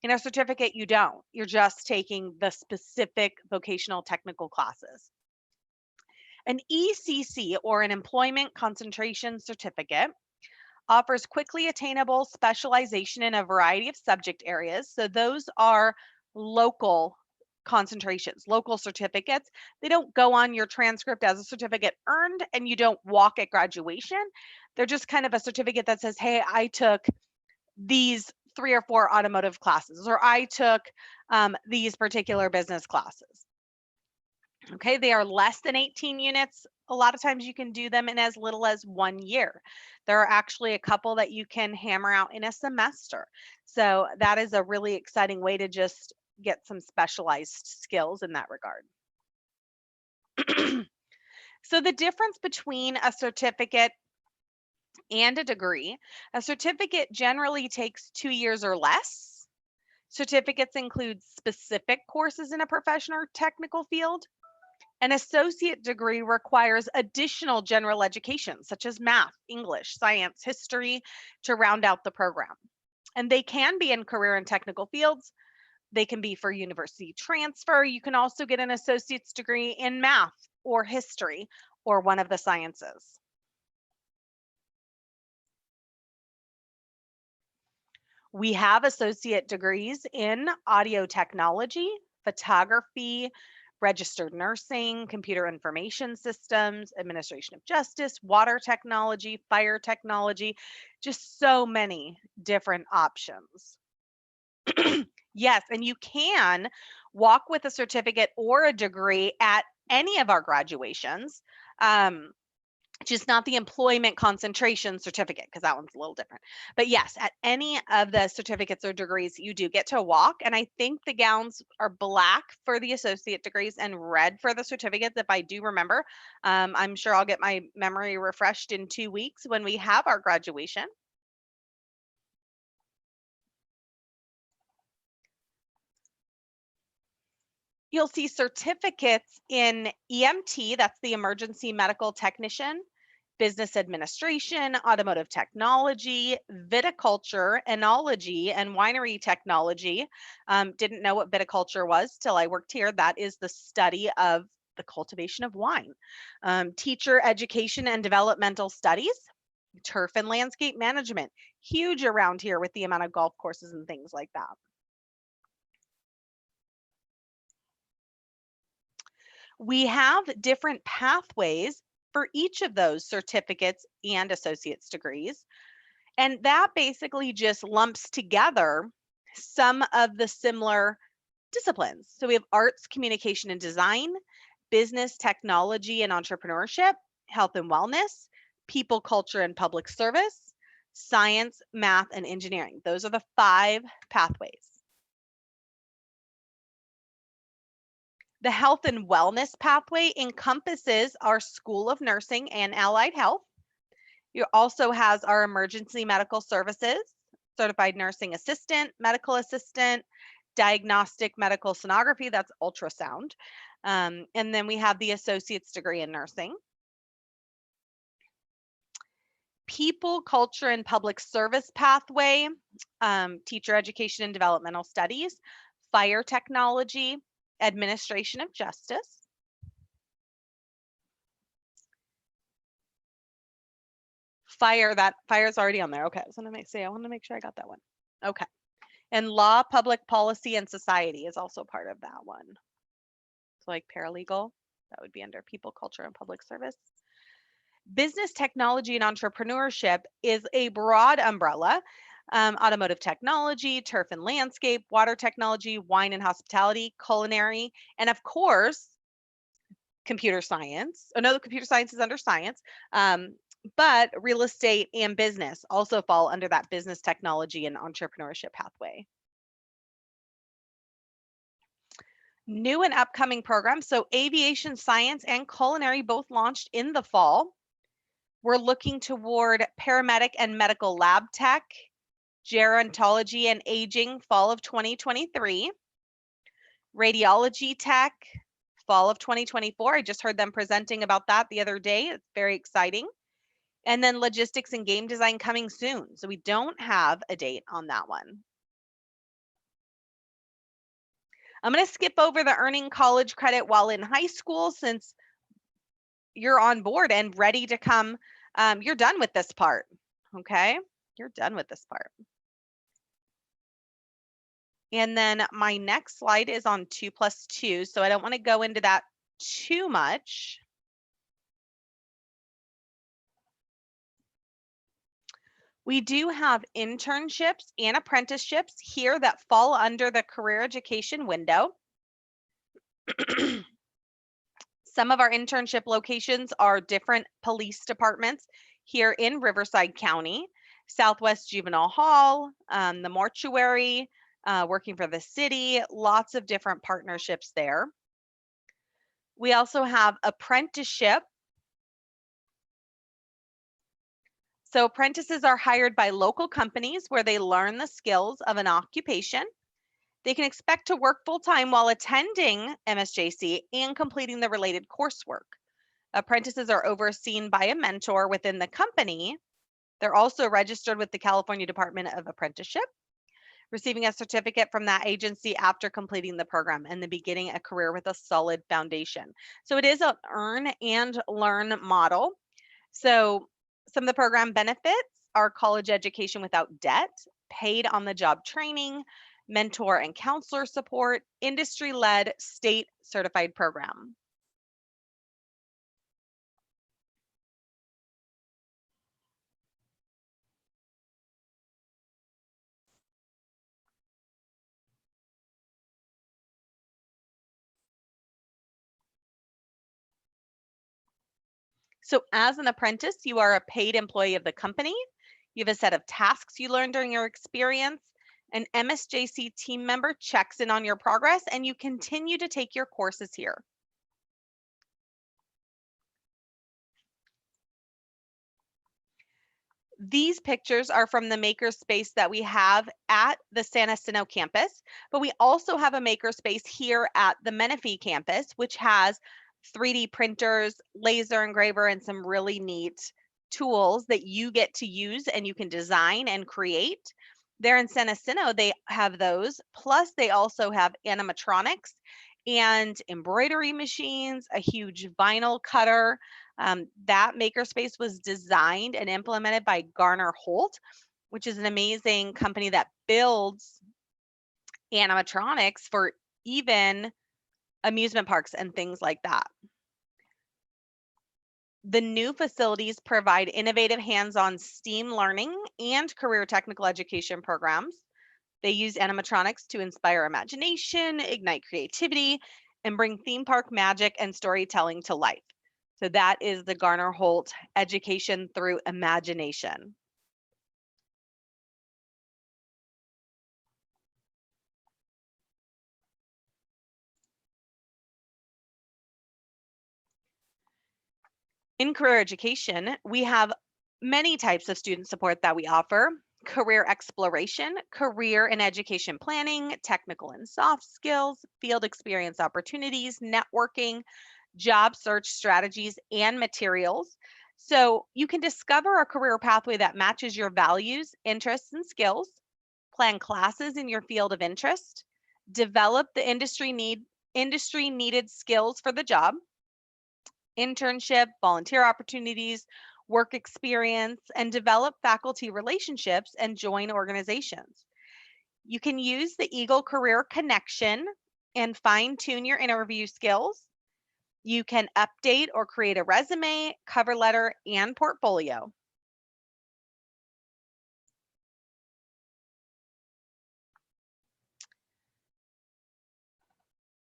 In a certificate, you don't. You're just taking the specific vocational technical classes. An ECC, or an Employment Concentration Certificate, offers quickly attainable specialization in a variety of subject areas. So those are local concentrations, local certificates. They don't go on your transcript as a certificate earned, and you don't walk at graduation. They're just kind of a certificate that says, hey, I took these 3 or 4 automotive classes, or I took these particular business classes. Okay, they are less than 18 units. A lot of times you can do them in as little as 1 year. There are actually a couple that you can hammer out in a semester. So that is a really exciting way to just get some specialized skills in that regard. So the difference between a certificate and a degree, a certificate generally takes 2 years or less. Certificates include specific courses in a professional or technical field. An associate degree requires additional general education, such as math, English, science, history, to round out the program. And they can be in career and technical fields. They can be for university transfer. You can also get an associate's degree in math or history or one of the sciences. We have associate degrees in audio technology, photography, registered nursing, computer information systems, administration of justice, water technology, fire technology, just so many different options. Yes, and you can walk with a certificate or a degree at any of our graduations. Just not the employment concentration certificate, because that one's a little different. But yes, at any of the certificates or degrees, you do get to walk. And I think the gowns are black for the associate degrees and red for the certificates, if I do remember. I'm sure I'll get my memory refreshed in 2 weeks when we have our graduation. You'll see certificates in EMT, that's the emergency medical technician, business administration, automotive technology, viticulture, enology, and winery technology. Didn't know what viticulture was till I worked here. That is the study of the cultivation of wine. Teacher education and developmental studies, turf and landscape management, huge around here with the amount of golf courses and things like that. We have different pathways for each of those certificates and associate's degrees. And that basically just lumps together some of the similar disciplines. So we have arts, communication and design, business, technology and entrepreneurship, health and wellness, people, culture and public service, science, math, and engineering. Those are the 5 pathways. The health and wellness pathway encompasses our School of Nursing and Allied Health. It also has our emergency medical services, certified nursing assistant, medical assistant, diagnostic medical sonography, that's ultrasound. And then we have the associate's degree in nursing. People, culture, and public service pathway, teacher education and developmental studies, fire technology, administration of justice. Fire's already on there. Okay, I want to make sure I got that one. Okay. And law, public policy, and society is also part of that one. So like paralegal, that would be under people, culture, and public service. Business, technology, and entrepreneurship is a broad umbrella. Automotive technology, turf and landscape, water technology, wine and hospitality, culinary, and of course, computer science. Oh no, computer science is under science, but real estate and business also fall under that business, technology, and entrepreneurship pathway. New and upcoming programs. So aviation science and culinary both launched in the fall. We're looking toward paramedic and medical lab tech, gerontology and aging, fall of 2023. Radiology tech, fall of 2024. I just heard them presenting about that the other day. It's very exciting. And then logistics and game design coming soon. So we don't have a date on that one. I'm going to skip over the earning college credit while in high school since you're on board and ready to come. You're done with this part. Okay, you're done with this part. And then my next slide is on 2+2. So I don't want to go into that too much. We do have internships and apprenticeships here that fall under the career education window. Some of our internship locations are different police departments here in Riverside County, Southwest Juvenile Hall, the mortuary, working for the city, lots of different partnerships there. We also have apprenticeship. So apprentices are hired by local companies where they learn the skills of an occupation. They can expect to work full-time while attending MSJC and completing the related coursework. Apprentices are overseen by a mentor within the company. They're also registered with the California Department of Apprenticeship, receiving a certificate from that agency after completing the program and then beginning a career with a solid foundation. So it is an earn and learn model. So some of the program benefits are college education without debt, paid on the job training, mentor and counselor support, industry-led state certified program. So as an apprentice, you are a paid employee of the company. You have a set of tasks you learn during your experience. An MSJC team member checks in on your progress, and you continue to take your courses here. These pictures are from the makerspace that we have at the San Jacinto campus, but we also have a makerspace here at the Menifee campus, which has 3D printers, laser engraver, and some really neat tools that you get to use and you can design and create. There in San Jacinto, they have those. Plus, they also have animatronics and embroidery machines, a huge vinyl cutter. That makerspace was designed and implemented by Garner Holt, which is an amazing company that builds animatronics for even amusement parks and things like that. The new facilities provide innovative hands-on STEAM learning and career technical education programs. They use animatronics to inspire imagination, ignite creativity, and bring theme park magic and storytelling to life. So that is the Garner Holt Education Through Imagination. In career education, we have many types of student support that we offer: career exploration, career and education planning, technical and soft skills, field experience opportunities, networking, job search strategies, and materials. So you can discover a career pathway that matches your values, interests, and skills, plan classes in your field of interest, develop the industry needed skills for the job, internship, volunteer opportunities, work experience, and develop faculty relationships and join organizations. You can use the Eagle Career Connection and fine-tune your interview skills. You can update or create a resume, cover letter, and portfolio.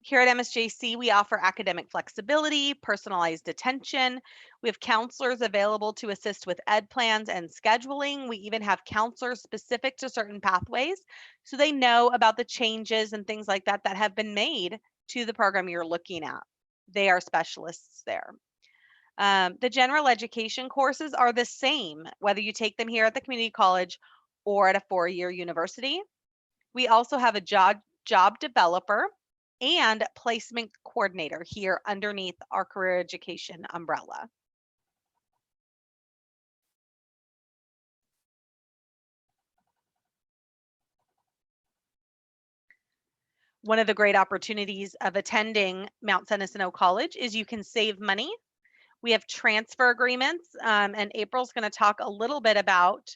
Here at MSJC, we offer academic flexibility, personalized attention. We have counselors available to assist with ed plans and scheduling. We even have counselors specific to certain pathways, so they know about the changes and things like that that have been made to the program you're looking at. They are specialists there. The general education courses are the same, whether you take them here at the community college or at a four-year university. We also have a job developer and placement coordinator here underneath our career education umbrella. One of the great opportunities of attending Mount San Jacinto College is you can save money. We have transfer agreements, and April's going to talk a little bit about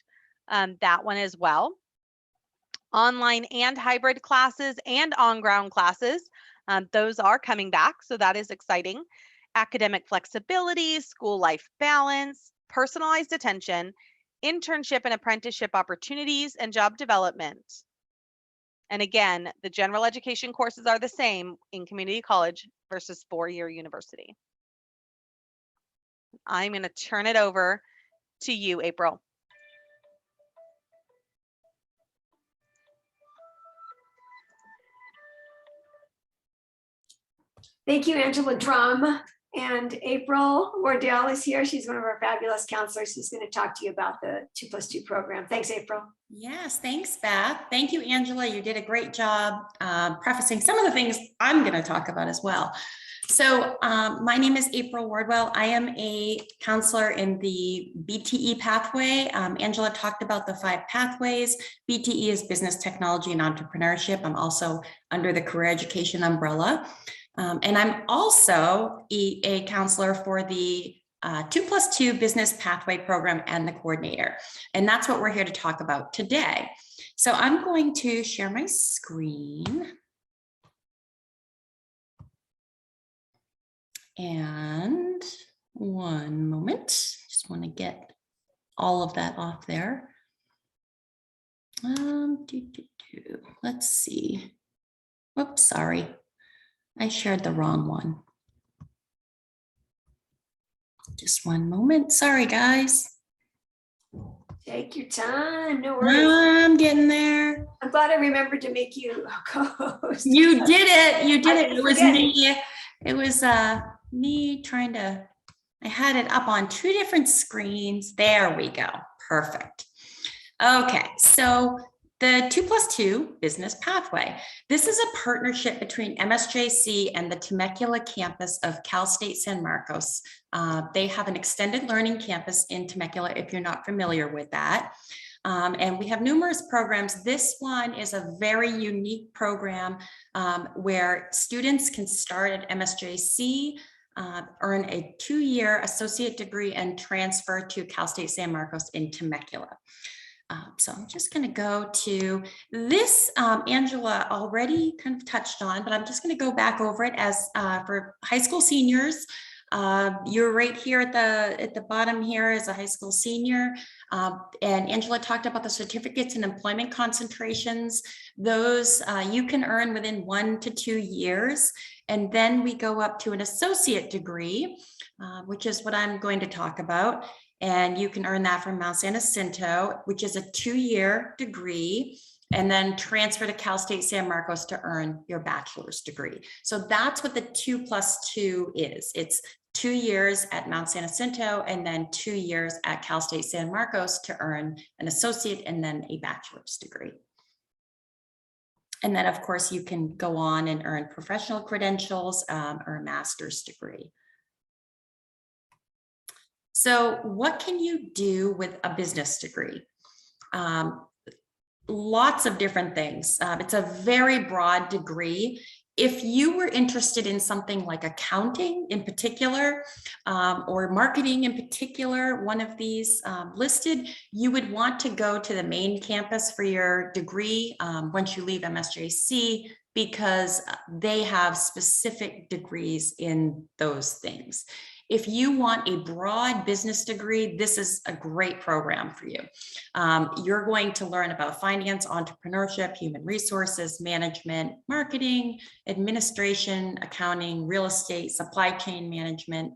that one as well. Online and hybrid classes and on-ground classes, those are coming back, so that is exciting. Academic flexibility, school life balance, personalized attention, internship and apprenticeship opportunities, and job development. And again, the general education courses are the same in community college versus four-year university. I'm going to turn it over to you, April. Thank you, Angela Drum. And April Wardell is here. She's one of our fabulous counselors who's going to talk to you about the 2+2 program. Thanks, April. Yes, thanks, Beth. Thank you, Angela. You did a great job prefacing some of the things I'm going to talk about as well. So my name is April Wardwell. I am a counselor in the BTE pathway. Angela talked about the 5 pathways. BTE is business, technology, and entrepreneurship. I'm also under the career education umbrella. And I'm also a counselor for the 2+2 business pathway program and the coordinator. And that's what we're here to talk about today. So I'm going to share my screen. And one moment, just want to get all of that off there. Let's see. Whoops, sorry. I shared the wrong one. Just one moment. Sorry, guys. Take your time. No worries. I'm getting there. I'm glad I remembered to make you a co-host. You did it. You did I it. keep It was forgetting. me. It was me trying to, I had it up on 2 different screens. There we go. Perfect. Okay, so the 2+2 business pathway. This is a partnership between MSJC and the Temecula campus of Cal State San Marcos. They have an extended learning campus in Temecula, if you're not familiar with that. And we have numerous programs. This one is a very unique program where students can start at MSJC, earn a 2-year associate degree, and transfer to Cal State San Marcos in Temecula. So I'm just going to go to this. Angela already kind of touched on, but I'm just going to go back over it as for high school seniors. You're right here at the bottom here as a high school senior. And Angela talked about the certificates and employment concentrations. Those you can earn within 1 to 2 years. And then we go up to an associate degree, which is what I'm going to talk about. And you can earn that from Mount San Jacinto, which is a 2-year degree, and then transfer to Cal State San Marcos to earn your bachelor's degree. So that's what the 2+2 is. It's 2 years at Mount San Jacinto and then 2 years at Cal State San Marcos to earn an associate and then a bachelor's degree. And then of course you can go on and earn professional credentials or a master's degree. So what can you do with a business degree? Lots of different things. It's a very broad degree. If you were interested in something like accounting in particular, or marketing in particular, one of these listed, you would want to go to the main campus for your degree once you leave MSJC, because they have specific degrees in those things. If you want a broad business degree, this is a great program for you. You're going to learn about finance, entrepreneurship, human resources, management, marketing, administration, accounting, real estate, supply chain management.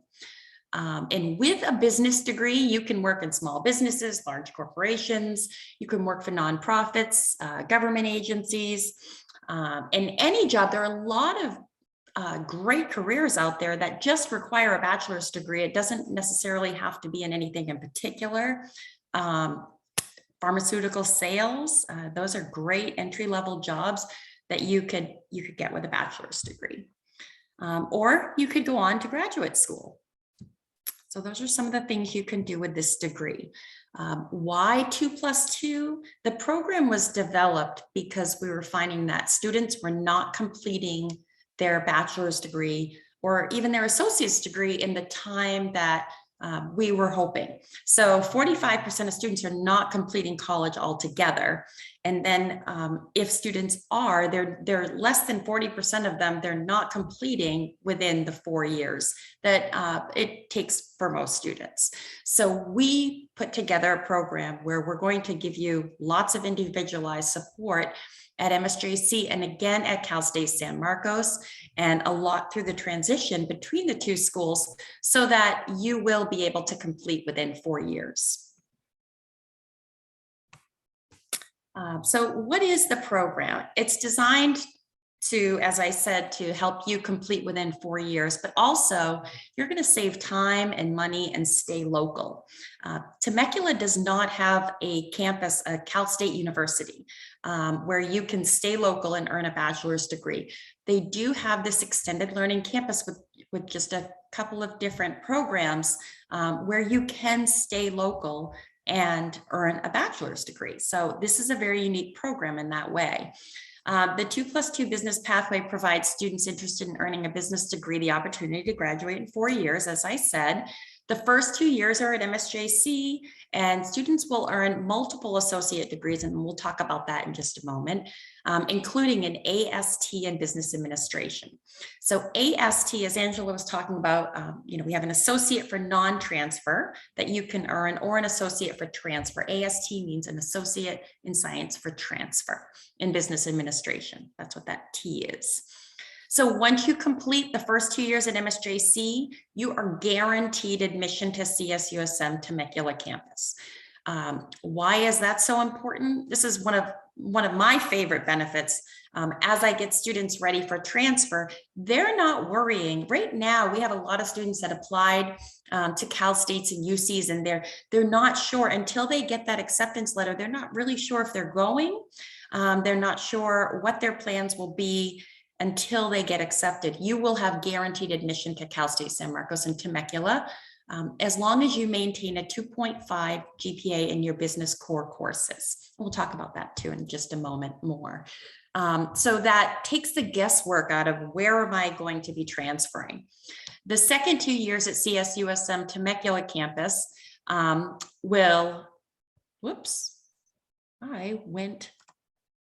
And with a business degree, you can work in small businesses, large corporations, you can work for nonprofits, government agencies, in any job. There are a lot of great careers out there that just require a bachelor's degree. It doesn't necessarily have to be in anything in particular. Pharmaceutical sales, those are great entry-level jobs that you could get with a bachelor's degree. Or you could go on to graduate school. So those are some of the things you can do with this degree. Why 2+2? The program was developed because we were finding that students were not completing their bachelor's degree or even their associate's degree in the time that we were hoping. So 45% of students are not completing college altogether. And then if students are, they're less than 40% of them, they're not completing within the 4 years that it takes for most students. So we put together a program where we're going to give you lots of individualized support at MSJC and again at Cal State San Marcos, and a lot through the transition between the two schools so that you will be able to complete within 4 years. So what is the program? It's designed to, as I said, to help you complete within 4 years, but also you're going to save time and money and stay local. Temecula does not have a campus, a Cal State University, where you can stay local and earn a bachelor's degree. They do have this extended learning campus with just a couple of different programs where you can stay local and earn a bachelor's degree. So this is a very unique program in that way. The 2+2 business pathway provides students interested in earning a business degree the opportunity to graduate in 4 years. As I said, the first 2 years are at MSJC, and students will earn multiple associate degrees, and we'll talk about that in just a moment, including an AST in business administration. So AST, as Angela was talking about, we have an associate for non-transfer that you can earn, or an associate for transfer. AST means an associate in science for transfer in business administration. That's what that T is. So once you complete the first 2 years at MSJC, you are guaranteed admission to CSUSM Temecula campus. Why is that so important? This is one of my favorite benefits. As I get students ready for transfer, they're not worrying. Right now, we have a lot of students that applied to Cal States and UCs, and they're not sure until they get that acceptance letter. They're not really sure if they're going. They're not sure what their plans will be until they get accepted. You will have guaranteed admission to Cal State San Marcos and Temecula, as long as you maintain a 2.5 GPA in your business core courses. We'll talk about that too in just a moment more. So that takes the guesswork out of where am I going to be transferring. The second 2 years at CSUSM Temecula campus I went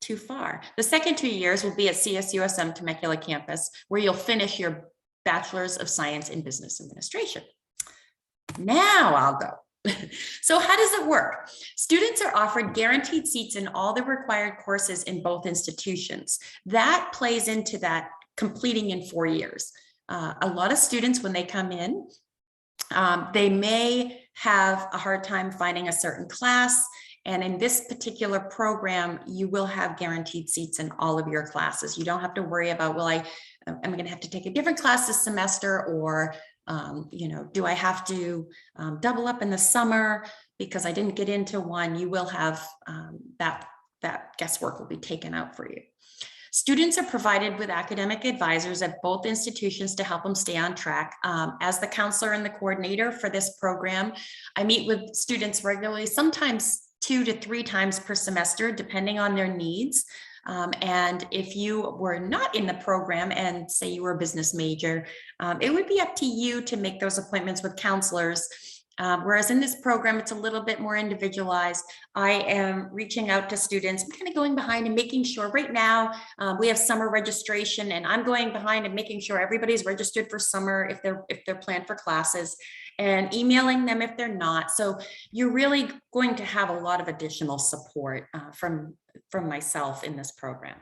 too far. The second 2 years will be at CSUSM Temecula campus, where you'll finish your Bachelor's of Science in Business Administration. Now I'll go. So how does it work? Students are offered guaranteed seats in all the required courses in both institutions. That plays into that completing in 4 years. A lot of students, when they come in, they may have a hard time finding a certain class. And in this particular program, you will have guaranteed seats in all of your classes. You don't have to worry about, am I going to have to take a different class this semester, or do I have to double up in the summer because I didn't get into one? You will have that guesswork will be taken out for you. Students are provided with academic advisors at both institutions to help them stay on track. As the counselor and the coordinator for this program, I meet with students regularly, sometimes 2 to 3 times per semester, depending on their needs. And if you were not in the program and say you were a business major, it would be up to you to make those appointments with counselors. Whereas in this program, it's a little bit more individualized. I am reaching out to students. I'm kind of going behind and making sure right now we have summer registration, and I'm going behind and making sure everybody's registered for summer if they're planned for classes, and emailing them if they're not. So you're really going to have a lot of additional support from myself in this program.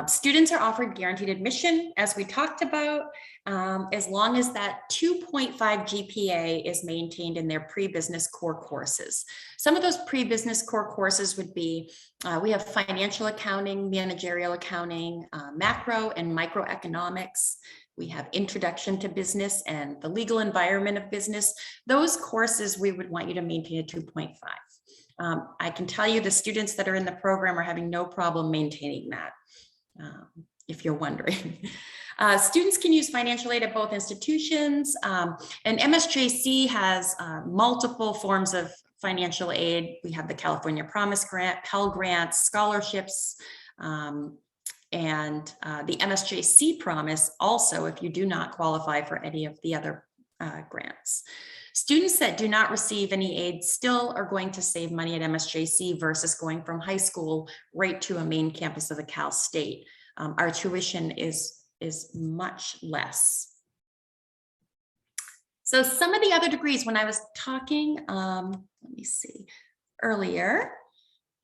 Students are offered guaranteed admission, as we talked about, as long as that 2.5 GPA is maintained in their pre-business core courses. Some of those pre-business core courses would be, we have financial accounting, managerial accounting, macro and microeconomics. We have introduction to business and the legal environment of business. Those courses, we would want you to maintain a 2.5. I can tell you the students that are in the program are having no problem maintaining that, if you're wondering. Students can use financial aid at both institutions, and MSJC has multiple forms of financial aid. We have the California Promise Grant, Pell Grants, scholarships, and the MSJC Promise also, if you do not qualify for any of the other grants. Students that do not receive any aid still are going to save money at MSJC versus going from high school right to a main campus of the Cal State. Our tuition is much less. So some of the other degrees, when I was talking, let me see, earlier,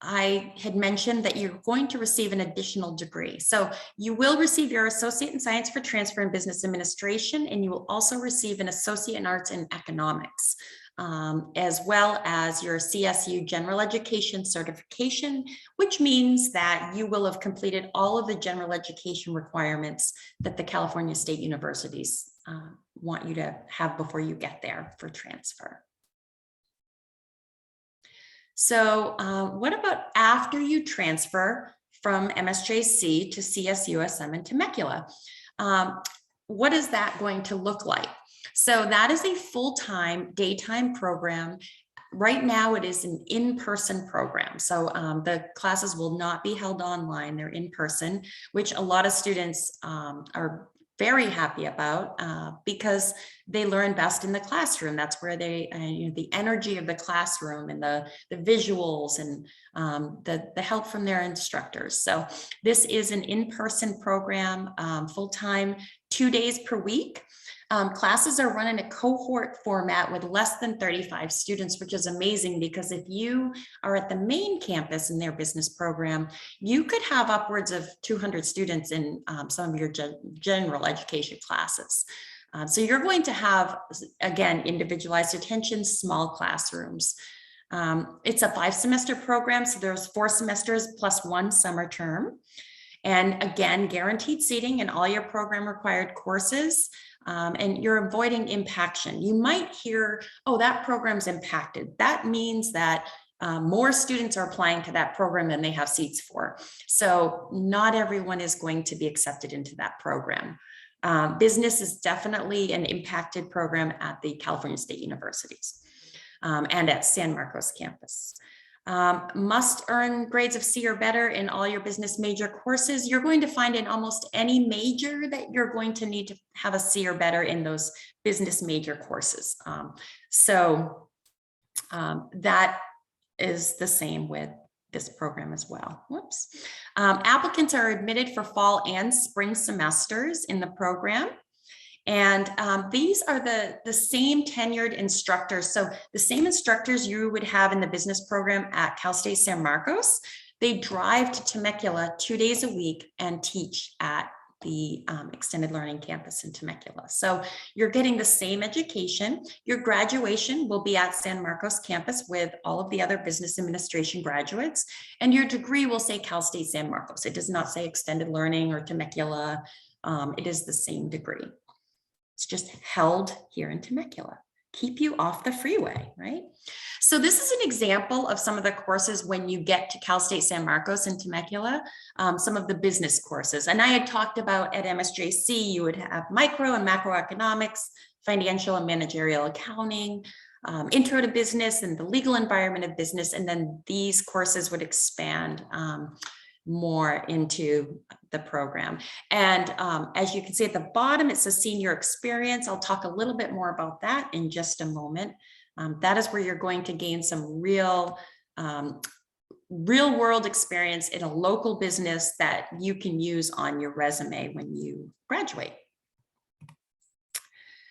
I had mentioned that you're going to receive an additional degree. So you will receive your Associate in Science for Transfer in Business Administration, and you will also receive an Associate in Arts in Economics. as well as your CSU General Education certification, which means that you will have completed all of the general education requirements that the California State Universities want you to have before you get there for transfer. So what about after you transfer from MSJC to CSUSM in Temecula? What is that going to look like? So that is a full-time daytime program. Right now it is an in-person program. So the classes will not be held online, they're in person, which a lot of students are very happy about because they learn best in the classroom. That's where they, you know, the energy of the classroom and the visuals and the help from their instructors. So this is an in-person program, full-time, 2 days per week. Classes are run in a cohort format with less than 35 students, which is amazing because if you are at the main campus in their business program, you could have upwards of 200 students in some of your general education classes. So you're going to have, again, individualized attention, small classrooms. It's a 5-semester program, so there's 4 semesters plus 1 summer term. And again, guaranteed seating in all your program required courses. And you're avoiding impaction. You might hear, oh, that program's impacted. That means that more students are applying to that program than they have seats for. So not everyone is going to be accepted into that program. Business is definitely an impacted program at the California State Universities and at San Marcos campus. Must earn grades of C or better in all your business major courses. You're going to find in almost any major that you're going to need to have a C or better in those business major courses. That is the same with this program as well. Whoops. Applicants are admitted for fall and spring semesters in the program. And these are the same tenured instructors. So the same instructors you would have in the business program at Cal State San Marcos, they drive to Temecula 2 days a week and teach at the extended learning campus in Temecula. So you're getting the same education. Your graduation will be at San Marcos campus with all of the other business administration graduates, and your degree will say Cal State San Marcos. It does not say extended learning or Temecula. It is the same degree. It's just held here in Temecula. Keep you off the freeway, right? So this is an example of some of the courses when you get to Cal State San Marcos and Temecula, some of the business courses. And I had talked about at MSJC, you would have micro and macroeconomics, financial and managerial accounting, intro to business and the legal environment of business. And then these courses would expand more into the program. And as you can see at the bottom, it says senior experience. I'll talk a little bit more about that in just a moment. That is where you're going to gain some real world experience in a local business that you can use on your resume when you graduate.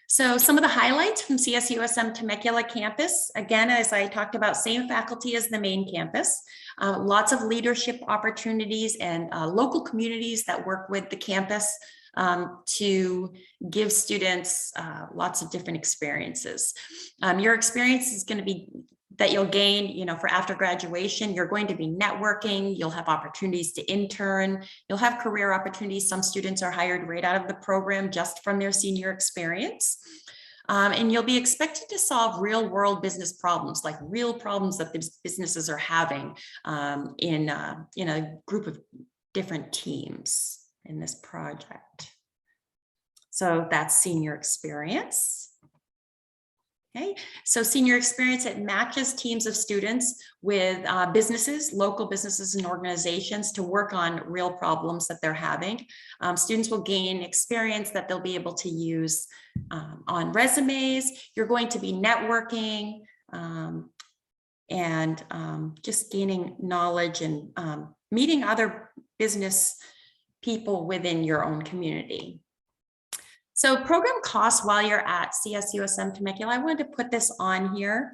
So some of the highlights from CSUSM Temecula campus, again, as I talked about, same faculty as the main campus, lots of leadership opportunities and local communities that work with the campus to give students lots of different experiences. Your experience is going to be that you'll gain, for after graduation, you're going to be networking, you'll have opportunities to intern, you'll have career opportunities. Some students are hired right out of the program just from their senior experience. And you'll be expected to solve real world business problems, like real problems that the businesses are having in a group of different teams in this project. So that's senior experience. Okay, so senior experience, it matches teams of students with businesses, local businesses and organizations to work on real problems that they're having. Students will gain experience that they'll be able to use on resumes. You're going to be networking and just gaining knowledge and meeting other business people within your own community. So program costs while you're at CSUSM Temecula, I wanted to put this on here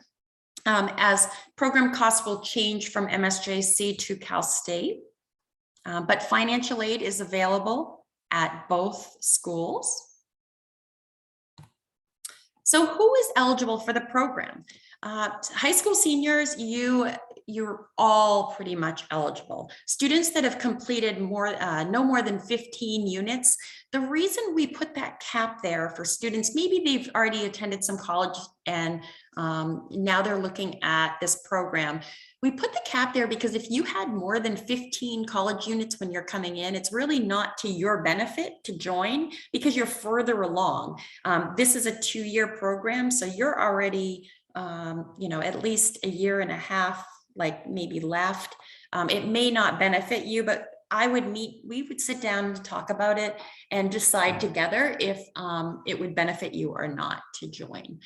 as program costs will change from MSJC to Cal State, but financial aid is available at both schools. So who is eligible for the program? High school seniors, you're all pretty much eligible. Students that have completed no more than 15 units. The reason we put that cap there for students, maybe they've already attended some college and now they're looking at this program. We put the cap there because if you had more than 15 college units when you're coming in, it's really not to your benefit to join because you're further along. This is a 2-year program, so you're already, at least a year and a half, like maybe left. It may not benefit you, but we would sit down and talk about it and decide together if it would benefit you or not to join.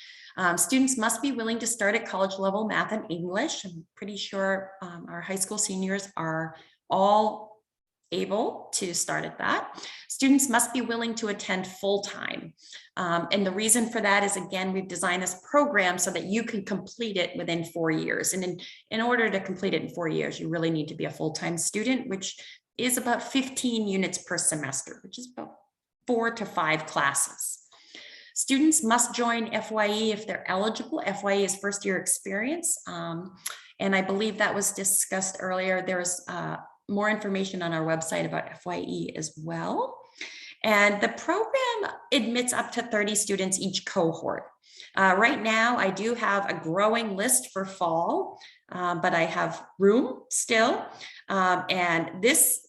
Students must be willing to start at college level math and English. I'm pretty sure our high school seniors are all able to start at that. Students must be willing to attend full-time. And the reason for that is, again, we've designed this program so that you can complete it within 4 years. And in order to complete it in 4 years, you really need to be a full-time student, which is about 15 units per semester, which is about 4 to 5 classes. Students must join FYE if they're eligible. FYE is first year experience. And I believe that was discussed earlier. There's more information on our website about FYE as well. And the program admits up to 30 students each cohort. Right now, I do have a growing list for fall, but I have room still. And this,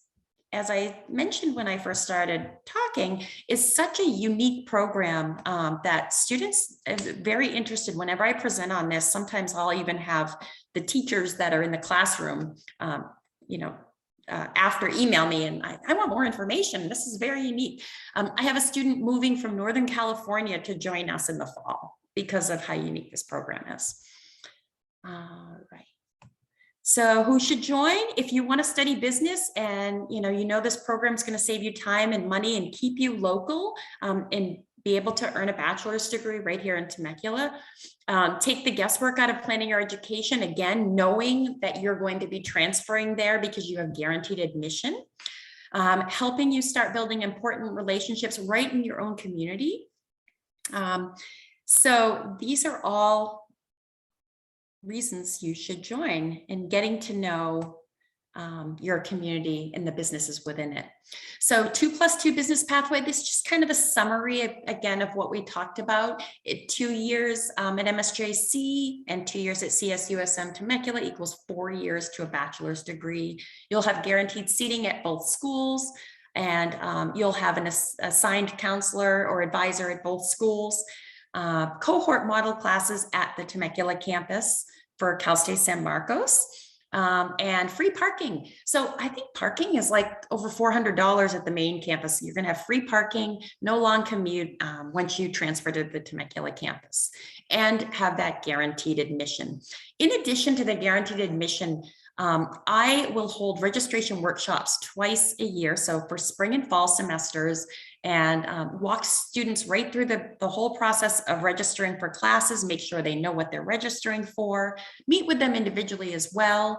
as I mentioned when I first started talking, is such a unique program that students are very interested. Whenever I present on this, sometimes I'll even have the teachers that are in the classroom, after email me and I want more information. This is very unique. I have a student moving from Northern California to join us in the fall because of how unique this program is. All right. So who should join? If you want to study business and this program is going to save you time and money and keep you local and be able to earn a bachelor's degree right here in Temecula. Take the guesswork out of planning your education, again, knowing that you're going to be transferring there because you have guaranteed admission. Helping you start building important relationships right in your own community. So these are all reasons you should join and getting to know your community and the businesses within it. So 2+2 business pathway, this is just kind of a summary again of what we talked about. 2 years at MSJC and 2 years at CSUSM Temecula equals 4 years to a bachelor's degree. You'll have guaranteed seating at both schools, and you'll have an assigned counselor or advisor at both schools. Cohort model classes at the Temecula campus for Cal State San Marcos. And free parking. So I think parking is like over $400 at the main campus. You're going to have free parking, no long commute once you transfer to the Temecula campus, and have that guaranteed admission. In addition to the guaranteed admission, I will hold registration workshops twice a year. So for spring and fall semesters, and walk students right through the whole process of registering for classes, make sure they know what they're registering for, meet with them individually as well.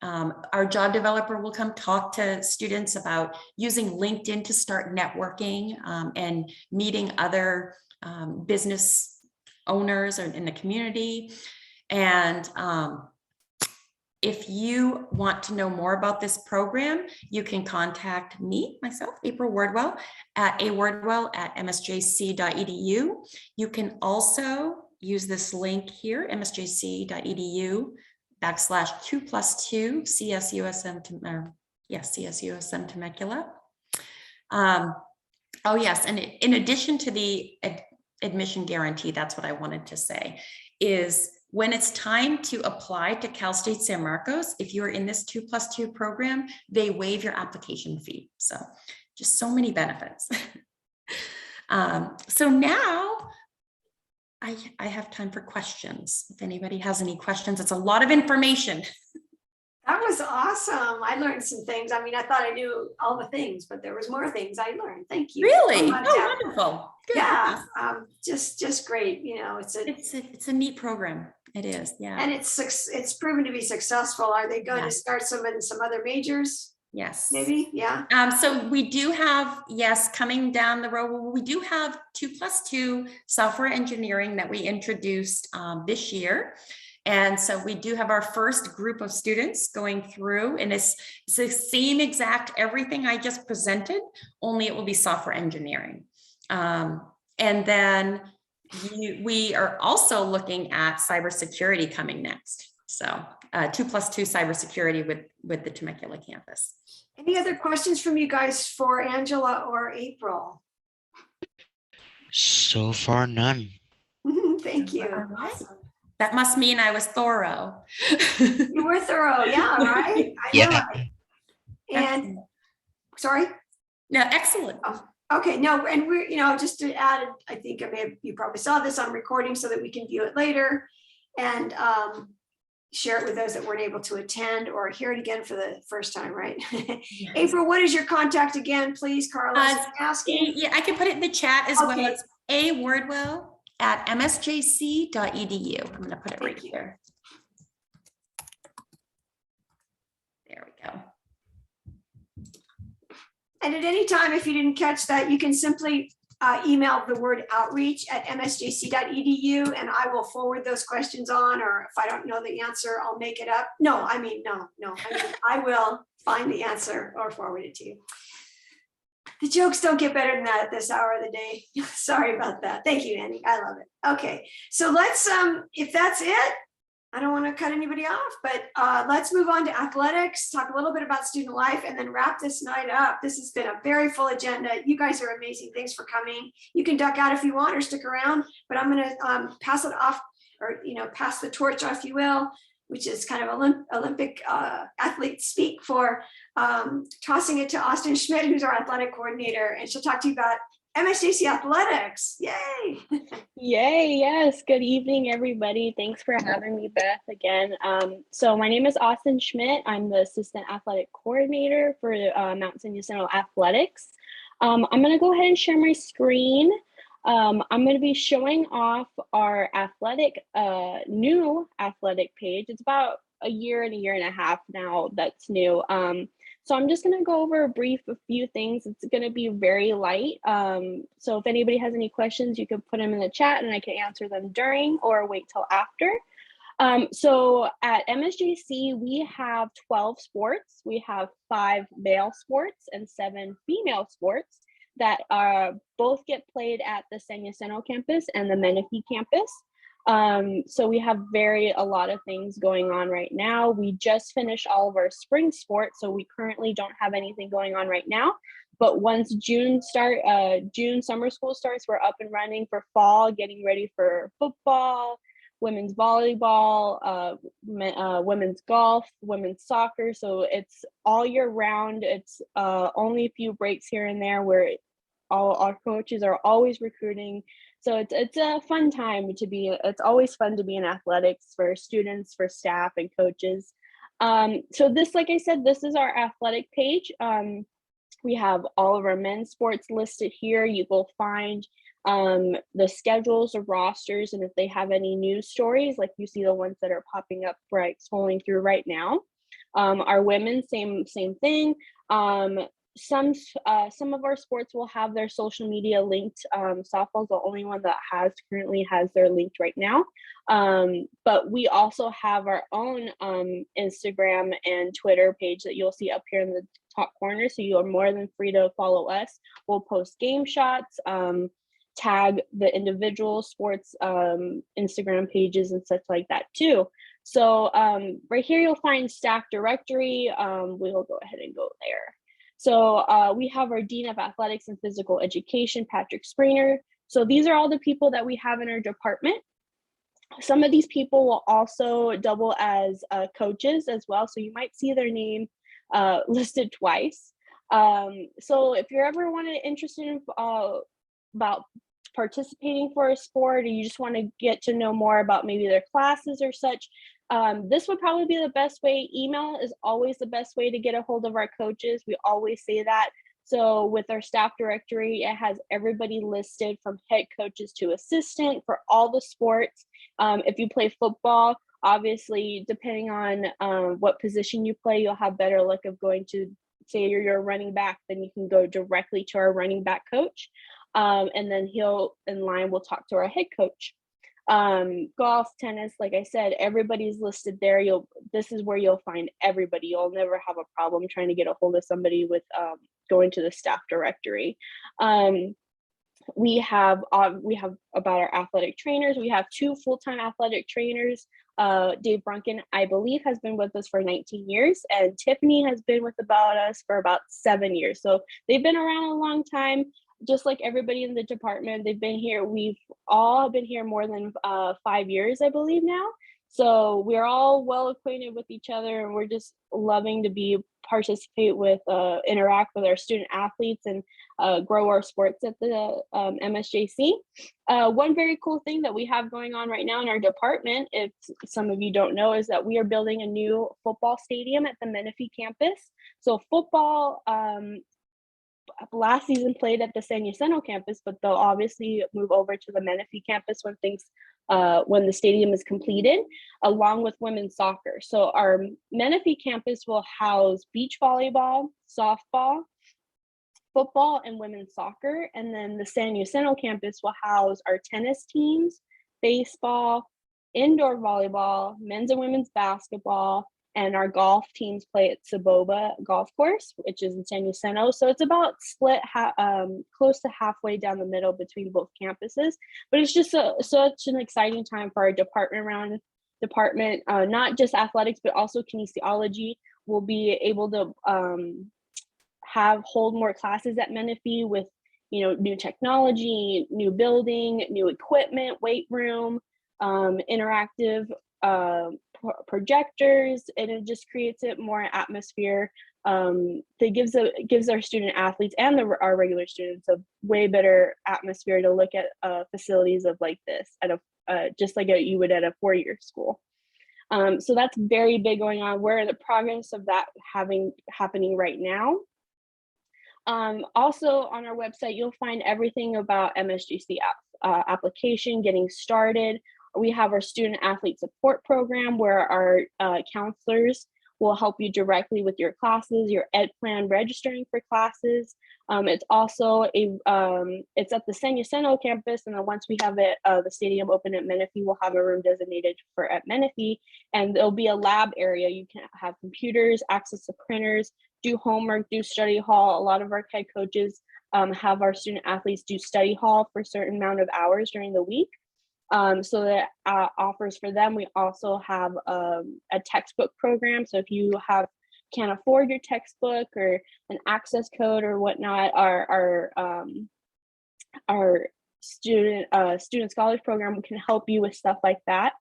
Our job developer will come talk to students about using LinkedIn to start networking and meeting other business owners in the community. And if you want to know more about this program, you can contact me, myself, April Wardwell, at awardwell@msjc.edu. You can also use this link here, msjc.edu/2+2 CSUSM Temecula. Oh yes, and in addition to the admission guarantee, that's what I wanted to say, is when it's time to apply to Cal State San Marcos, if you're in this 2+2 program, they waive your application fee. So just so many benefits. So now I have time for questions. If anybody has any questions, it's a lot of information. That was awesome. I learned some things. I mean, I thought I knew all the things, but there was more things I learned. Thank you. Really? Oh, wonderful. Good. Yeah, just great. It's a neat program. It is, yeah. And it's proven to be successful. Are they going to start some in some other majors? Yes. maybe, yeah. So we do have, yes, coming down the road, we do have 2+2 software engineering that we introduced this year. And so we do have our first group of students going through, and it's the same exact everything I just presented, only it will be software engineering. And then we are also looking at cybersecurity coming next. So 2+2 cybersecurity with the Temecula campus. Any other questions from you guys for Angela or April? So far, none. Thank you. All right. That must mean I was thorough. You were thorough, yeah, right? I Yeah. know it. And, sorry? No, excellent. Okay, no, and we're, just to add, I think you probably saw this on recording so that we can view it later and share it with those that weren't able to attend or hear it again for the first time, right? Yes. April, what is your contact again, please, Carlos? Asking. Yeah, I can put it in the chat as well. Okay. It's awardwell@msjc.edu. I'm going to put it right Thank you. here. There we go. And at any time, if you didn't catch that, you can simply email the word outreach at msjc.edu and I will forward those questions on, or if I don't know the answer, I'll make it up. No, I mean, I will find the answer or forward it to you. The jokes don't get better than that at this hour of the day. Sorry about that. Thank you, Annie. I love it. Okay, so let's, if that's it, I don't want to cut anybody off, but let's move on to athletics, talk a little bit about student life, and then wrap this night up. This has been a very full agenda. You guys are amazing. Thanks for coming. You can duck out if you want or stick around, but I'm going to pass it off, or pass the torch off, if you will, which is kind of Olympic athlete speak, for tossing it to Austin Schmidt, who's our athletic coordinator, and she'll talk to you about MSJC athletics. Yay. Yay, yes. Good evening, everybody. Thanks for having me, Beth, again. So my name is Austin Schmidt. I'm the assistant athletic coordinator for Mount San Jacinto Athletics. I'm going to go ahead and share my screen. I'm going to be showing off our new athletic page. It's about a year and a half now that's new. So I'm just going to go over a few things. It's going to be very light. So if anybody has any questions, you can put them in the chat and I can answer them during or wait till after. So at MSJC, we have 12 sports. We have 5 male sports and 7 female sports that both get played at the San Jacinto campus and the Menifee campus. So we have a lot of things going on right now. We just finished all of our spring sports, so we currently don't have anything going on right now. But once June summer school starts, we're up and running for fall, getting ready for football, women's volleyball, women's golf, women's soccer. So it's all year round. It's only a few breaks here and there where all our coaches are always recruiting. So it's a fun time it's always fun to be in athletics for students, for staff and coaches. So this, like I said, this is our athletic page. We have all of our men's sports listed here. You will find the schedules of rosters, and if they have any news stories, like you see the ones that are popping up, scrolling through right now. Our women, same thing. Some of our sports will have their social media linked. Softball's the only one that currently has their linked right now. But we also have our own Instagram and Twitter page that you'll see up here in the top corner. So you are more than free to follow us. We'll post game shots, tag the individual sports Instagram pages and such like that too. So right here you'll find staff directory. We'll go ahead and go there. So we have our Dean of Athletics and Physical Education, Patrick Springer. So these are all the people that we have in our department. Some of these people will also double as coaches as well. So you might see their name listed twice. So if you're ever interested in about participating for a sport, or you just want to get to know more about maybe their classes or such, this would probably be the best way. Email is always the best way to get a hold of our coaches. We always say that. So with our staff directory, it has everybody listed from head coaches to assistant for all the sports. If you play football, obviously, depending on what position you play, you'll have better luck of going to say you're a running back, then you can go directly to our running back coach. And then he'll will talk to our head coach. Golf, tennis, like I said, everybody's listed there. This is where you'll find everybody. You'll never have a problem trying to get a hold of somebody with going to the staff directory. We have about our athletic trainers. We have 2 full-time athletic trainers. Dave Brunken, I believe, has been with us for 19 years, and Tiffany has been with us for about 7 years. So they've been around a long time, just like everybody in the department. They've been here. We've all been here more than 5 years, I believe now. So we're all well acquainted with each other, and we're just loving to participate with, interact with our student athletes and grow our sports at the MSJC. One very cool thing that we have going on right now in our department, if some of you don't know, is that we are building a new football stadium at the Menifee campus. So football, last season played at the San Jacinto campus, but they'll obviously move over to the Menifee campus when the stadium is completed, along with women's soccer. So our Menifee campus will house beach volleyball, softball, football, and women's soccer. And then the San Jacinto campus will house our tennis teams, baseball, indoor volleyball, men's and women's basketball, and our golf teams play at Saboba Golf Course, which is in San Jacinto. So it's about split close to halfway down the middle between both campuses. But it's just such an exciting time for our department, not just athletics, but also kinesiology. We'll be able to hold more classes at Menifee with new technology, new building, new equipment, weight room, interactive projectors, and it just creates it more atmosphere that gives our student athletes and our regular students a way better atmosphere to look at facilities of like this at just like you would at a 4-year school. So that's very big going on. We're in the progress of that happening right now. Also on our website, you'll find everything about MSJC application, getting started. We have our student athlete support program where our counselors will help you directly with your classes, your ed plan, registering for classes. It's also it's at the San Jacinto campus, and then once we have the stadium open at Menifee, we'll have a room designated at Menifee, and there'll be a lab area. You can have computers, access to printers, do homework, do study hall. A lot of our head coaches have our student athletes do study hall for a certain amount of hours during the week. So that offers for them. We also have a textbook program. So if you can't afford your textbook or an access code or whatnot, our student scholars program can help you with stuff like that.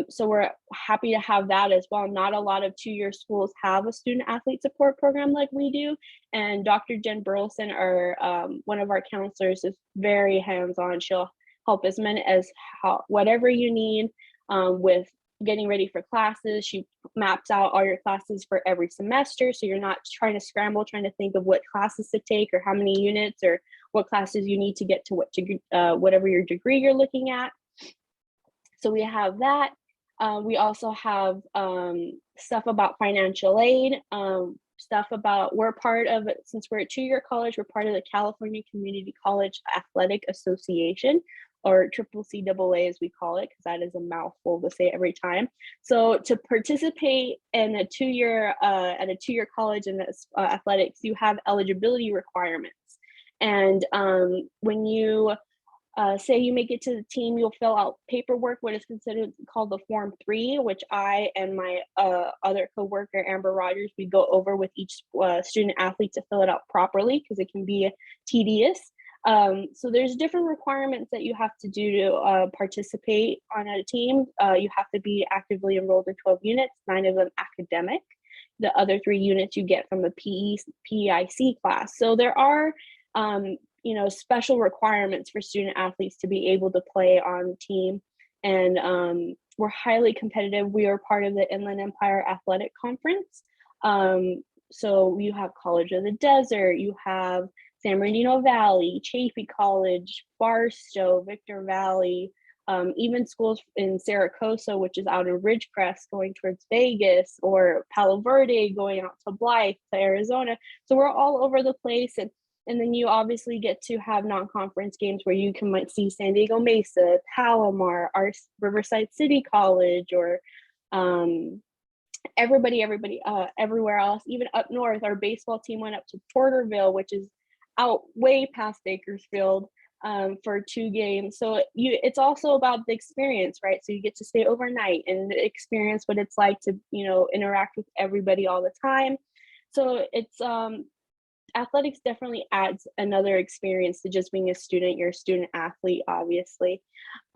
So we're happy to have that as well. Not a lot of 2-year schools have a student athlete support program like we do. And Dr. Jen Burleson, one of our counselors, is very hands-on. She'll help whatever you need with getting ready for classes. She maps out all your classes for every semester, so you're not trying to scramble, trying to think of what classes to take or how many units or what classes you need to get to whatever your degree you're looking at. So we have that. We also have stuff about financial aid, we're part of it. Since we're a 2-year college, we're part of the California Community College Athletic Association, or CCCAA as we call it, because that is a mouthful to say every time. So to participate in a 2-year at a 2-year college in athletics, you have eligibility requirements. And when you say you make it to the team, you'll fill out paperwork, what is considered called the Form 3, which I and my other coworker, Amber Rogers, we go over with each student athlete to fill it out properly, because it can be tedious. So there's different requirements that you have to do to participate on a team. You have to be actively enrolled in 12 units, 9 of them academic. The other 3 units you get from a PEIC class. So there are special requirements for student athletes to be able to play on the team. And we're highly competitive. We are part of the Inland Empire Athletic Conference. So you have College of the Desert, you have San Bernardino Valley, Chaffey College, Barstow, Victor Valley, even schools in Saracosa, which is out in Ridgecrest going towards Vegas, or Palo Verde going out to Blythe, to Arizona. So we're all over the place. And then you obviously get to have non-conference games where you might see San Diego Mesa, Palomar, our Riverside City College, or everybody everywhere else. Even up north, our baseball team went up to Porterville, which is out way past Bakersfield, for 2 games. So it's also about the experience, right? So you get to stay overnight and experience what it's like to, interact with everybody all the time. So it's athletics definitely adds another experience to just being a student. You're a student athlete, obviously.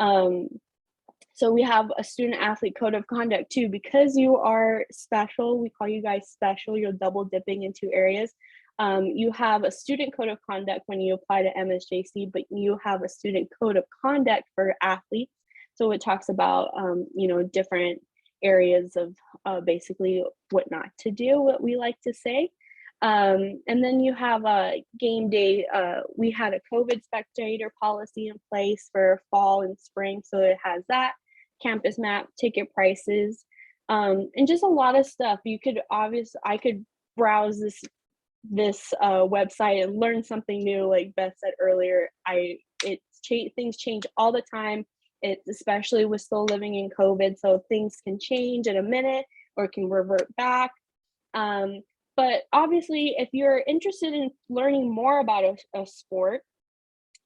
So we have a student athlete code of conduct too, because you are special. We call you guys special. You're double dipping in 2 areas. You have a student code of conduct when you apply to MSJC, but you have a student code of conduct for athletes. So it talks about, different areas of basically what not to do, what we like to say. And then you have a game day. We had a COVID spectator policy in place for fall and spring. So it has that campus map, ticket prices, and just a lot of stuff. I could browse this website and learn something new. Like Beth said earlier, things change all the time. Especially with still living in COVID, so things can change in a minute or can revert back. But obviously, if you're interested in learning more about a sport,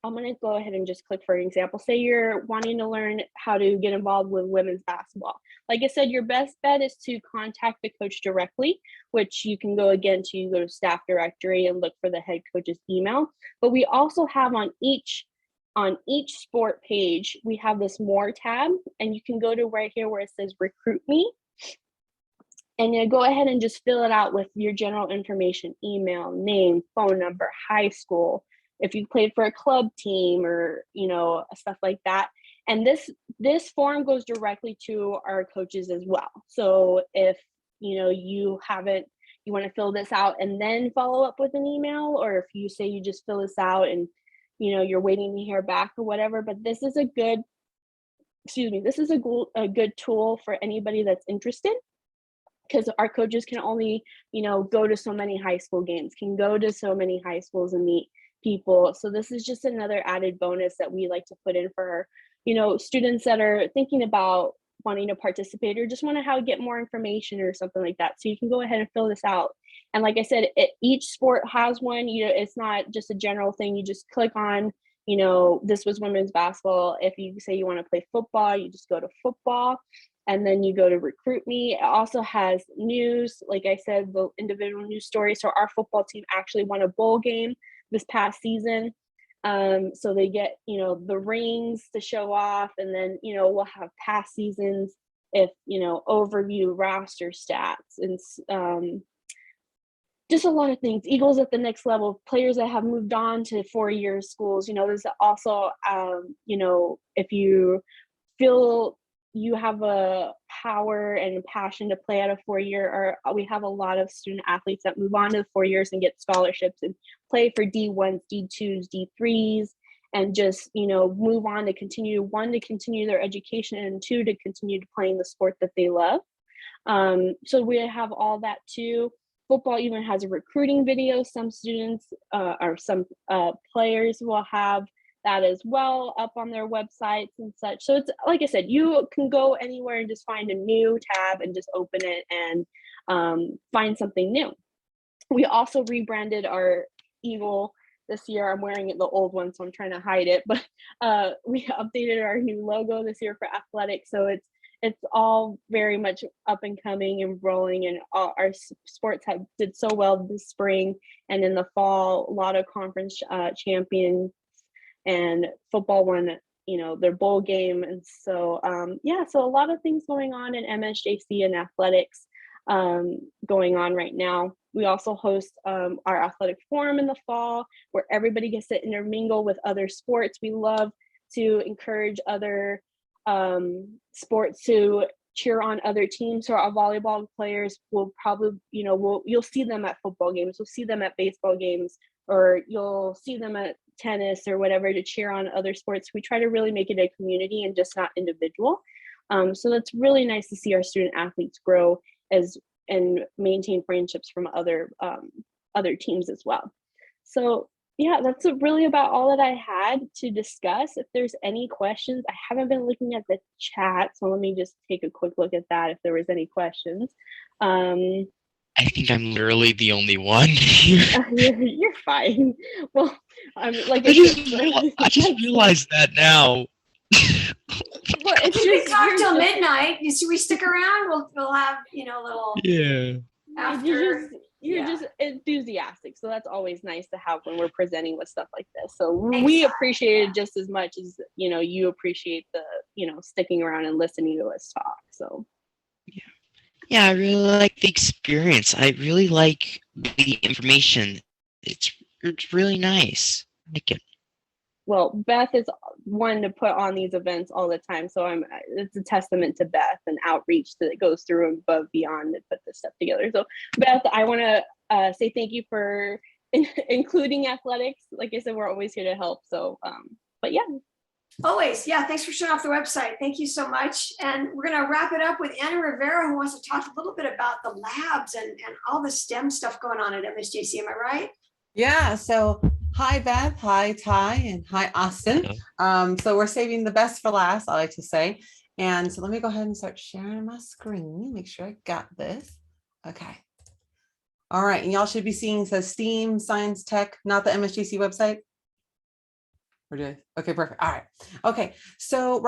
I'm going to go ahead and just click for an example. Say you're wanting to learn how to get involved with women's basketball. Like I said, your best bet is to contact the coach directly, which you can go to staff directory and look for the head coach's email. But we also have on each sport page, we have this more tab, and you can go to right here where it says recruit me. And you go ahead and just fill it out with your general information, email, name, phone number, high school, if you played for a club team, or stuff like that. And this form goes directly to our coaches as well. So if you want to fill this out and then follow up with an email, or if you say you just fill this out and you're waiting to hear back or whatever, but this is a good tool for anybody that's interested, because our coaches can only, go to so many high school games, can go to so many high schools and meet people. So this is just another added bonus that we like to put in for, students that are thinking about wanting to participate or just want to get more information or something like that. So you can go ahead and fill this out. And like I said, each sport has one. It's not just a general thing. You just click on, this was women's basketball. If you say you want to play football, you just go to football. And then you go to recruit me. It also has news, like I said, the individual news stories. So our football team actually won a bowl game this past season. So they get, the rings to show off, and then, we'll have past seasons, if, overview, roster stats, and just a lot of things. Eagles at the next level, players that have moved on to 4-year schools. There's also, if you feel you have a power and passion to play at a 4-year, or we have a lot of student athletes that move on to the 4 years and get scholarships and play for D1s, D2s, D3s, and just, move on to continue their education, and 2, to continue to playing the sport that they love. So we have all that too. Football even has a recruiting video. Some students or some players will have that as well up on their websites and such. So it's, like I said, you can go anywhere and just find a new tab and just open it and find something new. We also rebranded our Eagle this year. I'm wearing the old one, so I'm trying to hide it, but we updated our new logo this year for athletics. So it's all very much up and coming and rolling, and all our sports did so well this spring, and in the fall, a lot of conference champions. And football won, their bowl game. And so, so a lot of things going on in MSJC and athletics going on right now. We also host our athletic forum in the fall, where everybody gets to intermingle with other sports. We love to encourage other sports to cheer on other teams. So our volleyball players will probably, you'll see them at football games, you'll see them at baseball games, or you'll see them at tennis or whatever to cheer on other sports. We try to really make it a community and just not individual. So that's really nice to see our student athletes grow and maintain friendships from other teams as well. So yeah, that's really about all that I had to discuss. If there's any questions, I haven't been looking at the chat, so let me just take a quick look at that if there was any questions. I think I'm literally the only one here. You're fine. Well, I'm like I just realized that now. Well, it's We can just talk you're till just- midnight. You see, we stick around. We'll have a little Yeah. after. You're Yeah. just enthusiastic, so that's always nice to have when we're presenting with stuff like this. So we Exactly, appreciate yeah. it just as much as you appreciate the sticking around and listening to us talk. So Yeah, I really like the experience. I really like the information. It's really nice. I like it. well, Beth is one to put on these events all the time, so it's a testament to Beth and outreach that goes through above beyond to put this stuff together. So Beth, I want to say thank you for including athletics. Like I said, we're always here to help. So but yeah. Always, yeah. Thanks for showing off the website. Thank you so much. And we're going to wrap it up with Anna Rivera, who wants to talk a little bit about the labs and all the STEM stuff going on at MSJC. Am I right? Yeah, so hi Beth, hi Ty, and hi Austin. So we're saving the best for last, I like to say. And so let me go ahead and start sharing my screen, make sure I got this. Okay. All right, and y'all should be seeing says STEAM, Science, Tech, not the MSJC website. We're good. Okay, perfect. All right. Okay, so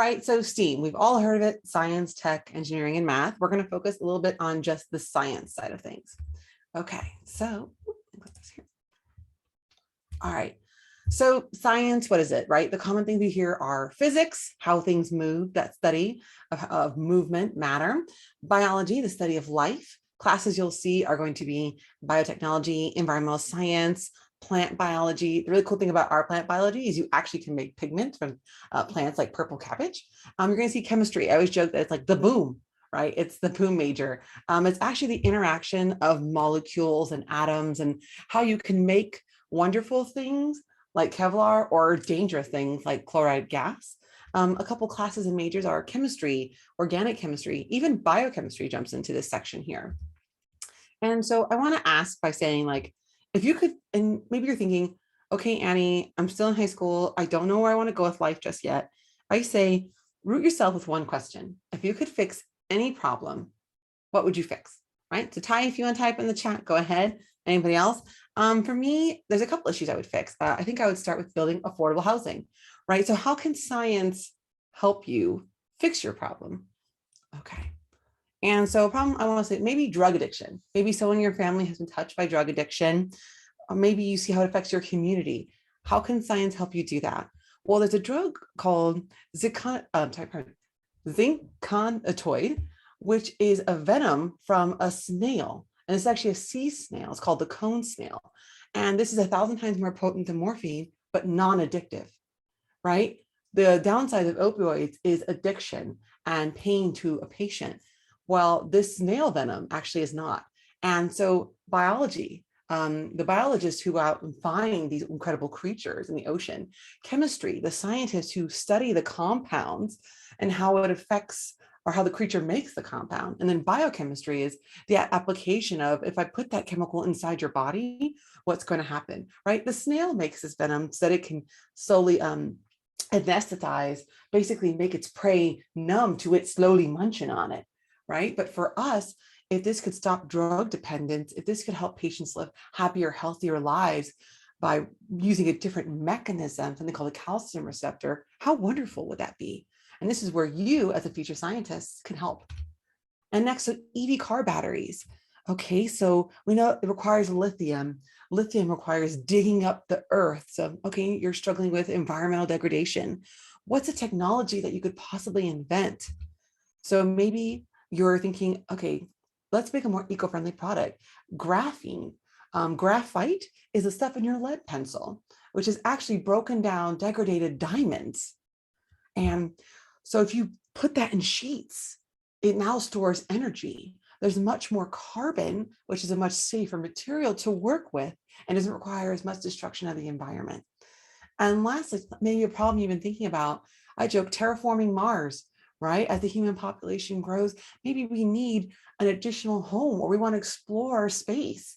STEAM, we've all heard of it, science, tech, engineering, and math. We're going to focus a little bit on just the science side of things. Okay, so put this here. All right. So science, what is it, right? The common things we hear are physics, how things move, that study of movement, matter. Biology, the study of life. Classes you'll see are going to be biotechnology, environmental science, plant biology. The really cool thing about our plant biology is you actually can make pigment from plants like purple cabbage. You're going to see chemistry. I always joke that it's like the boom, right? It's the boom major. It's actually the interaction of molecules and atoms and how you can make wonderful things like Kevlar or dangerous things like chloride gas. A couple classes and majors are chemistry, organic chemistry, even biochemistry jumps into this section here. And so I want to ask by saying, like, if you could, and maybe you're thinking, okay, Annie, I'm still in high school. I don't know where I want to go with life just yet. I say, root yourself with one question. If you could fix any problem, what would you fix? Right? So Ty, if you want to type in the chat, go ahead. Anybody else? For me, there's a couple issues I would fix. I think I would start with building affordable housing, right? So how can science help you fix your problem? Okay. And so a problem I want to say, maybe drug addiction. Maybe someone in your family has been touched by drug addiction. Or maybe you see how it affects your community. How can science help you do that? Well, there's a drug called zinconotoid, which is a venom from a snail. And it's actually a sea snail. It's called the cone snail. And this is 1,000 times more potent than morphine, but non-addictive, right? The downside of opioids is addiction and pain to a patient. Well, this snail venom actually is not. And so biology, the biologists who go out and find these incredible creatures in the ocean, chemistry, the scientists who study the compounds and how it affects or how the creature makes the compound. And then biochemistry is the application of, if I put that chemical inside your body, what's going to happen, right? The snail makes this venom so that it can slowly anesthetize, basically make its prey numb to it slowly munching on it, right? But for us, if this could stop drug dependence, if this could help patients live happier, healthier lives by using a different mechanism, something called a calcium receptor, how wonderful would that be? And this is where you as a future scientist can help. And next, so EV car batteries. Okay, so we know it requires lithium. Lithium requires digging up the earth. So, okay, you're struggling with environmental degradation. What's a technology that you could possibly invent? So maybe you're thinking, okay, let's make a more eco-friendly product. Graphene. Graphite is the stuff in your lead pencil, which is actually broken down, degraded diamonds. And so if you put that in sheets, it now stores energy. There's much more carbon, which is a much safer material to work with and doesn't require as much destruction of the environment. And lastly, maybe a problem you've been thinking about, I joke, terraforming Mars, right? As the human population grows, maybe we need an additional home or we want to explore space.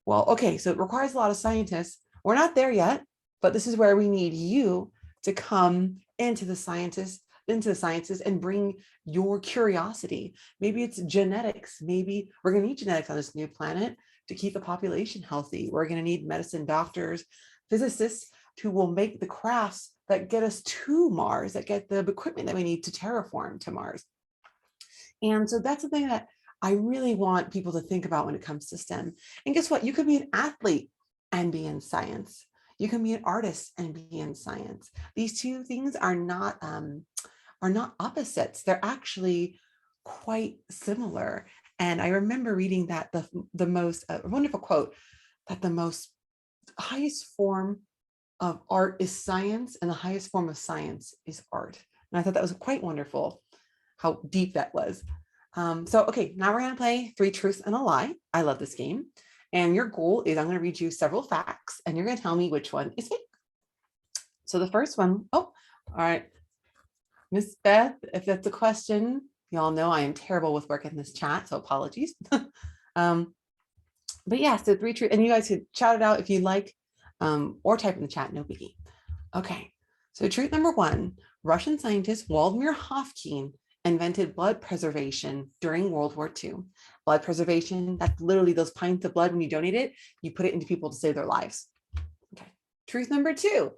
Well, okay, so it requires a lot of scientists. We're not there yet, but this is where we need you to come into the sciences and bring your curiosity. Maybe it's genetics. Maybe we're going to need genetics on this new planet to keep the population healthy. We're going to need medicine doctors, physicists who will make the crafts that get us to Mars, that get the equipment that we need to terraform to Mars. And so that's the thing that I really want people to think about when it comes to STEM. And guess what? You could be an athlete and be in science. You can be an artist and be in science. These two things are not opposites. They're actually quite similar. And I remember reading that the most wonderful quote, that the most highest form of art is science and the highest form of science is art. And I thought that was quite wonderful, how deep that was. So, okay, now we're going to play 3 truths and a lie. I love this game. And your goal is I'm going to read you several facts and you're going to tell me which one is fake. So the first one, all right. Miss Beth, if that's a question, y'all know I am terrible with work in this chat, so apologies. But yeah, so 3 truths, and you guys could shout it out if you like, or type in the chat, no biggie. Okay, so truth number 1, Russian scientist Vladimir Hovkin invented blood preservation during World War II. Blood preservation, that's literally those pints of blood when you donate it, you put it into people to save their lives. Okay, truth number 2,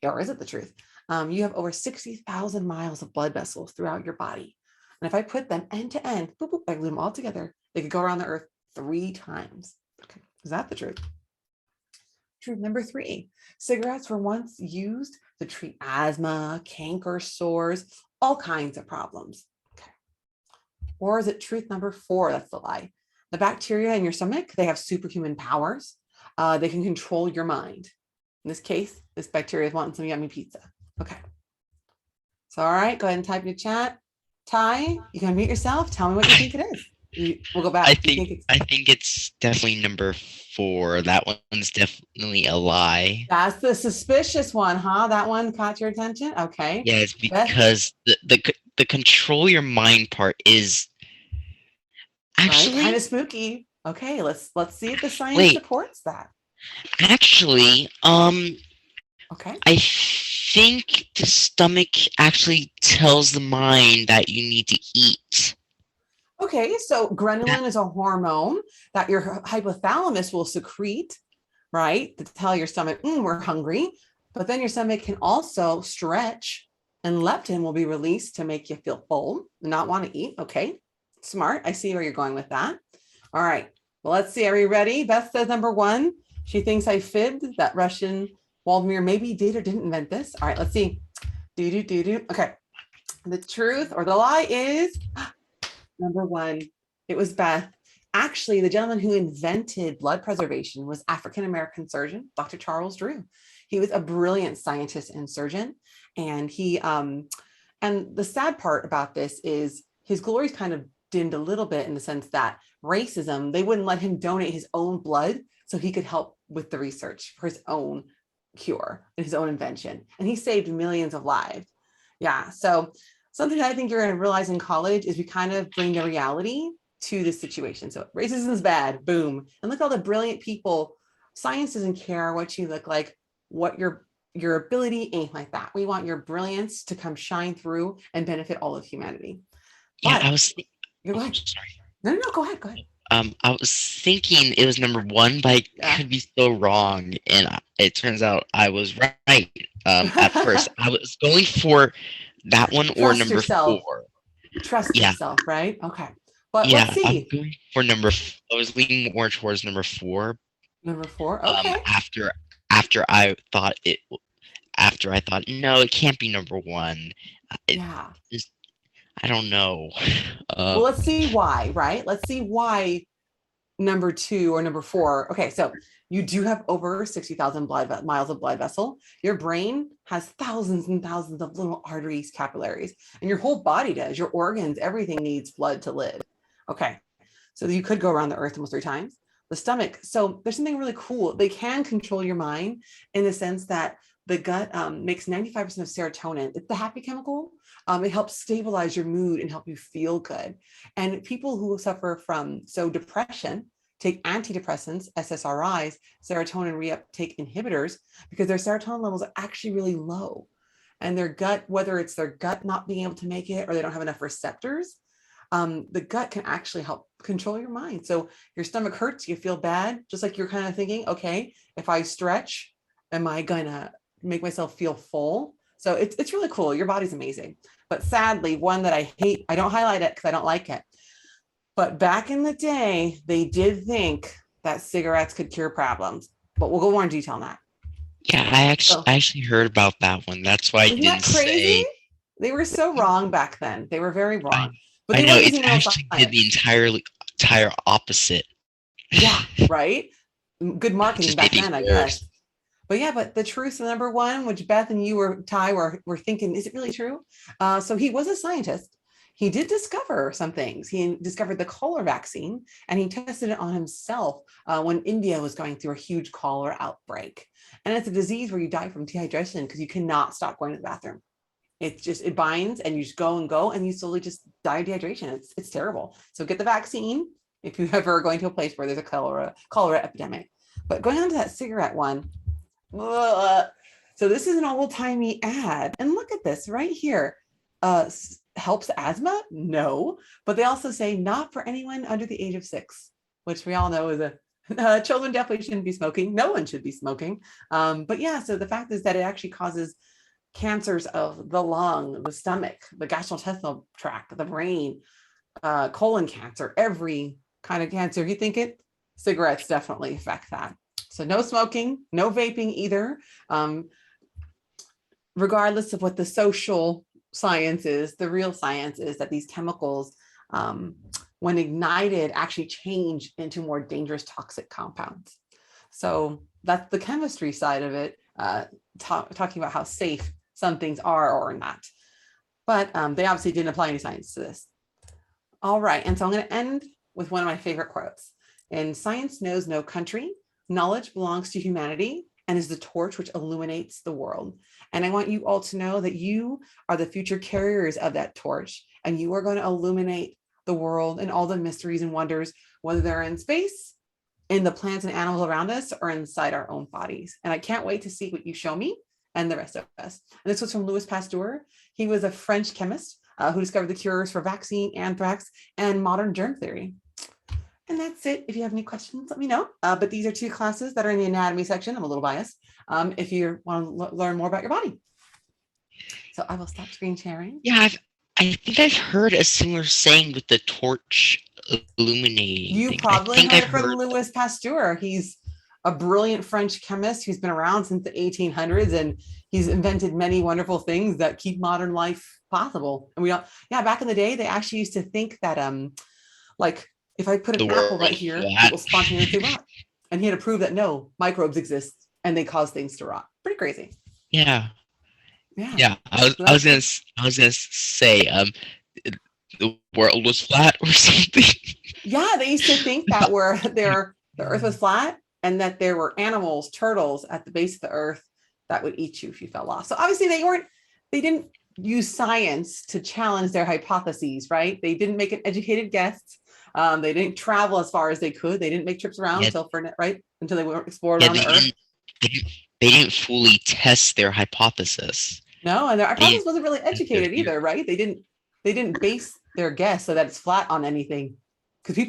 or is it the truth? You have over 60,000 miles of blood vessels throughout your body. And if I put them end to end, boop, boop, I glue them all together, they could go around the earth 3 times. Okay, is that the truth? Truth number 3, cigarettes were once used to treat asthma, canker, sores, all kinds of problems. Okay. Or is it truth number 4? That's the lie. The bacteria in your stomach, they have superhuman powers. They can control your mind. In this case, this bacteria is wanting some yummy pizza. Okay. So, all right, go ahead and type in the chat. Ty, you can mute yourself. Tell me what you think it is. We'll go back. I think it's definitely number 4. That one's definitely a lie. That's the suspicious one, huh? That one caught your attention? Okay. Yeah, it's because the control your mind part is actually kind of spooky. Okay, let's see if the science supports that. Actually, okay. I think the stomach actually tells the mind that you need to eat. Okay, so ghrelin is a hormone that your hypothalamus will secrete, right? To tell your stomach, we're hungry. But then your stomach can also stretch and leptin will be released to make you feel full and not want to eat. Okay, smart. I see where you're going with that. All right, well, let's see. Are you ready? Beth says number 1. She thinks I fibbed, that Russian Vladimir maybe did or didn't invent this. All right, let's see. Okay, the truth or the lie is number 1. It was Beth. Actually, the gentleman who invented blood preservation was African-American surgeon, Dr. Charles Drew. He was a brilliant scientist and surgeon. And he, and the sad part about this is his glory's kind of dimmed a little bit in the sense that racism, they wouldn't let him donate his own blood so he could help with the research for his own cure and his own invention. And he saved millions of lives. Yeah, so something that I think you're going to realize in college is we kind of bring the reality to this situation. So racism is bad, boom. And look at all the brilliant people. Science doesn't care what you look like, what your ability ain't like that. We want your brilliance to come shine through and benefit all of humanity. Yeah, But, I was. Sorry. No, go ahead. I was thinking it was number 1, but I could be so wrong, and it turns out I was right. At first, I was going for that one or number yourself. 4. Trust yourself, right? Okay, but yeah, let's see. I'm going for I was leaning more towards number 4. Number 4. Okay. After I thought no, it can't be number 1. I don't know. Well, let's see why, right? Let's see why number 2 or number 4. Okay, so you do have over 60,000 miles of blood vessel. Your brain has thousands and thousands of little arteries, capillaries, and your whole body does. Your organs, everything needs blood to live. Okay, so you could go around the earth almost 3 times. The stomach, so there's something really cool. They can control your mind in the sense that the gut makes 95% of serotonin. It's the happy chemical. It helps stabilize your mood and help you feel good. And people who suffer from depression take antidepressants, SSRIs, serotonin reuptake inhibitors, because their serotonin levels are actually really low. And their gut, whether it's their gut not being able to make it or they don't have enough receptors, the gut can actually help control your mind. So your stomach hurts, you feel bad, just like you're kind of thinking, okay, if I stretch, am I gonna make myself feel full? So it's really cool. Your body's amazing. But sadly, one that I hate, I don't highlight it because I don't like it. But back in the day, they did think that cigarettes could cure problems. But we'll go more in detail on that. Yeah, I actually heard about that one. That's why I Isn't that didn't crazy? say. They were so wrong back then. They were very wrong. But I they know weren't it using real actually did science. the entire opposite. Yeah, right? Good marketing Just back made then, I things worse. guess. But yeah, but the truth, number one, which Beth and you or Ty were thinking, is it really true? So he was a scientist. He did discover some things. He discovered the cholera vaccine and he tested it on himself when India was going through a huge cholera outbreak. And it's a disease where you die from dehydration because you cannot stop going to the bathroom. It binds and you just go and you slowly just die of dehydration. It's terrible. So get the vaccine if you ever are going to a place where there's a cholera epidemic. But going on to that cigarette one, so this is an old-timey ad, and look at this right here. Helps asthma? No, but they also say not for anyone under the age of 6, which we all know is children definitely shouldn't be smoking. No one should be smoking. But yeah, so the fact is that it actually causes cancers of the lung, the stomach, the gastrointestinal tract, the brain, colon cancer, every kind of cancer you think it. Cigarettes definitely affect that. So no smoking, no vaping either. Regardless of what the social science is, the real science is that these chemicals, when ignited, actually change into more dangerous toxic compounds. So that's the chemistry side of it, talking about how safe some things are or not. But they obviously didn't apply any science to this. All right, and so I'm going to end with one of my favorite quotes. And science knows no country. Knowledge belongs to humanity and is the torch which illuminates the world. And I want you all to know that you are the future carriers of that torch, and you are going to illuminate the world and all the mysteries and wonders, whether they're in space, in the plants and animals around us, or inside our own bodies. And I can't wait to see what you show me and the rest of us. And this was from Louis Pasteur. He was a French chemist who discovered the cures for vaccine, anthrax, and modern germ theory. And that's it. If you have any questions, let me know. But these are 2 classes that are in the anatomy section. I'm a little biased. If you want to learn more about your body. So I will stop screen sharing. Yeah, I think I've heard a similar saying with the torch illuminating. You probably heard it from Louis Pasteur. He's a brilliant French chemist who's been around since the 1800s, and he's invented many wonderful things that keep modern life possible. And back in the day, they actually used to think that like, if I put an apple right here, it will spontaneously rot. And he had to prove that no, microbes exist and they cause things to rot. Pretty crazy. Yeah. I was gonna say the world was flat or something. Yeah, they used to think that the earth was flat and that there were animals, turtles at the base of the earth that would eat you if you fell off. So obviously they didn't use science to challenge their hypotheses, right? They didn't make an educated guess. They didn't travel as far as they could. They didn't make trips around until they were explored around the earth. They didn't fully test their hypothesis. No, and their hypothesis wasn't really educated either, right? They didn't base their guess so that it's flat on anything, because people